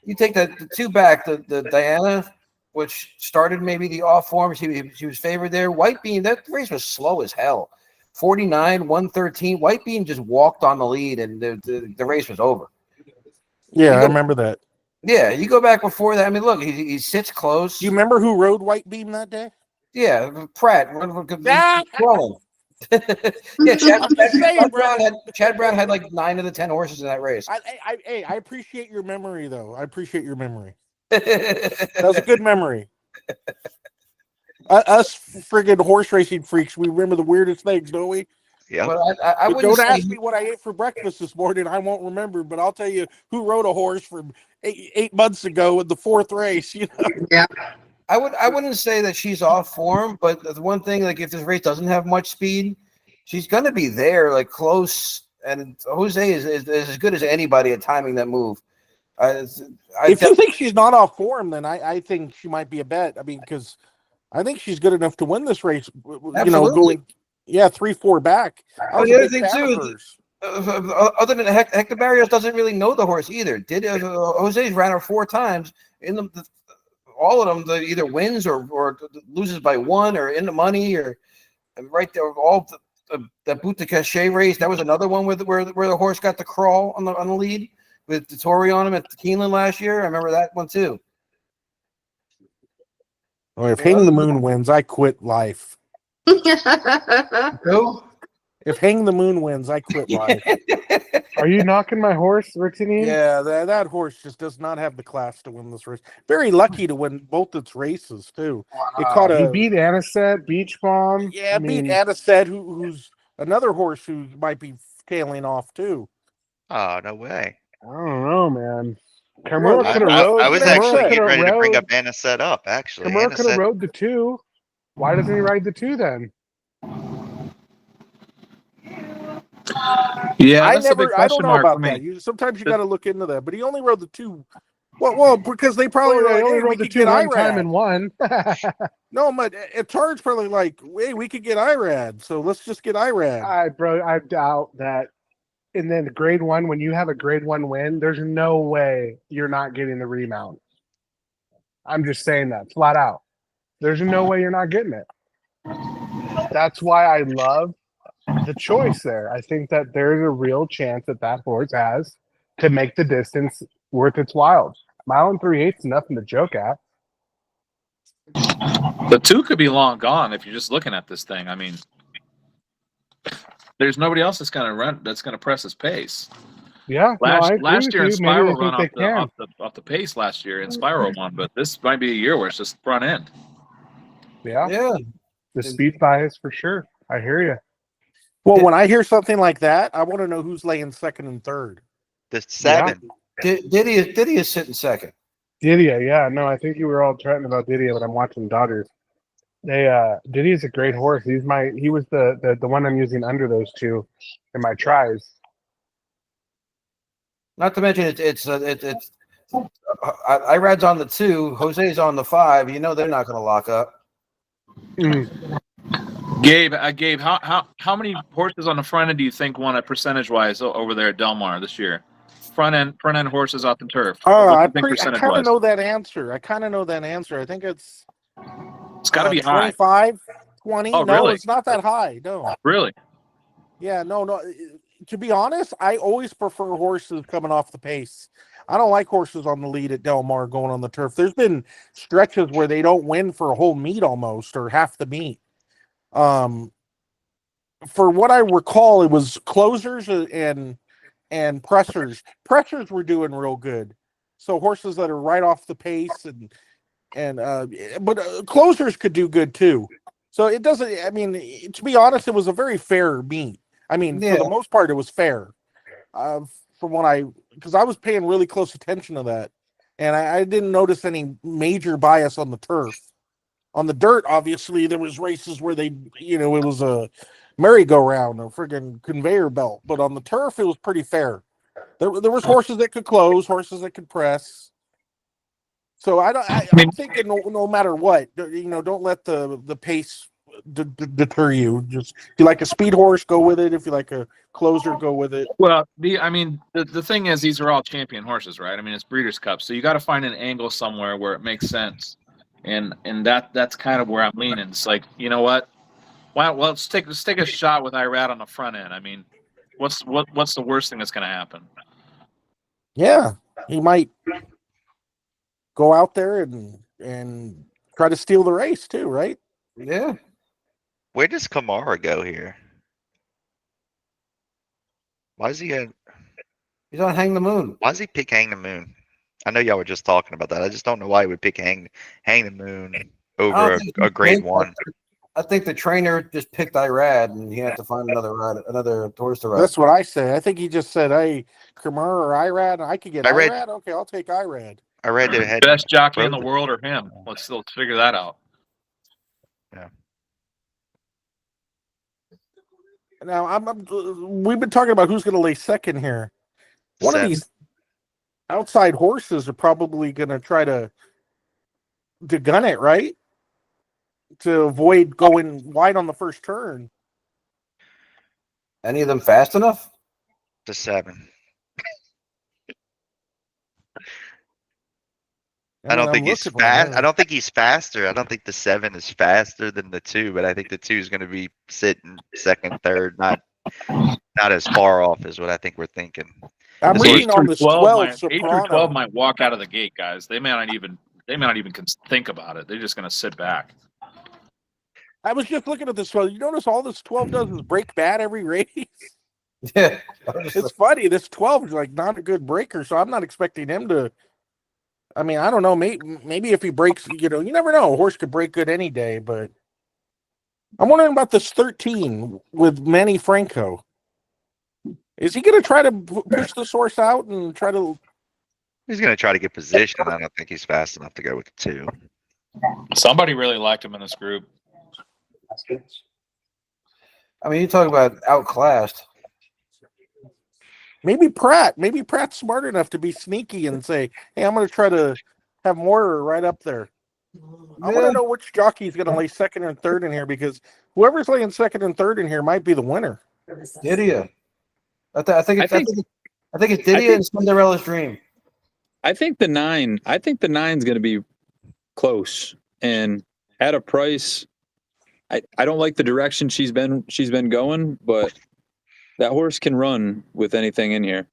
you take the two back, the Diana, which started maybe the off form. She was favored there. White Beam, that race was slow as hell. 49, 113. White Beam just walked on the lead, and the race was over. Yeah, I remember that. Yeah, you go back before that. I mean, look, he sits close. Do you remember who rode White Beam that day? Yeah, Pratt. Yeah, Chad Brown had like 9 of the 10 horses in that race. I appreciate your memory, though. I appreciate your memory. That was a good memory. Us friggin' horse racing freaks, we remember the weirdest things, don't we? Yeah. I don't ask me what I ate for breakfast this morning. I won't remember, but I'll tell you who rode a horse from 8 months ago in the 4th race. You know? Yeah. I wouldn't say that she's off form, but the one thing, like if this race doesn't have much speed, she's gonna be there, like close. And Jose is as good as anybody at timing that move. If you think she's not off form, then I think she might be a bet. I mean, because I think she's good enough to win this race. Absolutely. You know, going 3-4 back. Well, the other thing too, other than Hector Barrios doesn't really know the horse either. Jose's ran her 4 times in all of them. Either wins or loses by 1 or in the money or right there. All that Bout de Cachet race. That was another one where the horse got the crawl on the lead with the Tory on him at Keeneland last year. I remember that one too. Oh, if Hang the Moon wins, I quit life. Who? If Hang the Moon wins, I quit life. Are you knocking my horse, Rickson? Yeah, that horse just does not have the class to win this race. Very lucky to win both its races too. It caught he beat Anisette, Beach Bomb. Yeah, beat Anisette, who's another horse who might be tailing off too. Oh, no way. I don't know, man. I was actually getting ready to bring up Anisette up, actually. Camaro could have rode the 2. Why doesn't he ride the 2 then? Yeah, I that's a big don't question know mark about for me. that. Sometimes you got to look into that. But he only rode the 2. Well, because they probably were like, only hey, we rode the could 2 get one IRAD. time and won. No, but Tar's probably like, hey, we could get IRAD, so let's just get IRAD. I doubt that. And then grade 1, when you have a grade 1 win, there's no way you're not getting the remount. I'm just saying that flat out. There's no way you're not getting it. That's why I love the choice there. I think that there's a real chance that horse has to make the distance worth its while. 1 3/8 is nothing to joke at. The 2 could be long gone if you're just looking at this thing. I mean, there's nobody else that's going to run, that's going to press his pace. Yeah, last year Inspiro run off the pace last year. Inspiro won, but this might be a year where it's just front end. Yeah. The speed bias for sure. I hear you. Well, when I hear something like that, I want to know who's laying 2nd and 3rd. The 7. Diddy is sitting 2nd. Didia, yeah. No, I think you were all chatting about Didia, but I'm watching Dodgers. Diddy is a great horse. He was the one I'm using under those 2 in my tries. Not to mention it's IRAD's on the 2, Jose's on the 5. You know they're not going to lock up. Gabe, how many horses on the front end do you think won percentage wise over there at Del Mar this year? Front end horses off the turf. I kind of know that answer. I think it's got to be 25, high. 20. Oh, no, really? It's not that high. No. Really? Yeah, no. To be honest, I always prefer horses coming off the pace. I don't like horses on the lead at Del Mar going on the turf. There's been stretches where they don't win for a whole meet almost, or half the meet. For what I recall, it was closers and pressers. Pressers were doing real good. So horses that are right off the pace but closers could do good too. So it doesn't. I mean, to be honest, it was a very fair meet. I mean, for the most part, it was fair. Because I was paying really close attention to that, and I didn't notice any major bias on the turf. On the dirt, obviously, there was races where it was a merry-go-round, a friggin' conveyor belt. But on the turf, it was pretty fair. There was horses that could close, horses that could press. So I'm thinking no matter what, don't let the pace deter you. Just if you like a speed horse, go with it. If you like a closer, go with it. Well, the thing is, these are all champion horses, right? I mean, it's Breeders' Cup, so you got to find an angle somewhere where it makes sense, and that's kind of where I'm leaning. It's like, you know what? Well, let's take a shot with Irad on the front end. I mean, what's the worst thing that's going to happen? Yeah, he might go out there and try to steal the race too, right? Yeah. Where does Kamara go here? Why is he at? He's on Hang the Moon. Why does he pick Hang the Moon? I know y'all were just talking about that. I just don't know why he would pick Hang the Moon over a grade one. I think the trainer just picked Irad, and he had to find another horse to ride. That's what I say. I think he just said, "Hey, Kamara or Irad, I could get Irad. Okay, I'll take Irad." I read that it had Best jockey in the world or him. Let's figure that out. Yeah. Now we've been talking about who's going to lay second here. One of these outside horses are probably going to try to gun it, right? To avoid going wide on the first turn. Any of them fast enough? The 7. I don't think he's fast. I don't think he's faster. I don't think the 7 is faster than the 2, but I think the 2 is going to be sitting second, third, not as far off as what I think we're thinking. I'm reading on this 12 8 through 12 might walk out of the gate, guys. They may not even think about it. They're just going to sit back. I was just looking at this 12. You notice all this 12 does is break bad every race. Yeah, it's funny. This 12 is like not a good breaker, so I'm not expecting him to. I mean, I don't know. Maybe if he breaks, you never know. A horse could break good any day, but I'm wondering about this 13 with Manny Franco. Is he going to try to push this horse out and try to? He's going to try to get position. I don't think he's fast enough to go with the 2. Somebody really liked him in this group. I mean, you talk about outclassed. Maybe Pratt's smart enough to be sneaky and say, "Hey, I'm going to try to have Mare right up there." I want to know which jockey is going to lay second and third in here, because whoever's laying second and third in here might be the winner. Didia. I think it's Didia and Cinderella's Dream. I think the 9. I think the 9's going to be close, and at a price. I don't like the direction she's been going, but that horse can run with anything in here.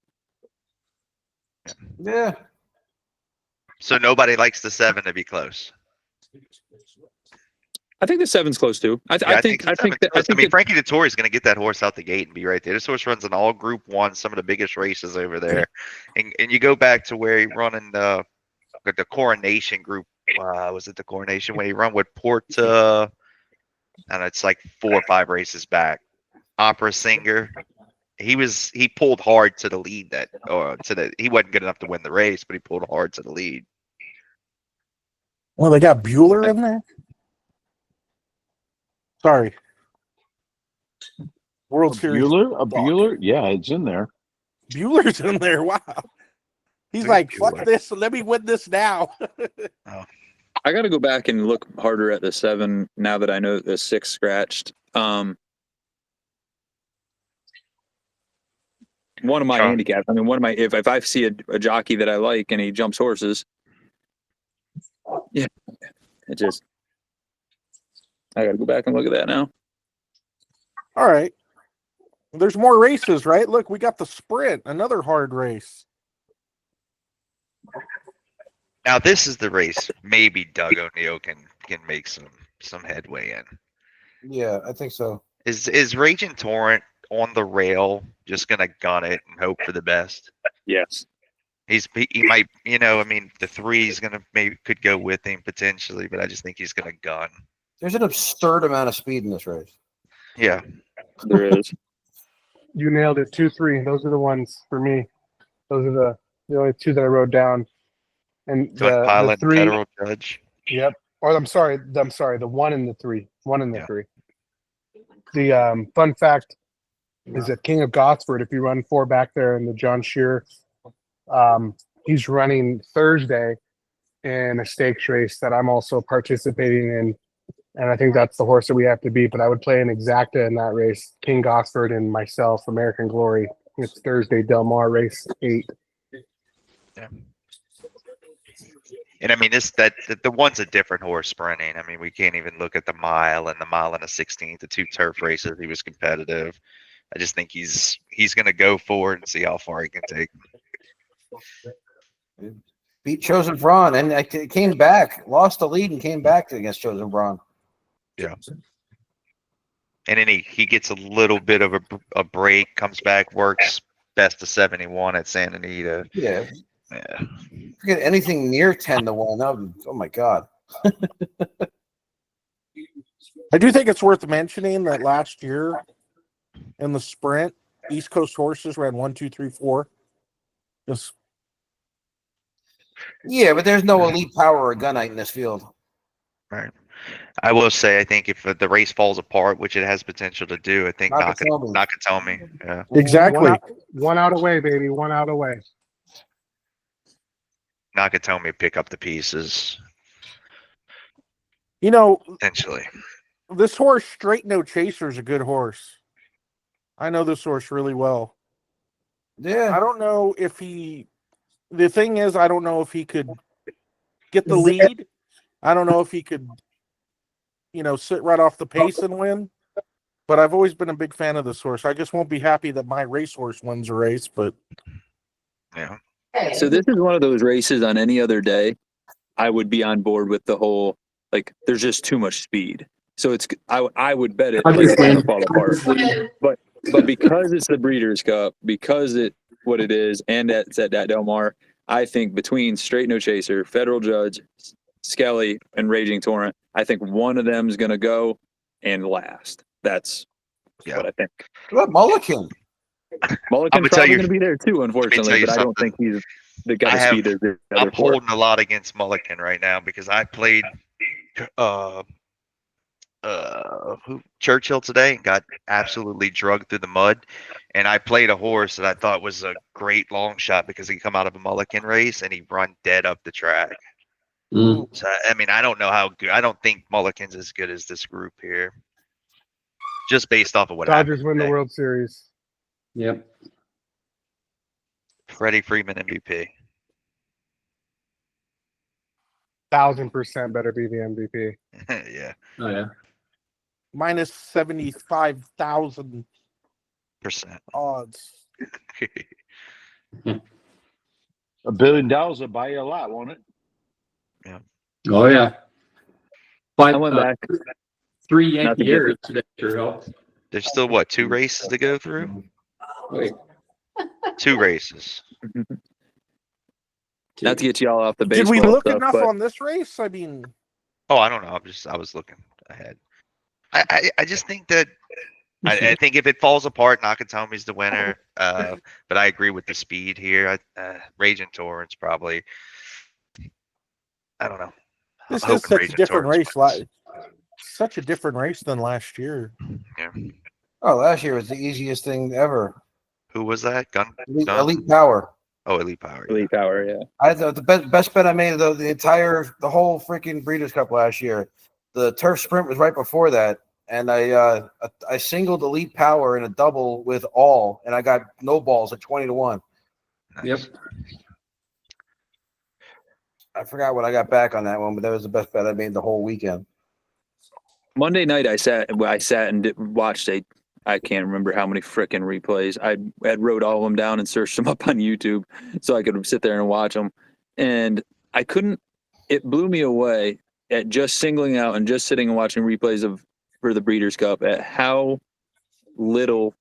Yeah. So nobody likes the 7 to be close. I think the 7's close too. I think Frankie Dettori is going to get that horse out the gate and be right there. This horse runs in all Group 1, some of the biggest races over there, and you go back to where he run in the Coronation Group. Was it the Coronation when he run with Porta? And it's like 4 or 5 races back. Opera Singer. He pulled hard to the lead he wasn't good enough to win the race, but he pulled hard to the lead. Well, they got Bueller in there. Sorry. World Series. Bueller? Yeah, it's in there. Bueller's in there. Wow. He's like, fuck this. Let me win this now. I got to go back and look harder at the 7 now that I know the 6 scratched. One of my handicaps. I mean, if I see a jockey that I like and he jumps horses, yeah, I got to go back and look at that now. All right. There's more races, right? Look, we got the Sprint, another hard race. Now this is the race. Maybe Doug O'Neill can make some headway in. Yeah, I think so. Is Raging Torrent on the rail just gonna gun it and hope for the best? Yes. He might, I mean, the 3 is gonna could go with him potentially, but I just think he's gonna gun. There's an absurd amount of speed in this race. Yeah, there is. You nailed it. 2, 3. Those are the ones for me. Those are the only 2 that I wrote down. And the 3, Federal Judge. Yep. Or I'm sorry. The 1 and the 3. 1 and the 3. The fun fact is that King of Gosford, if you run 4 back there in the John Shearer, he's running Thursday, in a stakes race that I'm also participating in. And I think that's the horse that we have to beat. But I would play an exacta in that race. King Gosford and myself, American Glory. It's Thursday, Del Mar race 8. Yeah. And I mean, the one's a different horse sprinting. I mean, we can't even look at the mile and a 16th, the 2 turf races. He was competitive. I just think he's going to go forward and see how far he can take. Beat Chosen Braun and I came back, lost the lead and came back against Chosen Braun. Yeah. And then he gets a little bit of a break, comes back, works best of 71 at Santa Anita. Yeah. Yeah. Forget anything near 10-1. Oh my God. I do think it's worth mentioning that last year in the sprint, East Coast horses ran 1, 2, 3, 4. Just Yeah, but there's no elite power or gunite in this field. Right. I will say, I think if the race falls apart, which it has potential to do, I think Nakatomi. Yeah. Exactly. One out away, baby. 1 out away. Nakatomi pick up the pieces. You know, Potentially. this horse, Straight No Chaser, is a good horse. I know this horse really well. Yeah. I don't know if the thing is, I don't know if he could get the lead. I don't know if he could, sit right off the pace and win. But I've always been a big fan of this horse. I just won't be happy that my racehorse wins a race, but yeah. So this is one of those races on any other day, I would be on board with the whole, there's just too much speed. So I would bet it it's going to fall apart. But because it's the Breeders' Cup, because what it is, and it's at Del Mar, I think between Straight No Chaser, Federal Judge, Skelly, and Raging Torrent, I think one of them is going to go and last. That's what I think. What about Mulligan? Mulligan's probably going to be there too, unfortunately, but I don't think he's the guy to speed there. I'm holding a lot against Mulligan right now because I played Churchill today and got absolutely drugged through the mud. And I played a horse that I thought was a great long shot because he come out of a Mulligan race and he run dead up the track. So I mean, I don't know how good. I don't think Mulligan's as good as this group here, just based off of what Dodgers happened win the today. World Series. Yep. Freddie Freeman MVP. 1,000% better be the MVP. Yeah. Oh yeah. minus 75,000 odds. $1 billion will buy you a lot, won't it? Yeah. Oh yeah. I went back. 3 Not Yankee to get years today sure helps. There's still 2 races to go through? Wait. 2 races. Not to get you all off the Did baseball we look stuff, enough but on this race? I mean, Oh, I don't know. I was looking ahead. I just think that I think if it falls apart, Nakatomi's the winner. But I agree with the speed here. Raging Torrent's probably. I don't know. this I'm is hoping such a Raging different Torrent's race. Such a different race than last year. Yeah. Oh, last year was the easiest thing ever. Who was that? Elite Power. Oh, Elite Power. Elite Power, yeah. I thought the best bet I made though the whole freaking Breeders' Cup last year. The turf sprint was right before that, and I singled Elite Power in a double with all, and I got no balls at 20-1. Nice. Yep. I forgot what I got back on that one, but that was the best bet I made the whole weekend. Monday night, I sat and watched I can't remember how many frickin' replays. I had wrote all of them down and searched them up on YouTube so I could sit there and watch them. And I couldn't, it blew me away at just singling out and just sitting and watching replays for the Breeders' Cup at how little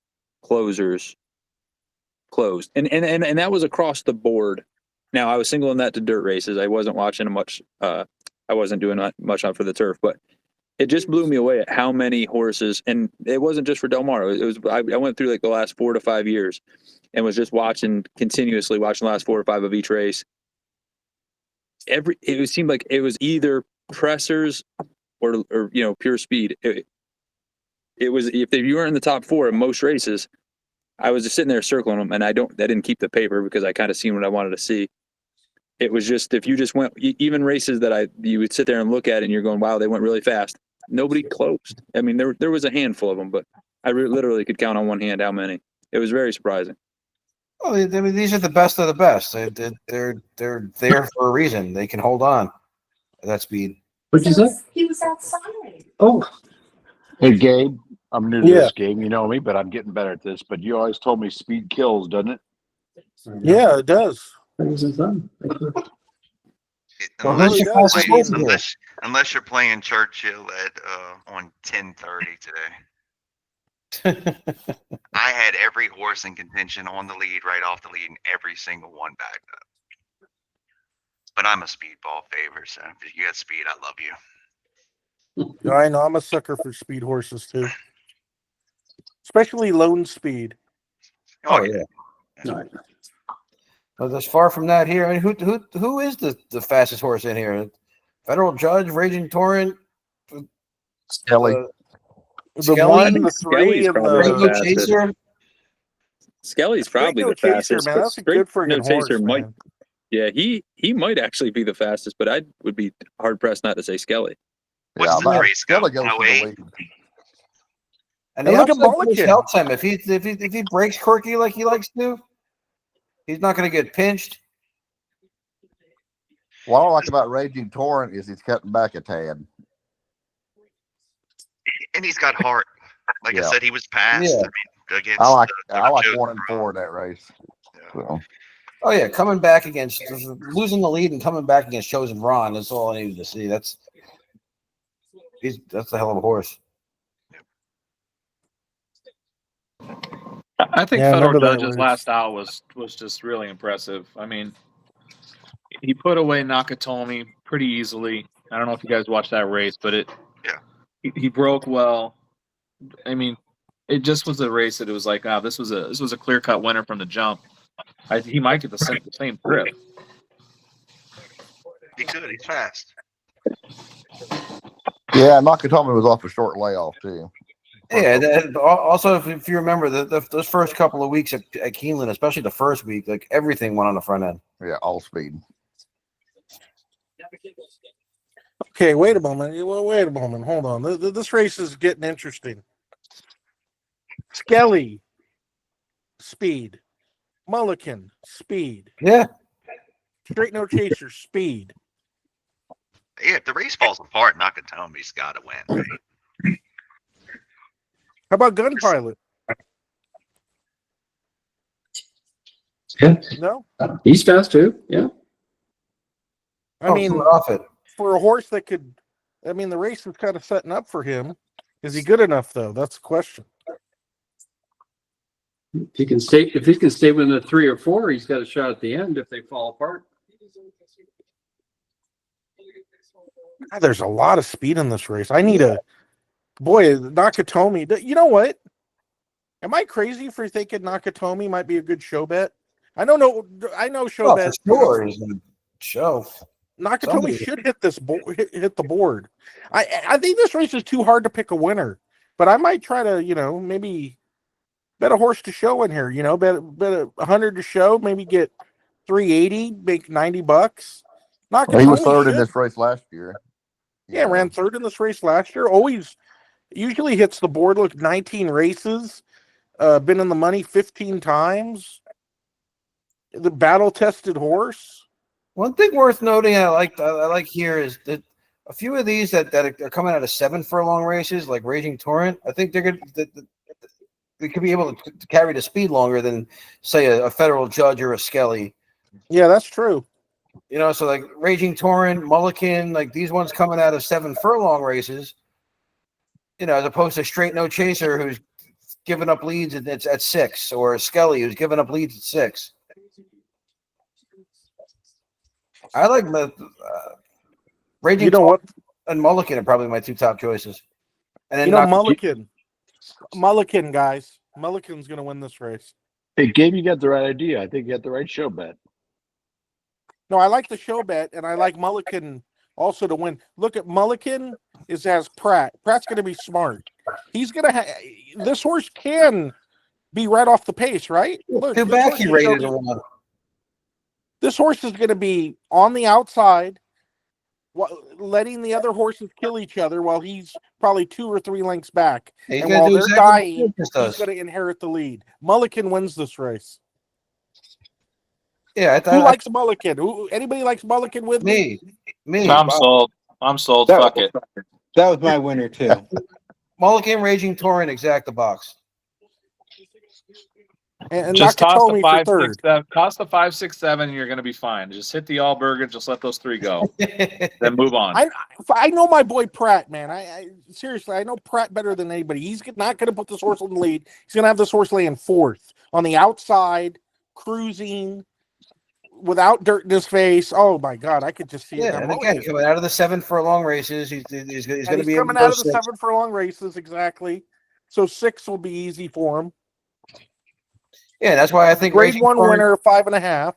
closers closed. And that was across the board. Now, I was singling that to dirt races. I wasn't watching much. I wasn't doing much on for the turf, but it just blew me away at how many horses, and it wasn't just for Del Mar. It was I went through the last 4 to 5 years, and was just continuously watching the last 4 or 5 of each race. It seemed like it was either pressers or pure speed. It was if you weren't in the top 4 in most races, I was just sitting there circling them, and I didn't keep the paper because I kind of seen what I wanted to see. It was just, if you just went, even races that you would sit there and look at it and you're going, wow, they went really fast. Nobody closed. I mean, there was a handful of them, but I literally could count on one hand how many. It was very surprising. Well, I mean, these are the best of the best. They're there for a reason. They can hold on at that speed. What'd you say? He was outside. Oh, Hey, Gabe, I'm new to Yeah. this game. You know me, but I'm getting better at this. But you always told me speed kills, doesn't it? Yeah, it does. Unless, really you're does. playing, I mean- unless you're playing Churchill at on 10:30 today. I had every horse in contention on the lead, right off the lead, and every single one backed up. But I'm a speedball favor, so if you got speed, I love you. I know I'm a sucker for speed horses too, especially lone speed. Oh yeah. Well, there's far from that here. I mean, who is the fastest horse in here? Federal Judge, Raging Torrent, Skelly. The Skelly? one, the three, and the Chaser. Skelly's probably the Chaser, fastest. man. but That's a good friggin' Chaser horse, might. man. Yeah, he might actually be the fastest, but I would be hard pressed not to say Skelly. What's the race go? Skelly goes to the 108? lead. And And the look at outside push Mulligan. helps him if he breaks quirky like he likes to. He's not going to get pinched. What I like about Raging Torrent is he's cutting back a tad. And he's got heart. Like I Yeah. said, he was passed. Yeah. I mean, against I like the I like chosen 1 and round. 4 in that race. So. Oh yeah, coming back against losing the lead and coming back against Chosen Ron. That's all I needed to see. That's a hell of a horse. I think Yeah, I Federal remember that Judge's race. last out was just really impressive. I mean, he put away Nakatomi pretty easily. I don't know if you guys watched that race, but he broke well. I mean, it just was a race that it was like, this was a clear cut winner from the jump. He might get the same grip. He could. He's fast. Yeah, Nakatomi was off a short layoff too. Yeah. Also, if you remember those first couple of weeks at Keeneland, especially the first week, like everything went on the front end. Yeah, all speed. Okay, wait a moment. Wait a moment. Hold on. This race is getting interesting. Skelly, speed. Mulligan, speed. Yeah. Straight no chaser, speed. Yeah, if the race falls apart, Nakatomi's got to win. How about Gun Pilot? Yeah. No? He's fast too. Yeah. I mean, off it. for a horse that could, I mean, the race is kind of setting up for him. Is he good enough, though? That's the question. If he can stay within the 3 or 4, he's got a shot at the end if they fall apart. God, there's a lot of speed in this race. I need Nakatomi. You know what? Am I crazy for thinking Nakatomi might be a good show bet? I know show bet. For sure, he's gonna show. Nakatomi should hit this hit the board. I think this race is too hard to pick a winner, but I might try to maybe bet a horse to show in here. Bet 100 to show, maybe get 380, make $90. Well, he was third in this race last year. Yeah, ran third in this race last year. Usually hits the board. Look, 19 races, been in the money 15 times. The battle-tested horse. One thing worth noting, I like here is that a few of these that are coming out of 7 furlong races, like Raging Torrent, I think they're good. They could be able to carry the speed longer than, say, a Federal Judge or a Skelly. Yeah, that's true. So like Raging Torrent, Mulligan, like these ones coming out of 7 furlong races, as opposed to Straight No Chaser who's giving up leads at 6, or Skelly who's giving up leads at 6. I like Raging Torrent and Mulligan are probably my 2 top choices. And then Mulligan, guys. Mulligan's going to win this race. Hey, Gabe, you got the right idea. I think you got the right show bet. No, I like the show bet, and I like Mulligan also to win. Look at Mulligan has Pratt. Pratt's going to be smart. He's going to this horse can be right off the pace, right? Look, too bad he rated him. This horse is going to be on the outside, letting the other horses kill each other while he's probably 2 or 3 lengths back. He's And gonna while do they're exactly what dying, Lucas he's does. going to inherit the lead. Mulligan wins this race. Yeah, Who likes Mulligan? Anybody likes Mulligan with me? Me. I'm sold. I'm sold. Fuck it. That was my winner too. Mulligan, Raging Torrent, exact the box. And Just toss the Nakatomi for 5, 6, third. 7. Toss the 5, 6, 7, and you're going to be fine. Just hit the Allberg and just let those 3 go. Then move on. I know my boy Pratt, man. I seriously, I know Pratt better than anybody. He's not going to put this horse on the lead. He's going to have this horse laying 4th on the outside, cruising, without dirt in his face. Oh my God, I could just see it. Yeah, and again, coming out of the 7 furlong races, he's going to be coming out of the 7 furlong races, exactly. So 6 will be easy for him. Yeah, that's why I think Grade Raging 1 Torrent, winner, 5.5.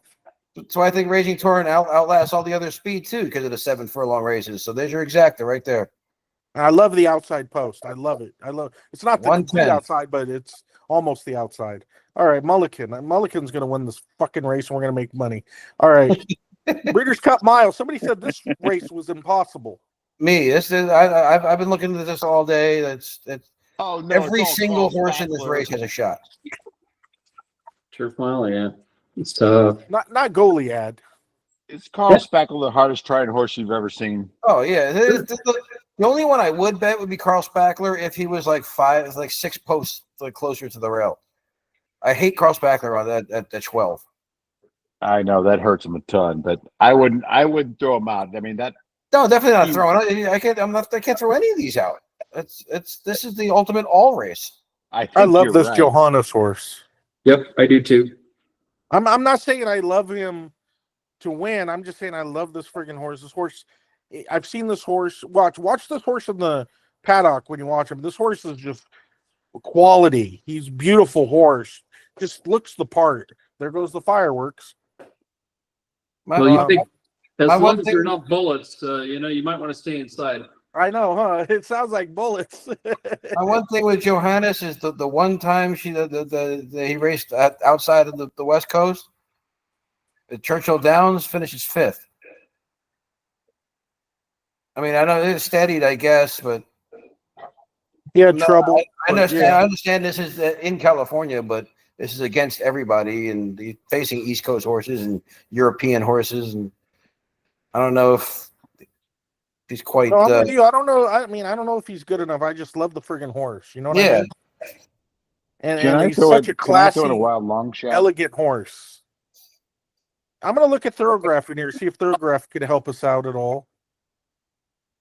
That's why I think Raging Torrent outlasts all the other speed too, because of the 7 furlong races. So there's your exacta right there. I love the outside post. I love it. It's not the complete 110. outside, but it's almost the outside. All right, Mulligan. Mulligan's going to win this fucking race, and we're going to make money. All right. Breeders' Cup Mile. Somebody said this race was impossible. Me, I've been looking at this all day. That's Oh no! every it's all single Carl horse in this Spackler. race has a shot. Turf Mile, yeah. It's tough. Not Goliad. It's Carl Spackler, the hardest trying horse you've ever seen. Oh yeah, the only one I would bet would be Carl Spackler if he was like 6 posts closer to the rail. I hate Carl Spackler on that at 12. I know that hurts him a ton, but I wouldn't throw him out. I mean that. No, definitely not throwing. I can't throw any of these out. This is the ultimate all race. I love this right. Johannes horse. Yep, I do too. I'm not saying I love him to win. I'm just saying I love this friggin' horse. This horse, I've seen this horse. Watch this horse in the paddock when you watch him. This horse is just quality. He's a beautiful horse. Just looks the part. There goes the fireworks. Well, you think as long as thing- there are enough bullets, you might want to stay inside. I know, huh? It sounds like bullets. My one thing with Johannes is the one time he raced outside of the West Coast, at Churchill Downs, finishes 5th. I mean, I know it's steadied, I guess, but he had trouble. I understand this is in California, but this is against everybody, and facing East Coast horses and European horses, and I don't know if he's quite. No, I'm with you. I don't know. I mean, I don't know if he's good enough. I just love the friggin' horse. You know what I mean? And he's such a classy, a wild long shot? elegant horse. I'm gonna look at Thoroughgraph in here, see if Thoroughgraph could help us out at all.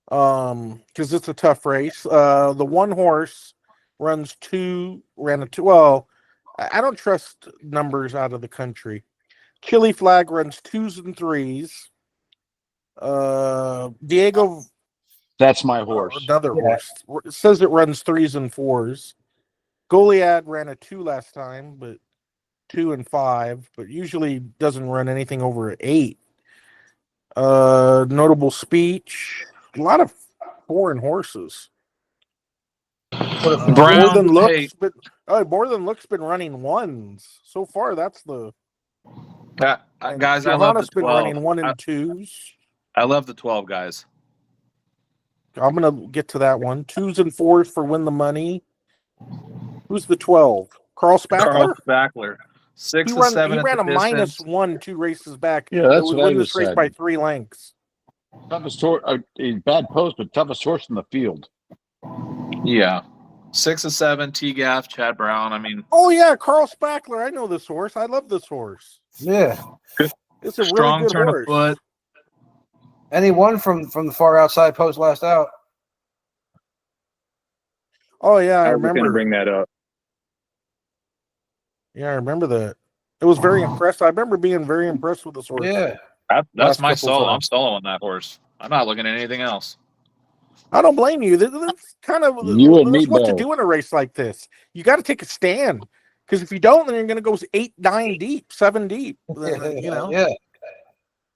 Because it's a tough race. The one horse ran a 2. Well, I don't trust numbers out of the country. Chili Flag runs 2s and 3s. Diego. That's my horse. Another horse. It says it runs 3s and 4s. Goliad ran a 2 last time, but 2 and 5, but usually doesn't run anything over an 8. Notable Speech. A lot of foreign horses. More Than Looks been running 1s so far. That's the guys. I love the 12. been running 1 and 2s. I love the 12 guys. I'm gonna get to that one. 2s and 4s for Win the Money. Who's the 12? Carl Spackler. Carl Spackler. 6 to 7. He ran a -1 2 races back. Yeah, that's would what I win this just race said. by 3 lengths. Toughest horse, bad post, but toughest horse in the field. Yeah. 6 to 7. T-Gaff, Chad Brown. I mean. Oh yeah, Carl Spackler. I know this horse. I love this horse. Yeah, it's a strong really good turn horse. of foot. And he won from the far outside post last out. Oh yeah, I was going to remember. bring that up. Yeah, I remember that. It was very impressive. I remember being very impressed with this horse. Yeah, That's Last my couple solo. I'm times. soloing that horse. I'm not looking at anything else. I don't blame you. That's kind of You and me what to both. do in a race like this. You got to take a stand, because if you don't, then you're going to go 8, 9 deep, 7 deep. You know, yeah.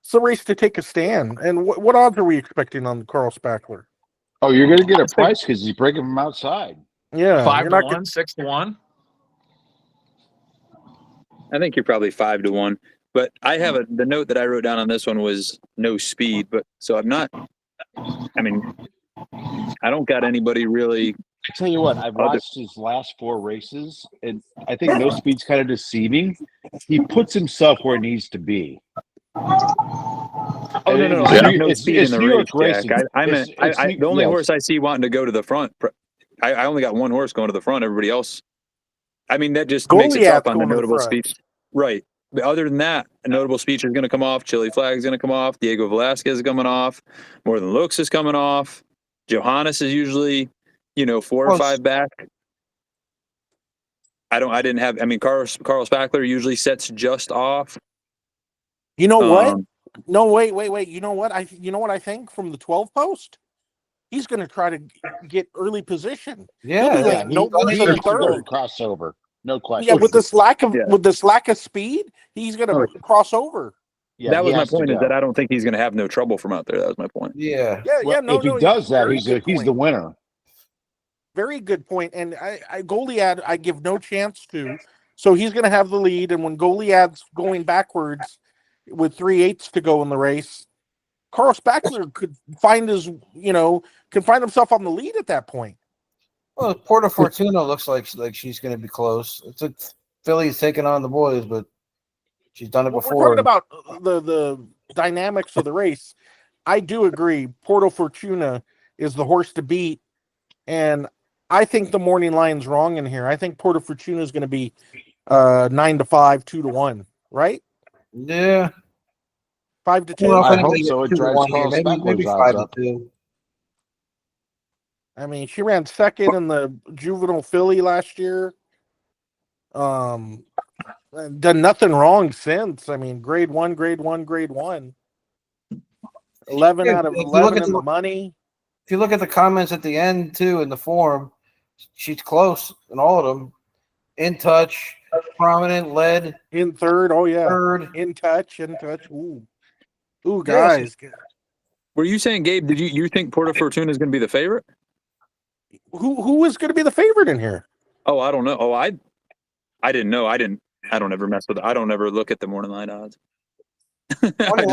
it's a race to take a stand. And what odds are we expecting on Carl Spackler? Oh, you're going to get a price because he's breaking from outside. Yeah, 5 you're to not 1, 6 to 1. I think you're probably 5 to 1. But I have the note that I wrote down on this one was no speed, but so I'm not, I mean, I don't got anybody really. I tell you what, I've watched his last 4 races, and I think no speed's kind of deceiving. He puts himself where he needs to be. Oh no, no, It's I meant no speed in the New race, York racing. Jack. I meant the only yes. horse I see wanting to go to the front. I only got one horse going to the front. Everybody else, I mean, that just makes it tough on the notable speech, right? But other than that, a notable speech is going to come off. Chili Flag is going to come off. Diego Velasquez is coming off. More Than Looks is coming off. Johannes is usually, 4 or 5 back. I mean, Carl Spackler usually sets just off. You know what? No, wait. You know what? I think from the 12 post, he's going to try to get early position. Yeah, no worse than third crossover. No question. Yeah, with this lack of speed, he's going to cross over. Yeah, that was my point. Is that I don't think he's going to have no trouble from out there. That was my point. Yeah. If he does that, he's the winner. Very good point. And Goliad, I give no chance to. So he's going to have the lead. And when Goliad's going backwards with 3/8 to go in the race, Carl Spackler could find himself on the lead at that point. Well, Porta Fortuna looks like she's going to be close. It's a Philly's taking on the boys, but she's done it before. We're talking about the dynamics of the race. I do agree. Porto Fortuna is the horse to beat, and I think the morning line's wrong in here. I think Porto Fortuna is going to be 9-5, 2-1, right? Yeah, 5-2. I hope so. It drives Carl maybe Spackler's odds 5-2. I mean, she ran second in the Juvenile Philly last year. Done nothing wrong since. I mean, grade one. 11 out of 11 in the money. If you look at the comments at the end too in the forum, she's close in all of them. In touch, prominent, led in third. Oh yeah, third. In touch. Ooh, guys. Were you saying, Gabe? Did you think Porto Fortuna is going to be the favorite? Who is going to be the favorite in here? Oh, I don't know. Oh, I didn't know. I don't ever mess with it. I don't ever look at the morning line odds. I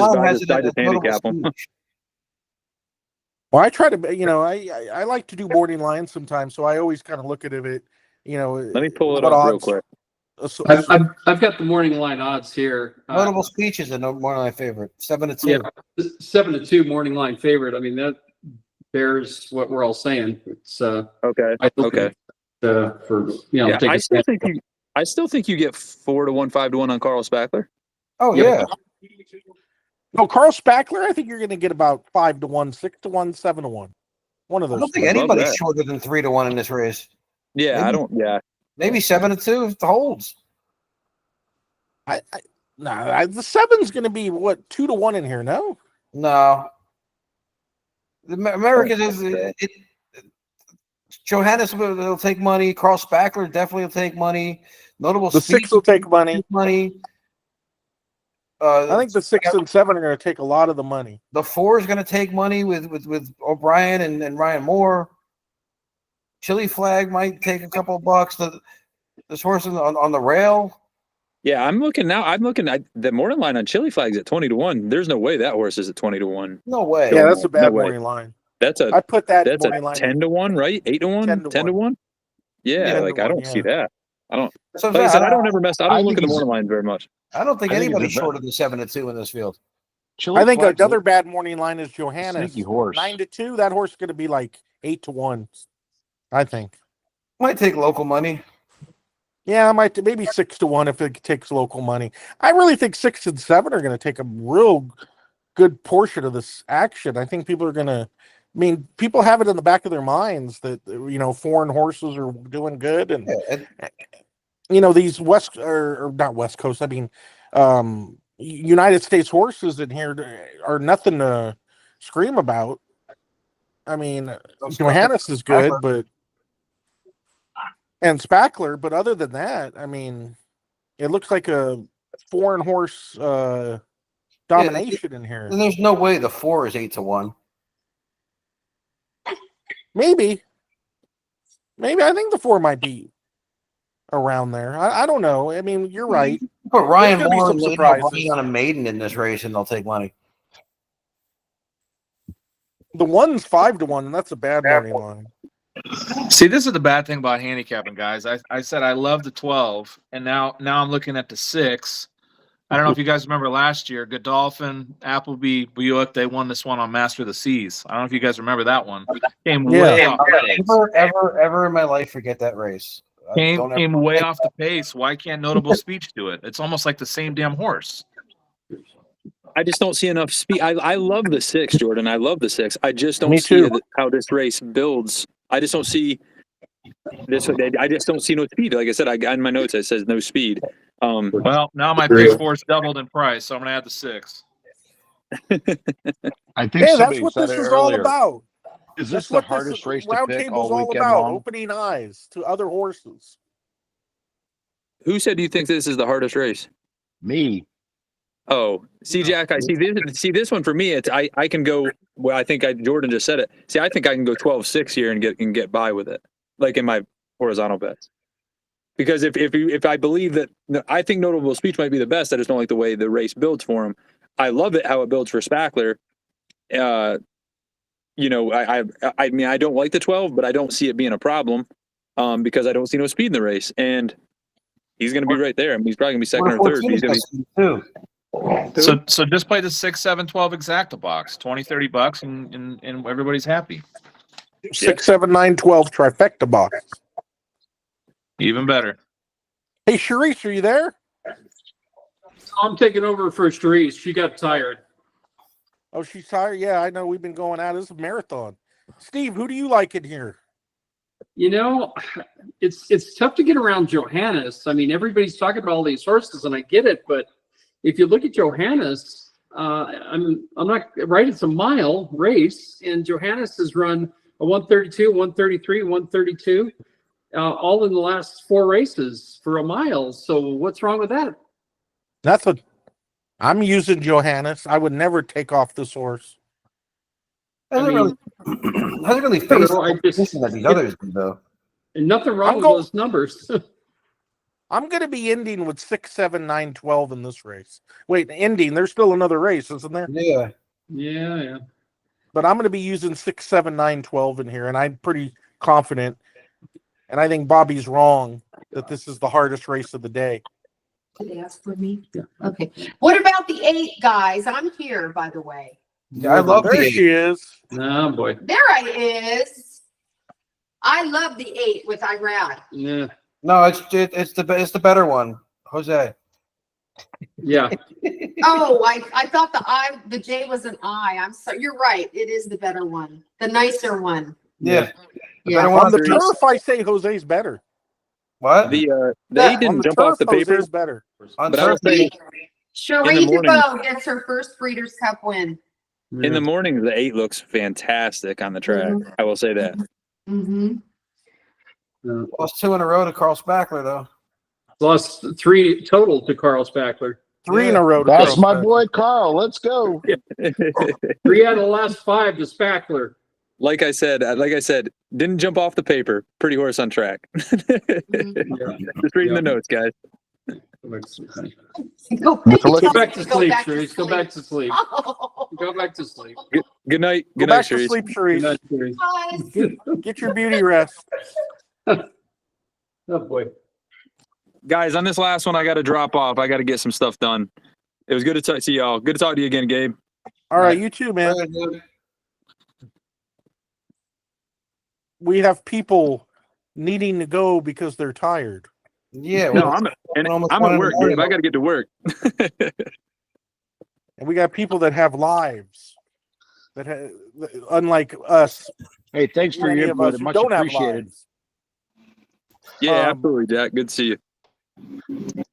just handicap them. Well, I try to, I like to do boarding lines sometimes, so I always kind of look at it. Let me pull it up real quick. I've got the morning line odds here. Notable speeches and morning line favorite 7-2. Yeah, 7-2 morning line favorite. I mean that bears what we're all saying. It's okay. Okay. For yeah, I still think you get 4-1, 5-1 on Carl Spackler. Oh yeah. No, Carl Spackler. I think you're going to get about 5-1, 6-1, 7-1. One of those. I don't think anybody's shorter than 3-1 in this race. Yeah, maybe, I don't. Yeah, maybe 7-2 if it holds. The 7's going to be what 2-1 in here. No. The American is Johannes will take money. Carl Spackler definitely will take money. Notable the 6 will take money. I think the 6 and 7 are going to take a lot of the money. The 4 is going to take money with O'Brien and Ryan Moore. Chili Flag might take a couple of bucks. This horse on the rail. Yeah, I'm looking at the morning line on Chili Flag's at 20-1. There's no way that horse is at 20-1. No way. Yeah, that's a bad morning line. I put that. That's a 10-1, right? 8-1, 10-1. Yeah, I don't see that. I don't. So like I said, I don't ever mess. I don't look at the morning line very much. I don't think anybody's shorter than 7-2 in this field. I think another bad morning line is Johannes. Sneaky horse. 9-2. That horse is going to be like 8-1. I think. Might take local money. Yeah, maybe 6-1 if it takes local money. I really think 6 and 7 are going to take a real good portion of this action. I think people are going to. I mean, people have it in the back of their minds that foreign horses are doing good, and these not West Coast. I mean, United States horses in here are nothing to scream about. I mean, Johannes is good, and Spackler, but other than that, I mean, it looks like a foreign horse domination in here. And there's no way the 4 is 8-1. Maybe I think the 4 might be around there. I don't know. I mean, you're right. Put Ryan There's gonna be Moore some and Aidan surprises. O'Brien on a maiden in this race, and they'll take money. The one's 5-1, and that's a bad money line. See, this is the bad thing about handicapping, guys. I said I love the 12, and now I'm looking at the 6. I don't know if you guys remember last year, Godolphin, Appleby, Buick, they won this one on Master of the Seas. I don't know if you guys remember that one. Came way off the pace. Ever in my life forget that race. Came way off the pace. Why can't Notable Speech do it? It's almost like the same damn horse. I just don't see enough speed. I love the 6, Jordan. I love the 6. I just don't Me see too. how this race builds. I just don't see this. I just don't see no speed. Like I said, in my notes it says no speed. Well, now my pick four's doubled in price, so I'm gonna add the 6. I think Hey, that's somebody what said this it is all earlier. about. Is That's this the what hardest this race to round pick table's all all weekend about, long? opening eyes to other horses. Who said you think this is the hardest race? Me. Oh, see, Jack, I see this one for me. It's I can go. Well, I think Jordan just said it. See, I think I can go 12-6 here and get by with it, like in my horizontal bets. Because if I believe that, I think Notable Speech might be the best. I just don't like the way the race builds for him. I love it how it builds for Spackler. I mean I don't like the 12, but I don't see it being a problem, because I don't see no speed in the race, and he's going to be right there. I mean, he's probably going to be second or third. But he's going to be. So just play the 6, 7, 12 exacta box, $20-$30, and everybody's happy. 6, 7, 9, 12 trifecta box. Even better. Hey, Sharice, are you there? I'm taking over for Sharice. She got tired. Oh, she's tired? Yeah, I know. We've been going out. This is a marathon. Steve, who do you like in here? You know, it's tough to get around Johannes. I mean, everybody's talking about all these horses, and I get it, but if you look at Johannes, I'm not right. It's a mile race, and Johannes has run a 132, 133, 132, all in the last 4 races for a mile. So what's wrong with that? I'm using Johannes. I would never take off this horse. Hasn't really faced that these others do, though. And nothing wrong with those numbers. I'm going to be ending with 6, 7, 9, 12 in this race. Wait, ending. There's still another race, isn't there? Yeah. But I'm going to be using 6, 7, 9, 12 in here, and I'm pretty confident. And I think Bobby's wrong that this is the hardest race of the day. Did they ask for me? Yeah. Okay. What about the 8, guys? I'm here, by the way. Yeah, I love there the 8. She is. Oh boy. There I is. I love the 8 with Irad. Yeah. No, it's the better one, Jose. Yeah. Oh, I thought the J was an I. I'm sorry. You're right. It is the better one, the nicer one. Yeah. Yeah. On the turf, I say Jose's better. What? The 8 didn't jump off the paper. Jose's better. But I will say, Cherie DeVoe gets her first Breeders' Cup win. in the morning, the 8 looks fantastic on the track. Mhm. I will say that. Mm-hmm. Lost 2 in a row to Carl Spackler, though. Lost 3 total to Carl Spackler. 3 in a row. That's my boy Carl. Let's go. 3 out of the last 5 to Spackler. Like I said, didn't jump off the paper. Pretty horse on track. Just reading the notes, guys. Go back to sleep, Sharice. Go back to sleep. Go back to sleep. Good night. Go Good night, back to Sharice. sleep, Sharice. Get your beauty rest. Oh boy. Guys, on this last one, I got to drop off. I got to get some stuff done. It was good to talk to y'all. Good to talk to you again, Gabe. All right, you too, man. We have people needing to go because they're tired. Yeah. No, I'm at work, Gabe. I got to get to work. And we got people that have lives that unlike us. Hey, thanks for many your of us input. who Much don't have appreciated. lives. Yeah, absolutely, Jack. Good to see you.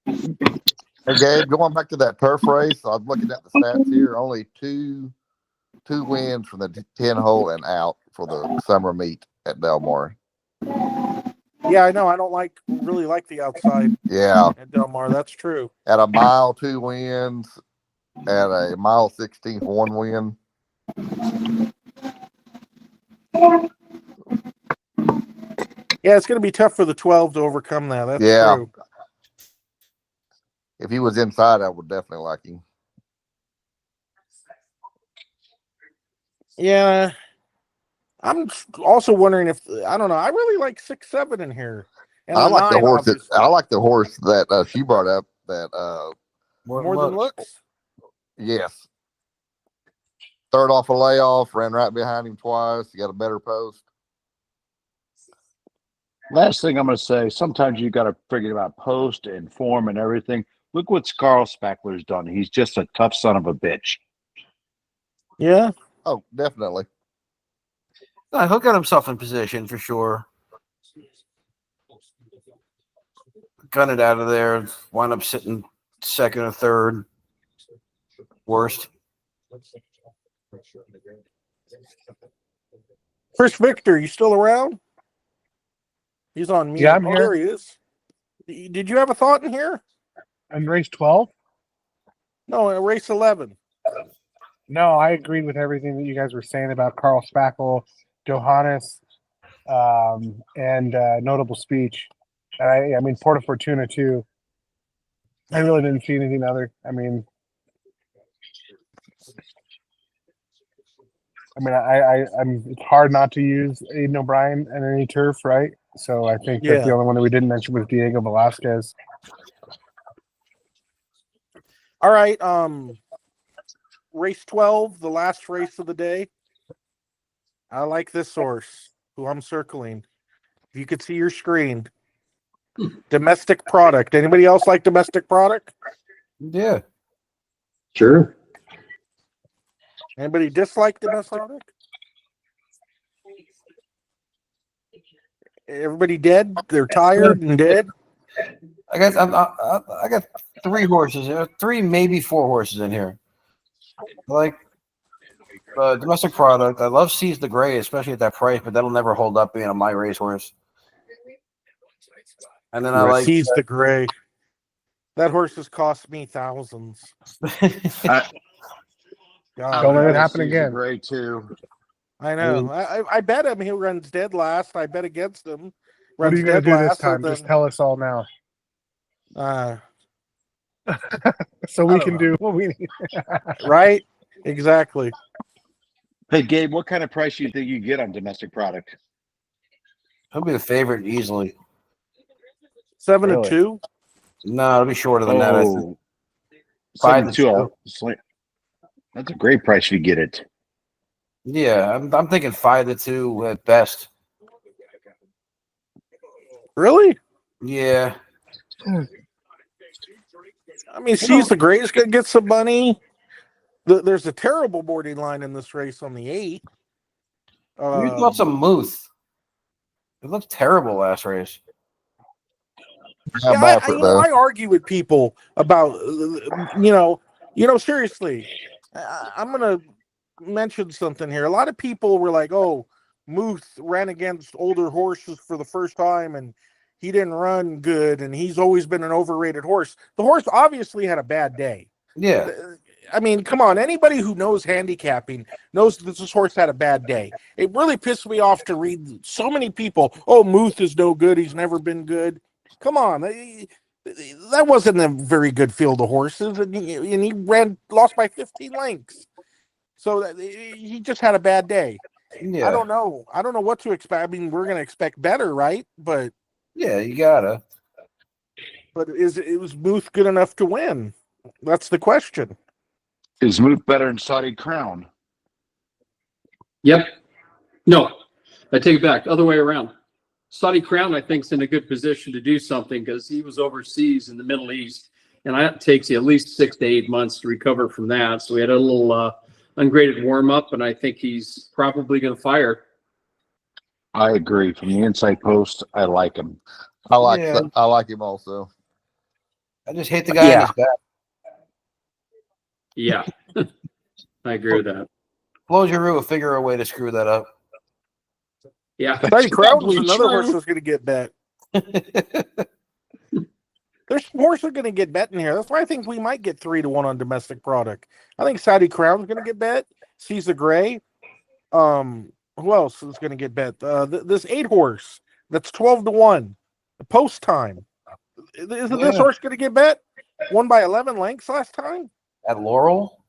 Hey, Gabe, going back to that turf race, I was looking at the stats here. Only two wins from the 10 hole and out for the summer meet at Del Mar. Yeah, I know. I don't really like the outside. Yeah. At Del Mar, that's true. At a mile, 2 wins. At a mile 16th, 1 win. Yeah, it's going to be tough for the 12 to overcome that. That's true. if he was inside, I would definitely like him. Yeah. I'm also wondering if I don't know. I really like 6-7 in here, and I like the 9, horse. obviously. I like the horse that she brought up. That more than looks. Yes. Third off a layoff, ran right behind him twice. He got a better post. Last thing I'm going to say, sometimes you got to figure about post and form and everything. Look what Carl Spackler's done. He's just a tough son of a bitch. Yeah. Oh, definitely. He'll get himself in position for sure. Gun it out of there. Wind up sitting second or third. Worst. Chris Victor, you still around? He's on mute. Yeah, I'm Oh, here. there he is. Did you have a thought in here? And race 12? No, race 11. No, I agreed with everything that you guys were saying about Carl Spackle, Johannes, and notable speech. And I mean, Porta Fortuna too. I really didn't see anything other. I mean, I'm. It's hard not to use Aiden O'Brien and any turf, right? So I think that the only one that we didn't mention was Diego Velasquez. All right. Race 12, the last race of the day. I like this horse, who I'm circling. If you could see your screen. Domestic Product. Anybody else like Domestic Product? Yeah. Sure. Anybody dislike Domestic Product? Everybody dead? They're tired and dead? I got 3 horses. 3, maybe 4 horses in here. I like Domestic Product. I love Seize the Gray, especially at that price, but that'll never hold up being a my racehorse. And then I like Seize the Gray. That horse has cost me thousands. Don't let it happen again. Great too. I know. I bet him he runs dead last. I bet against him. What are you going to do this time? Just tell us all now. So we can do what we need. Right? Exactly. Hey, Gabe, what kind of price do you think you get on Domestic Product? He'll be the favorite easily. 7-2? No, it'll be shorter than that. I think. 5-2. That's a great price if you get it. Yeah, I'm thinking 5-2 at best. Really? Yeah. I mean, Seize the Gray is going to get some money. There's a terrible boarding line in this race on the 8. You thought some Muth. It looked terrible last race. I argue with people about, seriously, I'm going to mention something here. A lot of people were like, oh, Muth ran against older horses for the first time and he didn't run good and he's always been an overrated horse. The horse obviously had a bad day. Yeah. I mean, come on. Anybody who knows handicapping knows that this horse had a bad day. It really pissed me off to read so many people, oh, Muth is no good. He's never been good. Come on. That wasn't a very good field of horses. And he lost by 15 lengths. So he just had a bad day. Yeah. I don't know what to expect. I mean, we're going to expect better, right? But yeah, you gotta. But was Muth good enough to win? That's the question. Is Muth better than Saudi Crown? Yep. No, I take it back. Other way around. Saudi Crown, I think, is in a good position to do something because he was overseas in the Middle East, and it takes you at least 6 to 8 months to recover from that. So we had a little ungraded warm up, and I think he's probably going to fire. I agree. From the inside post, I like him. I like him also. I just hate the guy in his back. Yeah, I agree with that. Blows your will figure a way to screw that up. Yeah, Saudi Crown was another horse that's going to get bet. There's some horses going to get bet in here. That's why I think we might get 3-1 on Domestic Product. I think Saudi Crown's going to get bet. Seize the Gray. Who else is going to get bet? This 8 horse that's 12-1. The post time. Isn't this horse going to get bet? won by 11 lengths last time. At Laurel?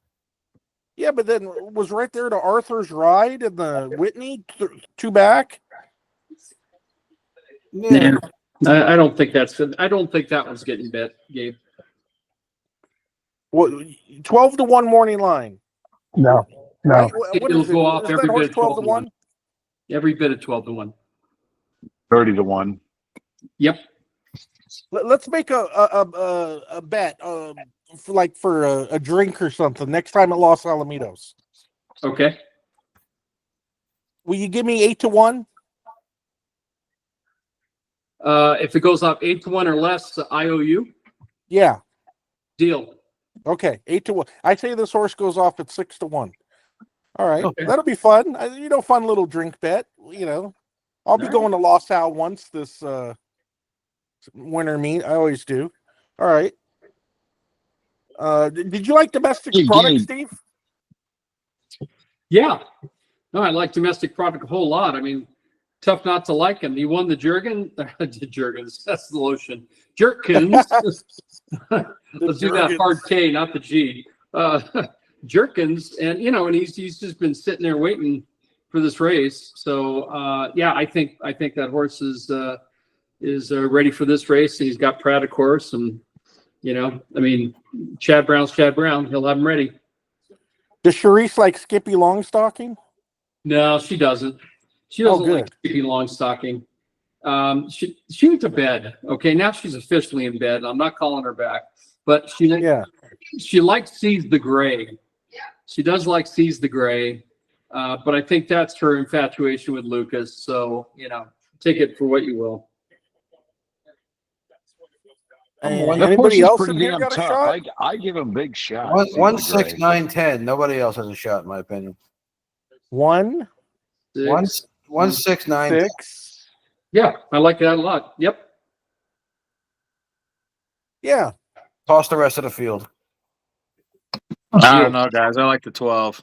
Yeah, but then was right there to Arthur's Ride and the Whitney, two back. Yeah. I don't think that one's getting bet, Gabe. What, 12-1 morning line? No. Right? What It'll is it? go off Is every that horse bit of 12-1? Every bit of 12-1. 30-1. Yep. Let's make a bet, for a drink or something next time at Los Alamitos. Okay. Will you give me 8-1? If it goes up 8-1 or less, IOU. Yeah. Deal. Okay, 8-1. I say this horse goes off at 6-1. All right, Okay. that'll be fun. Fun little drink bet. I'll be going to Los Al once this winter meet. I always do. All right. Did you like domestic product, Steve? Yeah. No, I like domestic product a whole lot. I mean, tough not to like him. He won the Jergens. That's the lotion. Jerkins. Let's do that hard K, not the G. Jerkins, and he's just been sitting there waiting for this race. So I think that horse is ready for this race, and he's got Pratt, of course, and Chad Brown's Chad Brown. He'll have him ready. Does Charisse like Skippy Longstocking? No, she doesn't. She doesn't like Skippy Longstocking. She went to bed. Okay, now she's officially in bed. I'm not calling her back, but she likes Seize the Gray. She does like Seize the Gray, but I think that's her infatuation with Lucas. So take it for what you will. Anybody else in here got a shot? I give him big shots. 1, 6, 9, 10. Nobody else has a shot, in my opinion. 1, 1, 6, 9, 6. Yeah, I like that a lot. Yep. Yeah. Toss the rest of the field. I don't know, guys. I like the 12.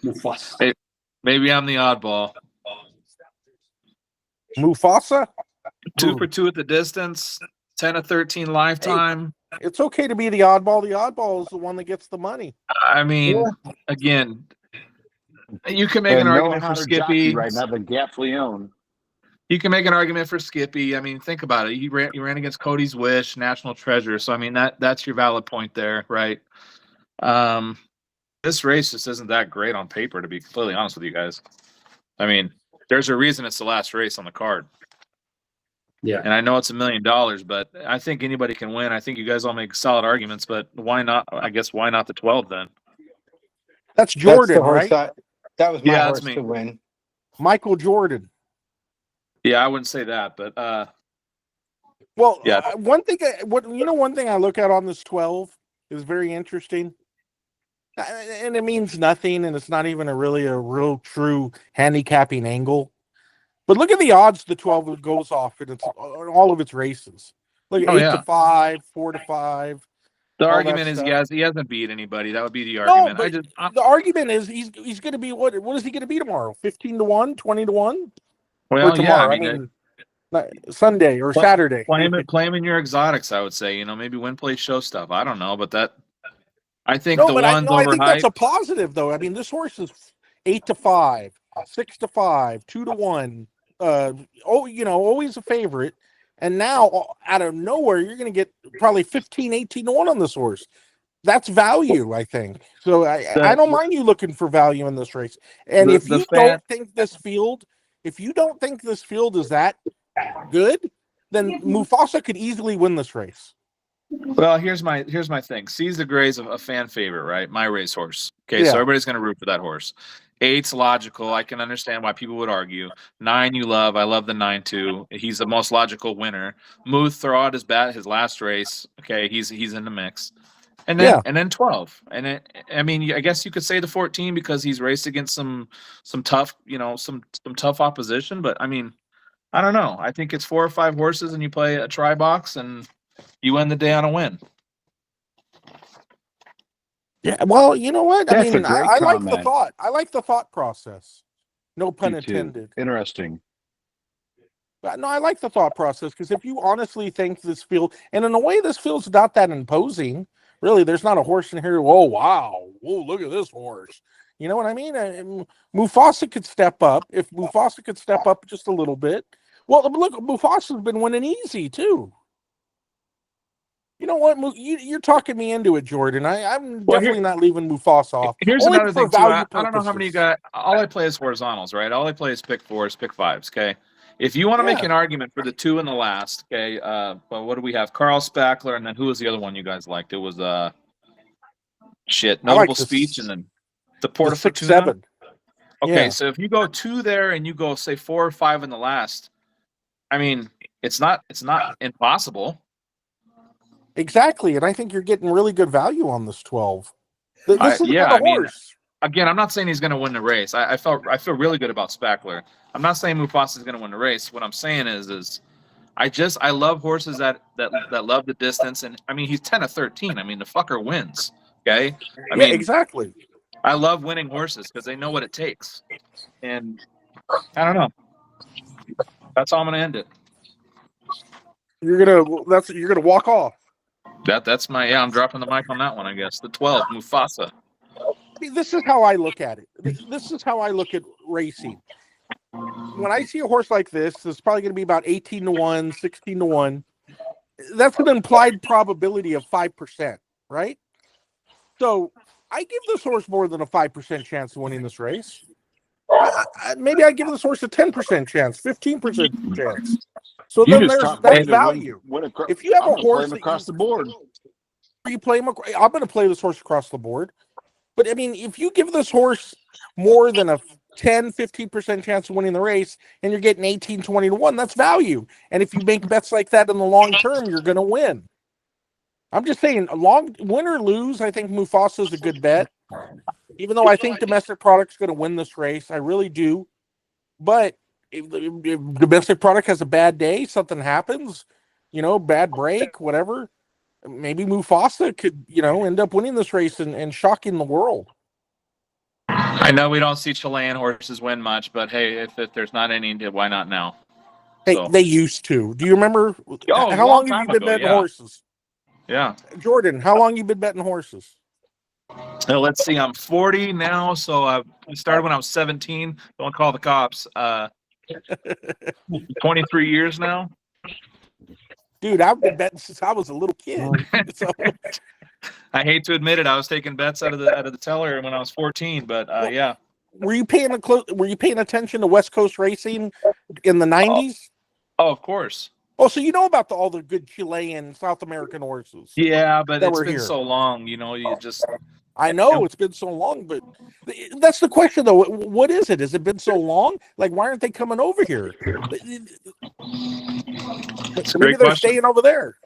Mufasa. Maybe I'm the oddball. Mufasa? 2 for 2 at the distance. 10 of 13 lifetime. Hey, it's okay to be the oddball. The oddball is the one that gets the money. I mean, again, you can make an argument for Skippy right now than Gaffleone. You can make an argument for Skippy. I mean, think about it. You ran against Cody's Wish, National Treasure. So I mean that's your valid point there, right? This race just isn't that great on paper, to be completely honest with you guys. I mean, there's a reason it's the last race on the card. Yeah. And I know it's $1 million, but I think anybody can win. I think you guys all make solid arguments, but why not? I guess why not the 12 then? That's Jordan, right? That was my horse that's me. to win. Michael Jordan. Yeah, I wouldn't say that, but well, yeah. One thing I look at on this 12 is very interesting, and it means nothing, and it's not even a real true handicapping angle. But look at the odds the 12 goes off in all of its races. Look at 8-5, 4-5. The argument is he hasn't beat anybody. That would be the argument. No, the argument is he's going to be what is he going to be tomorrow? 15-1, 20-1? Well, or tomorrow, I mean Sunday or Saturday. Play him in your exotics, I would say. Maybe win, play, show stuff. I don't know, but I think I think that's a positive though. I mean, this horse is 8-5, 6-5, 2-1. Always a favorite. And now, out of nowhere, you're going to get probably 15, 18-1 on this horse. That's value, I think. So I don't mind you looking for value in this race. And if you don't think this field is that good, then Mufasa could easily win this race. Well, here's my thing. Seize the Gray's a fan favorite, right? My racehorse. Okay, so everybody's going to root for that horse. 8's logical. I can understand why people would argue. 9 you love. I love the 9 too. He's the most logical winner. Muth, throw out his last race. Okay, he's in the mix. And then 12. And I guess you could say the 14 because he's raced against some tough, some tough opposition. But I mean, I don't know. I think it's 4 or 5 horses, and you play a try box, and you end the day on a win. Yeah, well, you know what? That's I mean, a great I like comment. the thought. I like the thought process. No pun intended. Interesting. But no, I like the thought process because if you honestly think this field, and in a way, this field's not that imposing. Really, there's not a horse in here. Oh wow! Whoa, look at this horse. You know what I mean? Mufasa could step up. If Mufasa could step up just a little bit. Well, look, Mufasa's been winning easy too. You know what? You're talking me into it, Jordan. I'm definitely not leaving Mufasa off. Here's Only another for thing too. value I don't know how many you purposes. got. All I play is horizontals, right? All I play is pick fours, pick fives. Okay. If you want to make an argument for the two in the last, okay. But what do we have? Carl Spackler, and then who was the other one you guys liked? It was notable speech, and then the Porta Fortuna. 6-7. Okay, Yeah. so if you go 2 there and you go say 4 or 5 in the last, I mean, it's not impossible. Exactly, and I think you're getting really good value on this 12. This is a horse. Again, I'm not saying he's going to win the race. I feel really good about Spackler. I'm not saying Mufasa is going to win the race. What I'm saying is I love horses that love the distance, and I mean he's 10 of 13. I mean the fucker wins. Okay, I mean exactly. I love winning horses because they know what it takes, and I don't know. That's how I'm going to end it. You're gonna walk off. That's my I'm dropping the mic on that one. I guess the 12 Mufasa. I mean, this is how I look at it. This is how I look at racing. When I see a horse like this, it's probably going to be about 18-1, 16-1. That's an implied probability of 5%, right? So I give this horse more than a 5% chance of winning this race. Maybe I give this horse a 10% chance, 15% chance. So then that's value. If you have a horse across the board, you play him. I'm going to play this horse across the board. But I mean, if you give this horse more than a 10, 15% chance of winning the race and you're getting 18, 20-1, that's value. And if you make bets like that in the long term, you're going to win. I'm just saying, win or lose, I think Mufasa is a good bet. Even though I think Domestic Product's going to win this race, I really do. But if Domestic Product has a bad day, something happens, bad break, whatever, maybe Mufasa could, end up winning this race and shocking the world. I know we don't see Chilean horses win much, but hey, if there's not any, why not now? Hey, they used to. Do you remember how long have you been betting horses? Yeah. Jordan, how long you been betting horses? Let's see. I'm 40 now, so I started when I was 17. Don't call the cops. 23 years now. Dude, I've been betting since I was a little kid. So. I hate to admit it. I was taking bets out of the teller when I was 14, but yeah. Were you paying attention to West Coast racing in the 90s? Oh, of course. Oh, so you know about all the good Chilean, South American horses? Yeah, but it's been so long. You just. I know it's been so long, but that's the question, though. What is it? Has it been so long? Like, why aren't they coming over here? Maybe they're staying over there.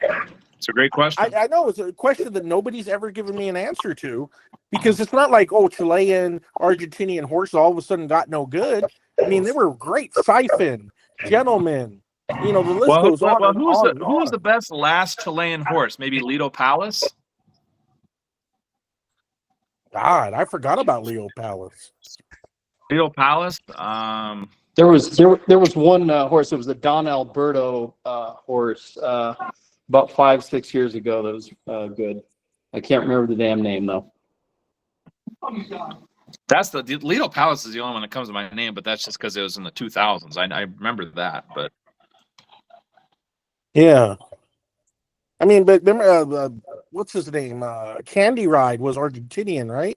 It's a great question. I know it's a question that nobody's ever given me an answer to, because it's not like, Chilean, Argentinian horses all of a sudden got no good. I mean, they were great. Siphon, Gentleman. The list goes on. Well, who was the best last Chilean horse? Maybe Lido Palace? God, I forgot about Leo Palace. Lido Palace? There was one horse. It was a Don Alberto horse about 5-6 years ago that was good. I can't remember the damn name, though. That's the Lido Palace is the only one that comes to my name, but that's just because it was in the 2000s. I remember that, but. Yeah. I mean, but remember, what's his name? Candy Ride was Argentinian, right?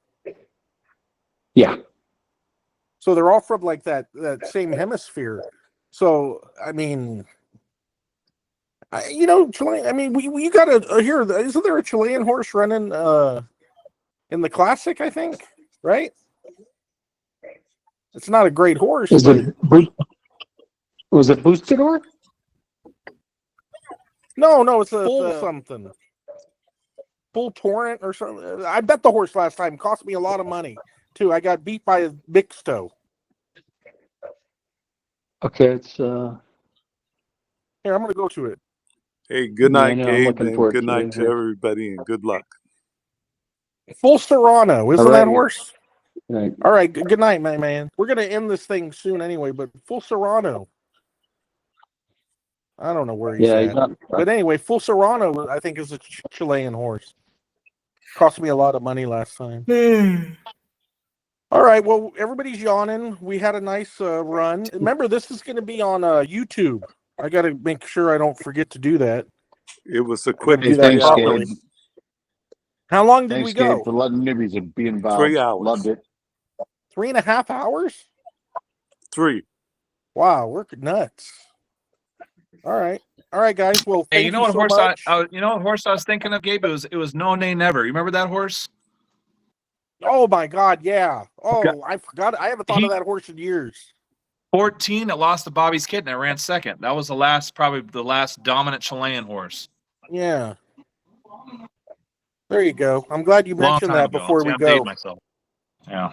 Yeah. So they're all from like that same hemisphere. So I mean, Chilean. I mean, we got to hear. Isn't there a Chilean horse running in the Classic? I think, right? It's not a great horse. Was it Boostador? No, it's a Bull something. Bull Torrent or something. I bet the horse last time. Cost me a lot of money, too. I got beat by a Mixto. Okay, it's Here, I'm going to go to it. Hey, good night, Gabe, and good to night it. to everybody, and good luck. Full Serrano, isn't that horse? Right. All right, good night, my man. We're going to end this thing soon anyway, but Full Serrano. I don't know where he's Yeah, at. But anyway, Full Serrano, I think, is a Chilean horse. Cost me a lot of money last time. All right, well, everybody's yawning. We had a nice run. Remember, this is going to be on YouTube. I got to make sure I don't forget to do that. It was a quick do that properly. Gabe. How long did Thanks, we go? Gabe, for letting newbies be involved. 3 hours. Loved it. 3.5 hours? 3. Wow, we're nuts. All right, guys. Well, Hey, thank you know what so horse much. you know what horse I was thinking of, Gabe? It was No Nay Never. You remember that horse? Oh my God, yeah. Oh, Okay. I forgot. I haven't thought of that horse in years. 14, it lost to Bobby's Kitten. It ran second. That was probably the last dominant Chilean horse. Yeah. There you go. I'm glad you Long mentioned time that ago. before See, we I'm go. dating myself. Yeah.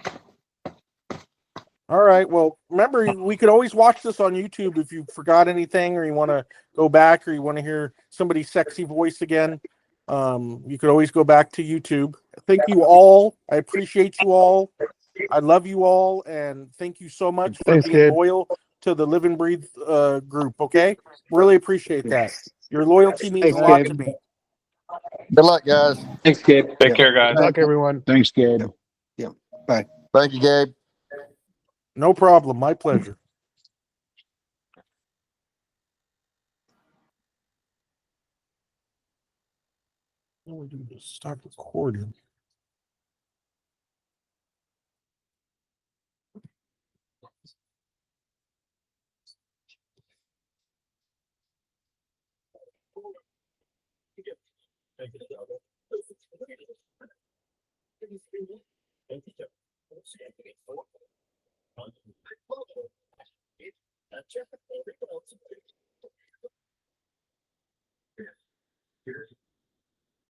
All right. Well, remember, we could always watch this on YouTube if you forgot anything or you want to go back or you want to hear somebody's sexy voice again. You could always go back to YouTube. Thank you all. I appreciate you all. I love you all. And thank you so much for Thanks, being Gabe. loyal to the Live and Breathe group. Okay. Really appreciate that. Your loyalty means Thanks, a lot Gabe. to me. Good luck, guys. Thanks, Gabe. Take care, guys. Good luck, everyone. Thanks, Gabe. Bye. Thank you, Gabe. No problem. My pleasure. What do we do to start recording?